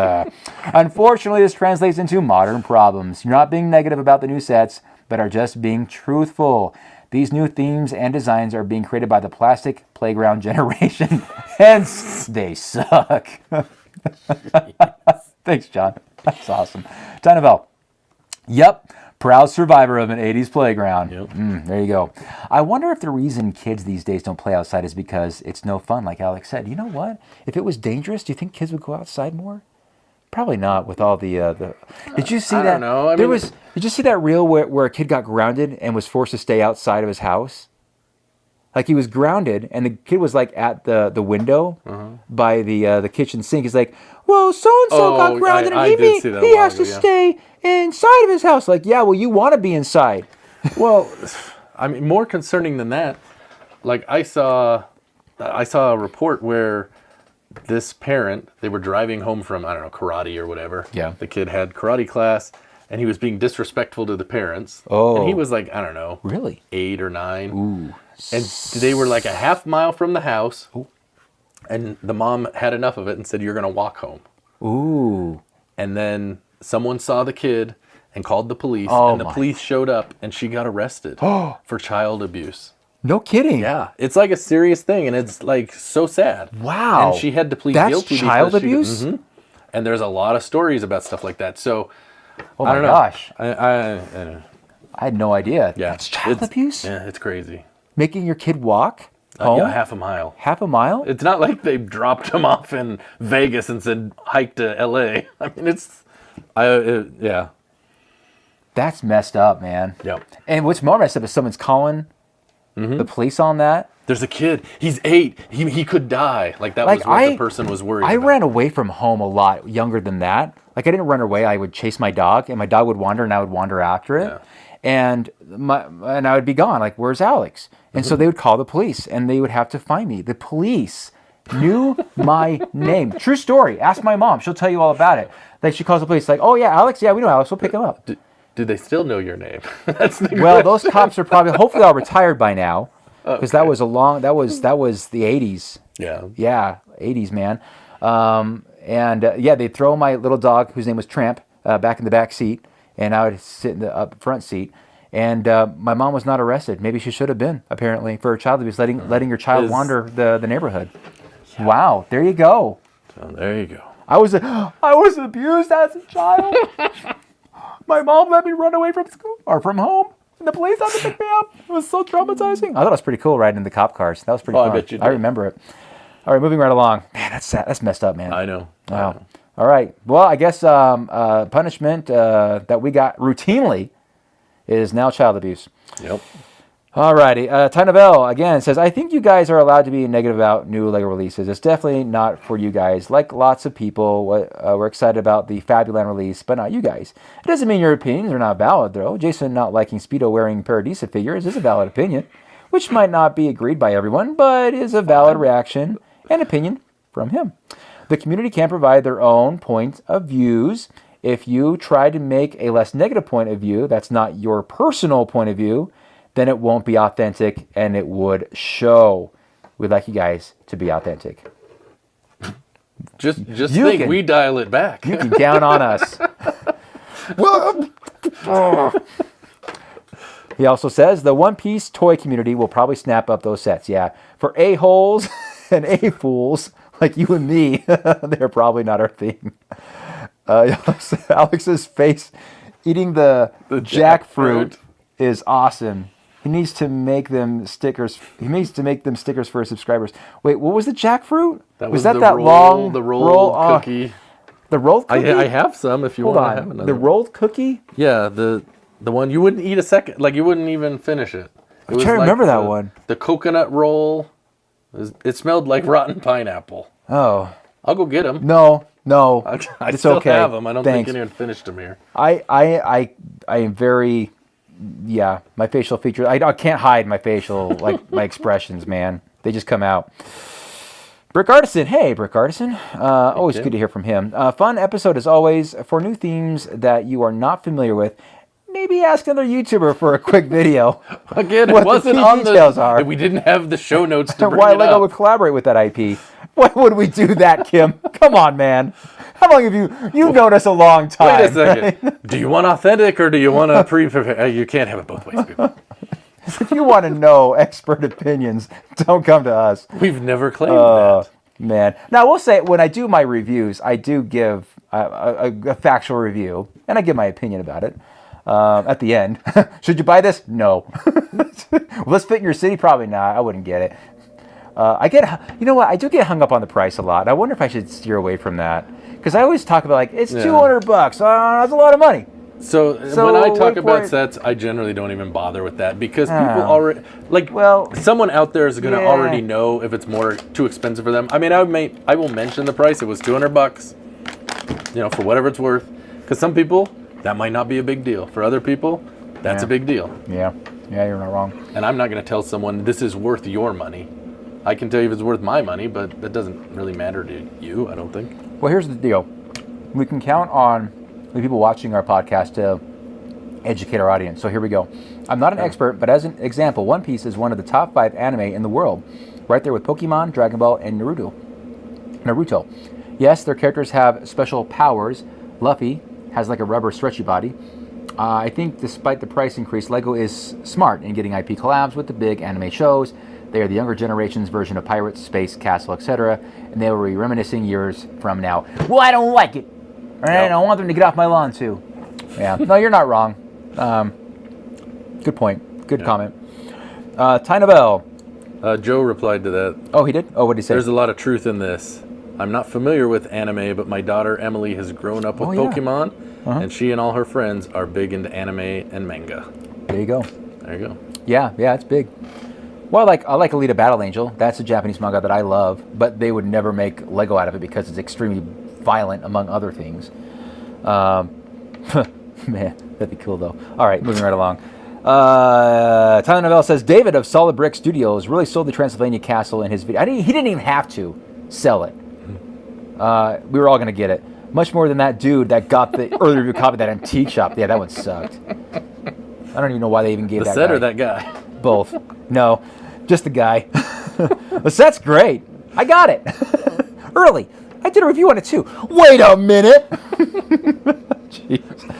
Unfortunately, this translates into modern problems. You're not being negative about the new sets, but are just being truthful. These new themes and designs are being created by the plastic playground generation. Hence, they suck. Thanks, John. That's awesome. Tanavel. Yep. Proud survivor of an 80s playground. Yep. There you go. I wonder if the reason kids these days don't play outside is because it's no fun, like Alex said. You know what? If it was dangerous, do you think kids would go outside more? Probably not with all the Did you see that? I don't know. Did you see that reel where a kid got grounded and was forced to stay outside of his house? Like he was grounded and the kid was like at the window by the kitchen sink. He's like, well, so-and-so got grounded and he has to stay inside of his house. Like, yeah, well, you want to be inside. Well, I mean, more concerning than that, like I saw a report where this parent, they were driving home from, I don't know, karate or whatever. Yeah. The kid had karate class, and he was being disrespectful to the parents. Oh. And he was like, I don't know. Really? 8 or 9. Ooh. And they were like a half mile from the house. Ooh. And the mom had enough of it and said, you're going to walk home. Ooh. And then someone saw the kid and called the police. Oh, and the police showed up, and she got arrested for child abuse. No kidding. Yeah, it's like a serious thing, and it's like so sad. Wow. And she had to plead That's guilty. Child abuse? And there's a lot of stories about stuff like that. So, oh I my don't gosh. know. I had no idea. Yeah, That's child abuse? Yeah, it's crazy. Making your kid walk home? Yeah, half a mile. Half a mile? It's not like they dropped him off in Vegas and said, hike to L.A. I mean, yeah. That's messed up, man. Yep. And what's more messed up is someone's calling the police on that. There's a kid. He's 8. He could die. Like that was what the person was worried about. ran away from home a lot younger than that. Like I didn't run away. I would chase my dog, and my dog would wander, and I would wander after it. Yeah. And I would be gone. Like, where's Alex? And so they would call the police, and they would have to find me. The police knew my name. True story. Ask my mom. She'll tell you all about it. Like she calls the police. Like, oh yeah, Alex. Yeah, we know Alex. We'll pick him up. Do they still know your name? That's the well, those cops are probably hopefully all retired by now, because that was the 80s. Yeah. Yeah, 80s, man. They'd throw my little dog, whose name was Tramp, back in the back seat, and I would sit in the up front seat. And my mom was not arrested. Maybe she should have been, apparently, for child abuse, letting your child wander the neighborhood. Wow, there you go. So there you go. I was abused as a child. My mom let me run away from school or from home, and the police had to pick me up. It was so traumatizing. I thought it was pretty cool riding in the cop cars. That was pretty fun. I bet you did. I remember it. All right, moving right along. Man, that's sad. That's messed up, man. I know. Wow. All right. Well, I guess punishment that we got routinely is now child abuse. Yep. Alrighty, Tynavel again says, I think you guys are allowed to be negative about new LEGO releases. It's definitely not for you guys. Like lots of people, we're excited about the Fabuland release, but not you guys. It doesn't mean your opinions are not valid, though. Jason not liking Speedo wearing Paradisa figures is a valid opinion, which might not be agreed by everyone, but is a valid reaction and opinion from him. The community can provide their own point of views. If you try to make a less negative point of view, that's not your personal point of view, then it won't be authentic and it would show. We'd like you guys to be authentic. Just think, we dial it back. You can count on us. He also says the One Piece toy community will probably snap up those sets. Yeah, for a-holes and a-fools like you and me, they're probably not our thing. Alex's face eating the jackfruit is awesome. He needs to make them stickers. He needs to make them stickers for his subscribers. Wait, what was the jackfruit? Was that roll, the rolled cookie? The rolled cookie? I have some if you want to have another. The rolled cookie? Yeah, the one you wouldn't eat a second. Like you wouldn't even finish it. I'm trying to remember that one. The coconut roll. It smelled like rotten pineapple. Oh. I'll go get them. No. I it's still okay. have them. I don't Thanks. think anyone finished them here. I am very... Yeah, my facial features. I can't hide my facial, like my expressions, man. They just come out. Brick Artisan. Hey, Brick Artisan. Always good to hear from him. Fun episode as always. For new themes that you are not familiar with, maybe ask another YouTuber for a quick video. Again, what it wasn't the key on details are. We didn't have the show notes to bring why it LEGO up. would collaborate with that IP. Why would we do that, Kim? Come on, man. How long have you've known us a long time? Wait a second. Right? Do you want authentic or do you want to pre-prepare? You can't have it both ways, people. If you want to know expert opinions, don't come to us. We've never claimed that. Man. Now, I will say, when I do my reviews, I do give a factual review, and I give my opinion about it at the end. Should you buy this? No. Will this fit in your city? Probably not. I wouldn't get it. You know what? I do get hung up on the price a lot. I wonder if I should steer away from that. Because I always talk about, like, it's $200. That's a lot of money. So when I talk about sets, I generally don't even bother with that because people already, someone out there is going to already know if it's too expensive for them. I mean, I will mention the price. It was $200, for whatever it's worth. Because some people, that might not be a big deal. For other people, that's a big deal. Yeah, you're not wrong. And I'm not going to tell someone this is worth your money. I can tell you if it's worth my money, but that doesn't really matter to you, I don't think. Well, here's the deal. We can count on the people watching our podcast to educate our audience. So here we go. I'm not an expert, but as an example, One Piece is one of the top 5 anime in the world. Right there with Pokemon, Dragon Ball, and Naruto. Yes, their characters have special powers. Luffy has like a rubber stretchy body. I think despite the price increase, LEGO is smart in getting IP collabs with the big anime shows. They are the younger generation's version of Pirates, Space, Castle, etc. And they will be reminiscing years from now. Well, I don't like it. Right? I want them to get off my lawn, too. Yeah. No, you're not wrong. Good point. Good comment. Tina Bell. Joe replied to that. Oh, he did? Oh, what did he say? There's a lot of truth in this. I'm not familiar with anime, but my daughter Emily has grown up with Pokemon, and she and all her friends are big into anime and manga. There you go. There you go. Yeah, it's big. Well, I like Alita Battle Angel. That's a Japanese manga that I love, but they would never make Lego out of it because it's extremely violent, among other things. Man, that'd be cool, though. All right, moving right along. Tyler Novell says, David of Solid Brick Studios really sold the Transylvania Castle in his video. He didn't even have to sell it. We were all going to get it. Much more than that dude that got the early review copy of that antique shop. Yeah, that one sucked. I don't even know why they even gave that guy. The set or that guy? Both. No, just the guy. The set's great. I got it. Early. I did a review on it too. Wait a minute. Jeez.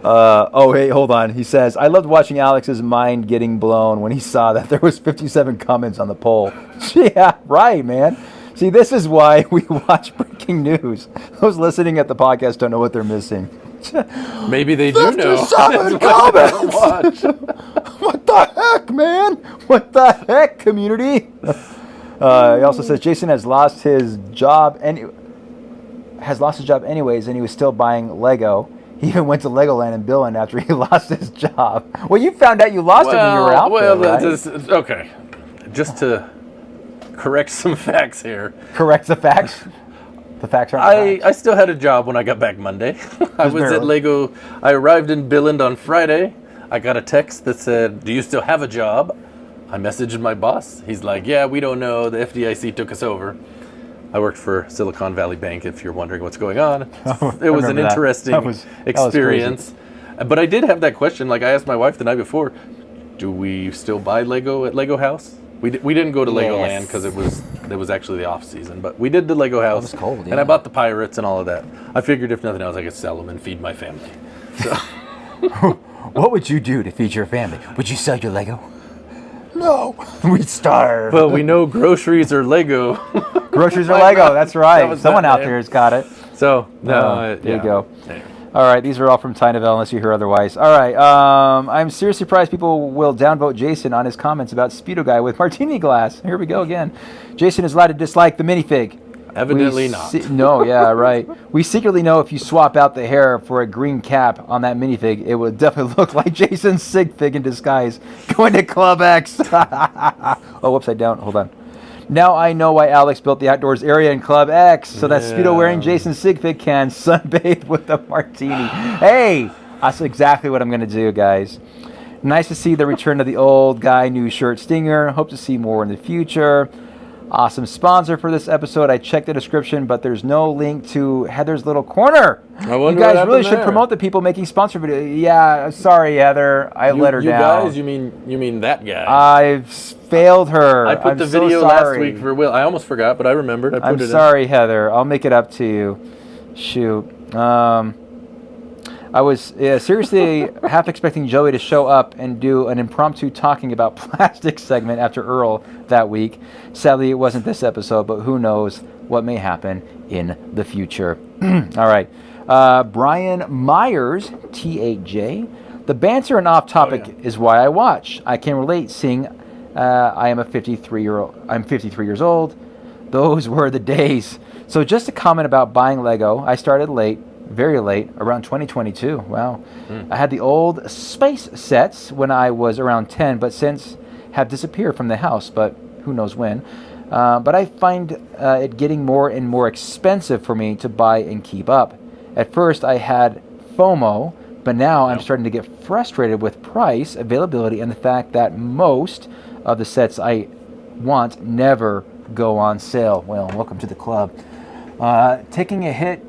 Oh, hey, hold on. He says, I loved watching Alex's mind getting blown when he saw that there was 57 comments on the poll. Yeah, right, man. See, this is why we watch breaking news. Those listening at the podcast don't know what they're missing. Maybe they do know. 57 comments. What the heck, man? What the heck, community? He also says Jason has lost his job anyways, and he was still buying Lego. He even went to Legoland in Billund after he lost his job. Well, you found out you lost it when you were out there, right? Okay. Just to correct some facts here. Correct the facts? The facts aren't the facts. I still had a job when I got back Monday. I was at Lego. I arrived in Billund on Friday. I got a text that said, "Do you still have a job?" I messaged my boss. He's like, "Yeah, we don't know. The FDIC took us over." I worked for Silicon Valley Bank, if you're wondering what's going on. It was an interesting experience. But I did have that question. Like, I asked my wife the night before, do we still buy Lego at Lego House? We didn't go to Legoland because it was actually the off season, but we did the Lego House. It was cold, yeah. And I bought the Pirates and all of that. I figured if nothing else, I could sell them and feed my family. So. What would you do to feed your family? Would you sell your Lego? No. We'd starve. Well, we know groceries are Lego. Groceries are Lego, that's right. Someone out there has got it. So, no. There you go. Yeah. All right, these are all from Tineville, unless you hear otherwise. All right, I'm seriously surprised people will downvote Jason on his comments about Speedo Guy with martini glass. Here we go again. Jason is allowed to dislike the minifig. Evidently not. No, yeah, right. We secretly know if you swap out the hair for a green cap on that minifig, it would definitely look like Jason's sig fig in disguise going to Club X. Oh, upside down. Hold on. Now I know why Alex built the outdoors area in Club X, so that Speedo-wearing Jason Sigfig can sunbathe with a martini. Hey, that's exactly what I'm going to do, guys. Nice to see the return of the old guy, new shirt stinger. Hope to see more in the future. Awesome sponsor for this episode. I checked the description, but there's no link to Heather's Little Corner. You guys really should promote the people making sponsor videos. Yeah, sorry, Heather. I let her down. You guys? You mean that guy? I've failed her. I put the video last week for Will. I almost forgot, but I remembered. I'm sorry, Heather. I'll make it up to you. Shoot. I was seriously half expecting Joey to show up and do an impromptu talking about plastic segment after Earl that week. Sadly, it wasn't this episode, but who knows what may happen in the future. All right. Brian Myers, THJ. The banter and off topic is why I watch. I can relate seeing I'm 53 years old. Those were the days. So just a comment about buying Lego. I started late. Very late, around 2022. Wow. I had the old space sets when I was around 10, but since have disappeared from the house, but who knows when. But I find it getting more and more expensive for me to buy and keep up. At first, I had FOMO, but now I'm starting to get frustrated with price, availability, and the fact that most of the sets I want never go on sale. Well, welcome to the club. Taking a hit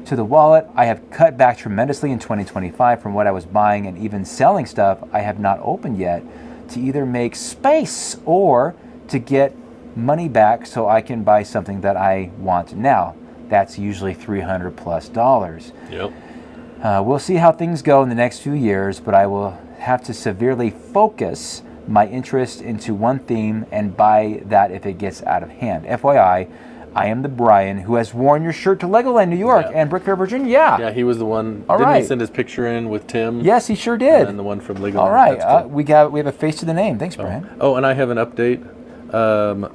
to the wallet, I have cut back tremendously in 2025 from what I was buying and even selling stuff I have not opened yet to either make space or to get money back so I can buy something that I want now. That's usually $300+. Yep. We'll see how things go in the next few years, but I will have to severely focus my interest into one theme and buy that if it gets out of hand. FYI, I am the Brian who has worn your shirt to Legoland, New York, and Brick Fair, Virginia. Yeah, he was the one. All Didn't right. he send his picture in with Tim? Yes, he sure did. And the one from Legoland. All right, cool. We have a face to the name. Thanks, Brian. Oh, and I have an update.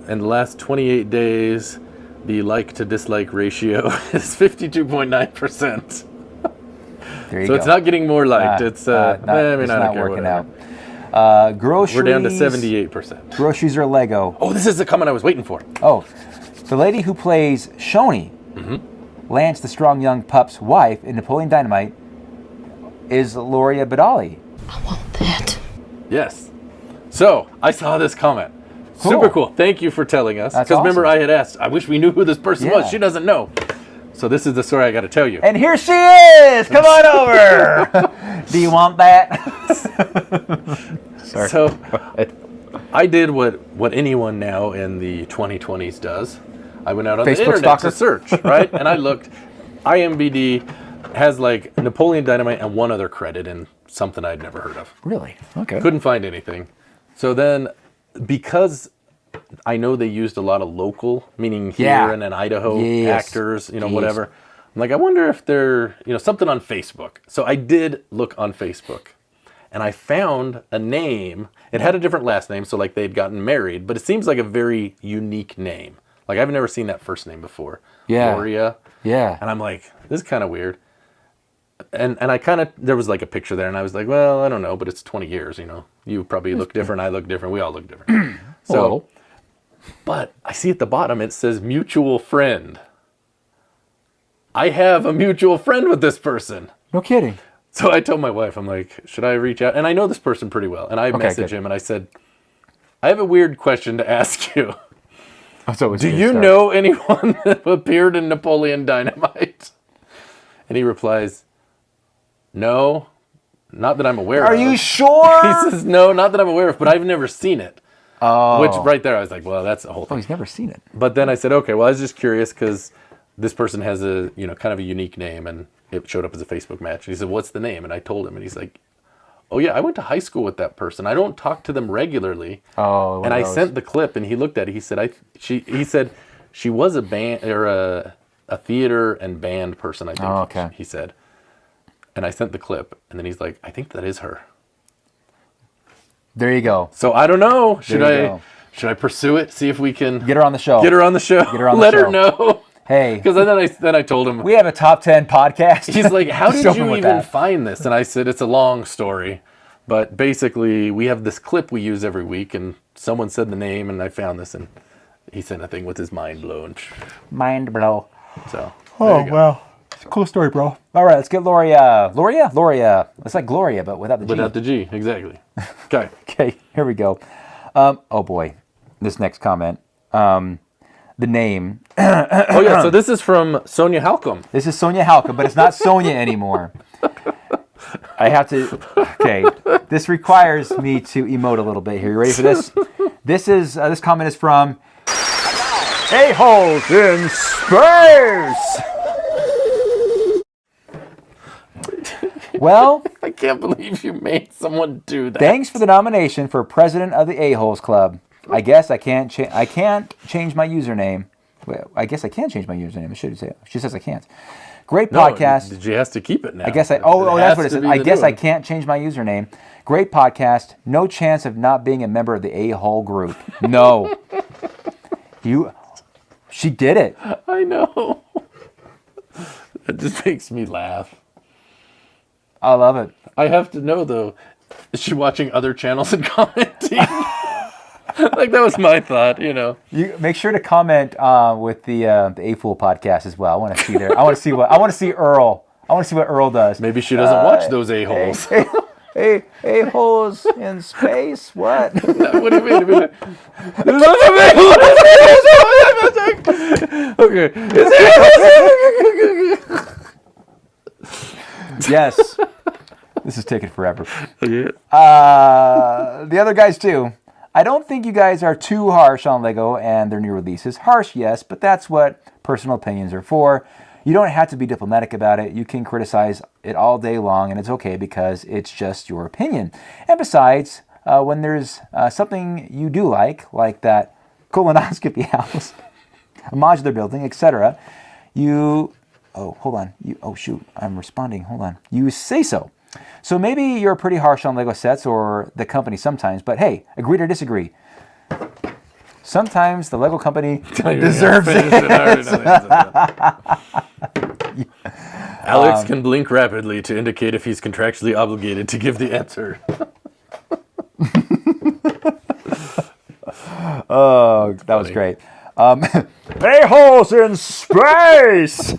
In the last 28 days, the like to dislike ratio is 52.9%. There you so go. It's not getting more liked. It's not working out. Groceries. We're down to 78%. Groceries or Lego. Oh, this is the comment I was waiting for. Oh, the lady who plays Shoni, Lance the Strong Young Pup's wife in Napoleon Dynamite, is Loria Badali. I want that. Yes. So, I saw this comment. Cool. Super cool. Thank you for telling us. That's Because remember, awesome. I had asked, I wish we knew who this person was. She doesn't know. So this is the story I got to tell you. And here she is. Come on over. Do you want that? Sorry. So, I did what anyone now in the 2020s does. I went out on Facebook the internet stalker. to search, right? And I looked. IMDb has like Napoleon Dynamite and one other credit in something I'd never heard of. Really? Okay. Couldn't find anything. So then, because I know they used a lot of local, meaning here Yeah. and in Idaho, Yes. actors, Yes. whatever. I'm like, I wonder if they're, something on Facebook. So I did look on Facebook, and I found a name. It had a different last name, so like they'd gotten married, but it seems like a very unique name. Like I've never seen that first name before. Yeah. Gloria. Yeah. And I'm like, this is kind of weird. And I kind of, there was like a picture there, and I was like, well, I don't know, but it's 20 years, You probably look different, I look different, we all look different. So, but I see at the bottom, it says mutual friend. I have a mutual friend with this person. No kidding. So I told my wife, I'm like, should I reach out? And I know this person pretty well. And I messaged him and I said, I have a weird question to ask you. Do you know anyone that appeared in Napoleon Dynamite? And he replies, no, not that I'm aware of. Are you sure? He says, no, not that I'm aware of, but I've never seen it. Oh. Which right there, I was like, well, that's the whole thing. Oh, he's never seen it. But then I said, okay, well, I was just curious because this person has a, kind of a unique name, and it showed up as a Facebook match. And he said, what's the name? And I told him, and he's like, oh yeah, I went to high school with that person. I don't talk to them regularly. Oh, and I sent the clip, and he looked at it. He said, he said she was a band or a theater and band person. I think. Oh, okay. He said, and I sent the clip, and then he's like, I think that is her. There you go. So I don't know. Should There I pursue it? See if we can Get her on the show. Get her on the show. Get her on the Let show. her know. Hey. Because then I told him. We have a top 10 podcast. He's like, how did Just you open with even that. find this? And I said, it's a long story. But basically, we have this clip we use every week, and someone said the name, and I found this, and he sent a thing with his mind blown. Mind blow. So, Oh, wow. It's a cool story, bro. All right, let's get Loria. Loria. It's like Gloria, but without the G. Without the G, exactly. Okay. Okay, here we go. Oh, boy. This next comment. The name. Oh, yeah, so this is from Sonia Halcomb. This is Sonia Halka, but it's not Sonia anymore. I have to. Okay, this requires me to emote a little bit here. You ready for this? This comment is from A-Holes in Space. Well, I can't believe you made someone do that. thanks for the nomination for president of the A-Holes Club. I guess I can't change my username. Well, I guess I can change my username. I should say. She says I can't. Great podcast. She has to keep it now. I guess that's what it says. I guess I can't change my username. Great podcast. No chance of not being a member of the A-Hole group. No. She did it. I know. It just makes me laugh. I love it. I have to know, though, is she watching other channels and commenting? Like, that was my thought, You make sure to comment with the A-Fool podcast as well. I want to see there. I want to see Earl. I want to see what Earl does. Maybe she doesn't watch those A-holes. A-Holes in space? What? What do you mean? Okay. Yes. This is taking forever. Yeah. The other guys too. I don't think you guys are too harsh on Lego and their new releases. Harsh, yes, but that's what personal opinions are for. You don't have to be diplomatic about it. You can criticize it all day long, and it's okay because it's just your opinion. And besides, when there's something you do like that colonoscopy house, a modular building, etc., you... Oh, hold on. Shoot. I'm responding. Hold on. You say so. So maybe you're pretty harsh on Lego sets or the company sometimes, but hey, agree or disagree. Sometimes the Lego company deserves it. Alex can blink rapidly to indicate if he's contractually obligated to give the answer. Oh, that was great. A-Holes in Space!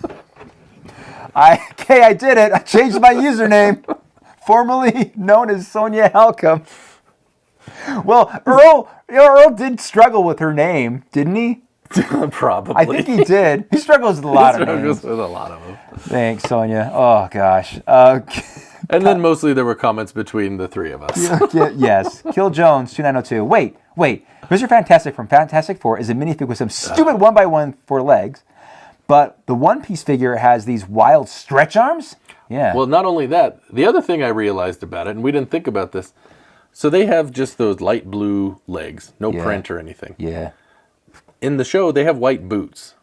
I did it. I changed my username. Formerly known as Sonia Halcomb. Well, Earl did struggle with her name, didn't he? Probably. I think he did. He struggles with a lot of names. Struggles with a lot of them. Thanks, Sonia. Oh, gosh. And then mostly there were comments between the three of us. Yes. Kill Jones, 2902. Wait. Mr. Fantastic from Fantastic Four is a minifig with some stupid 1x1 for legs, but the One Piece figure has these wild stretch arms? Yeah. Well, not only that, the other thing I realized about it, and we didn't think about this, so they have just those light blue legs, no print or anything. Yeah. in the show, they have white boots.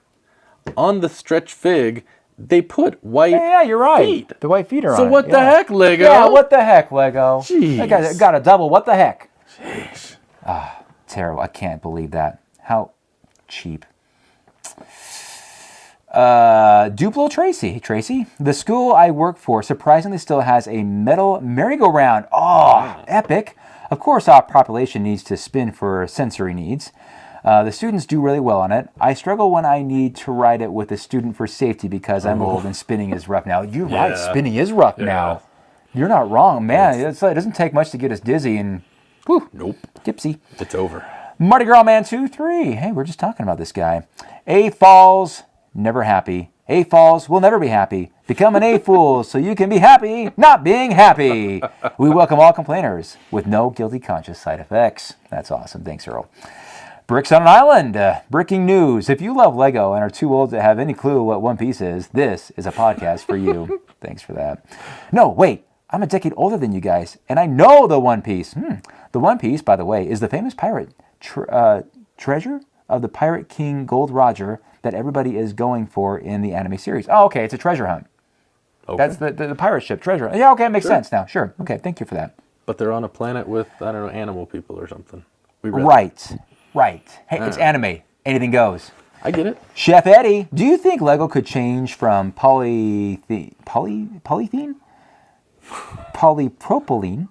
On the stretch fig, they put white Yeah, you're right. feet. The white feet are So on what it. the heck, Lego? Yeah, what the heck, Lego? Jeez. I got a double. What the heck? Jeez. Terrible. I can't believe that. How cheap. Duplo Tracy. Hey, Tracy. The school I work for surprisingly still has a metal merry-go-round. Oh, epic. Of course, our population needs to spin for sensory needs. The students do really well on it. I struggle when I need to ride it with a student for safety because I'm old and spinning is rough now. You're right. Spinning is rough now. You're not wrong, man. It doesn't take much to get us dizzy and whew, Nope. tipsy. It's over. Mardi Gras Man 2-3. Hey, we're just talking about this guy. A falls, never happy. A falls will never be happy. Become an A fool so you can be happy not being happy. We welcome all complainers with no guilty conscious side effects. That's awesome. Thanks, Earl. Bricks on an Island. Breaking news. If you love Lego and are too old to have any clue what One Piece is, this is a podcast for you. Thanks for that. No, wait. I'm a decade older than you guys, and I know the One Piece. The One Piece, by the way, is the famous pirate treasure of the Pirate King Gold Roger that everybody is going for in the anime series. Oh, okay, it's a treasure hunt. Okay. That's the pirate ship treasure hunt. Yeah, okay, it makes sense now. Sure. Okay, thank you for that. But they're on a planet with, I don't know, animal people or something. We read Right. Hey, it's anime. Anything goes. I get it. Chef Eddie, do you think Lego could change from polyethylene, polypropylene,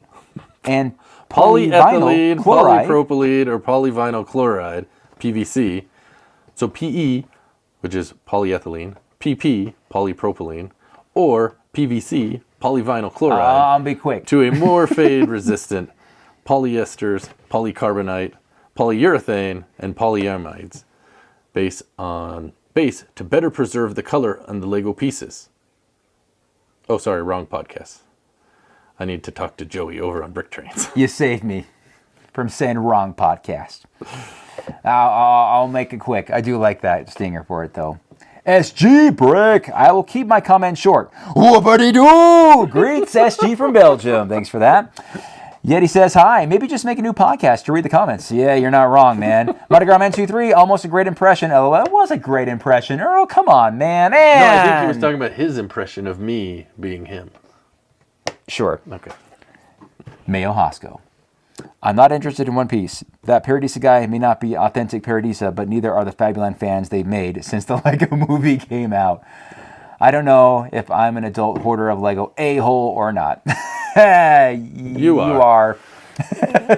and Polyethylene, polyvinyl chloride? polypropylene, or polyvinyl chloride, PVC. So PE, which is polyethylene, PP, polypropylene, or PVC, polyvinyl chloride, Be quick. to a more fade-resistant polyesters, polycarbonate, polyurethane, and polyamides, base to better preserve the color on the Lego pieces. Oh, sorry, wrong podcast. I need to talk to Joey over on Brick Trains. You saved me from saying wrong podcast. I'll make it quick. I do like that stinger for it, though. SG Brick. I will keep my comment short. Whoopity-doo! Greets SG from Belgium. Thanks for that. Yeti says hi. Maybe just make a new podcast to read the comments. Yeah, you're not wrong, man. Mardi Gras Man 2-3. Almost a great impression. LOL. It was a great impression. Earl, come on, man. No, I think he was talking about his impression of me being him. Sure. Okay. Mayo Hosco. I'm not interested in One Piece. That Paradisa guy may not be authentic Paradisa, but neither are the Fabuland fans they've made since the Lego movie came out. I don't know if I'm an adult hoarder of Lego a-hole or not. You are.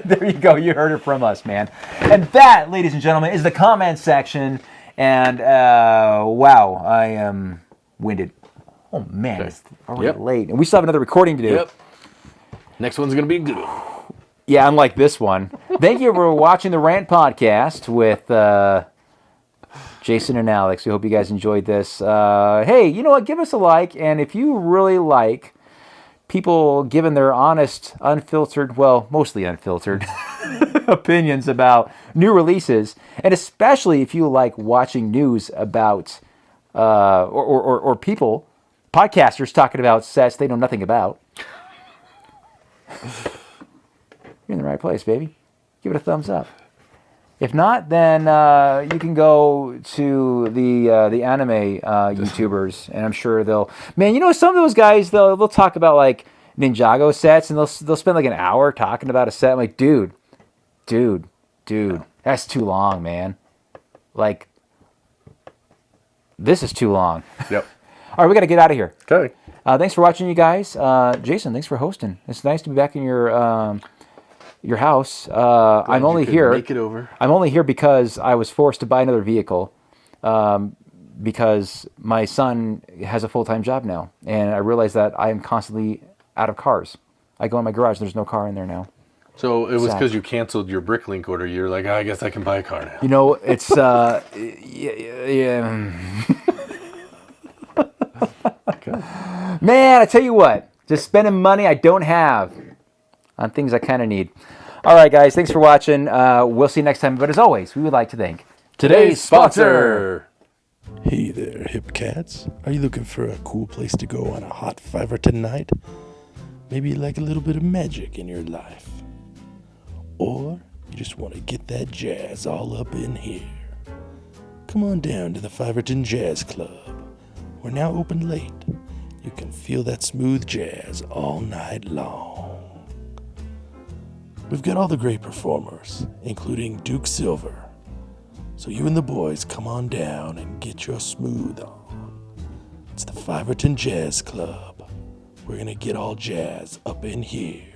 There you go. You heard it from us, man. And that, ladies and gentlemen, is the comment section. And wow, I am winded. Oh, man, it's already late. And we still have another recording to do. Yep. Next one's going to be good. Yeah, unlike this one. Thank you for watching the Rant Podcast with Jason and Alex. We hope you guys enjoyed this. Hey, you know what? Give us a like. And if you really like people giving their honest, unfiltered, well, mostly unfiltered opinions about new releases, and especially if you like watching news about or people, podcasters talking about sets they know nothing about, you're in the right place, baby. Give it a thumbs up. If not, then you can go to the anime YouTubers, and I'm sure they'll. Man, you know, some of those guys they'll talk about like Ninjago sets, and they'll spend like an hour talking about a set. I'm like, dude, that's too long, man. Like, this is too long. Yep. All right, we got to get out of here. Okay. Thanks for watching, you guys. Jason, thanks for hosting. It's nice to be back in your house. I'm only here. Make it over. I'm only here because I was forced to buy another vehicle because my son has a full-time job now, and I realized that I am constantly out of cars. I go in my garage, and there's no car in there now. So it was Sad. because you canceled your BrickLink order. You're like, I guess I can buy a car now. You know, it's yeah. Man, I tell you what, just spending money I don't have on things I kind of need. All right, guys, thanks for watching. We'll see you next time. But as always, we would like to thank today's sponsor. Hey there, hip cats. Are you looking for a cool place to go on a hot fiver tonight? Maybe you like a little bit of magic in your life. Or you just want to get that jazz all up in here. come on down to the Fiverton Jazz Club. We're now open late. You can feel that smooth jazz all night long. We've got all the great performers, including Duke Silver. So you and the boys come on down and get your smooth on. It's the Fiverton Jazz Club. We're gonna get all jazz up in here.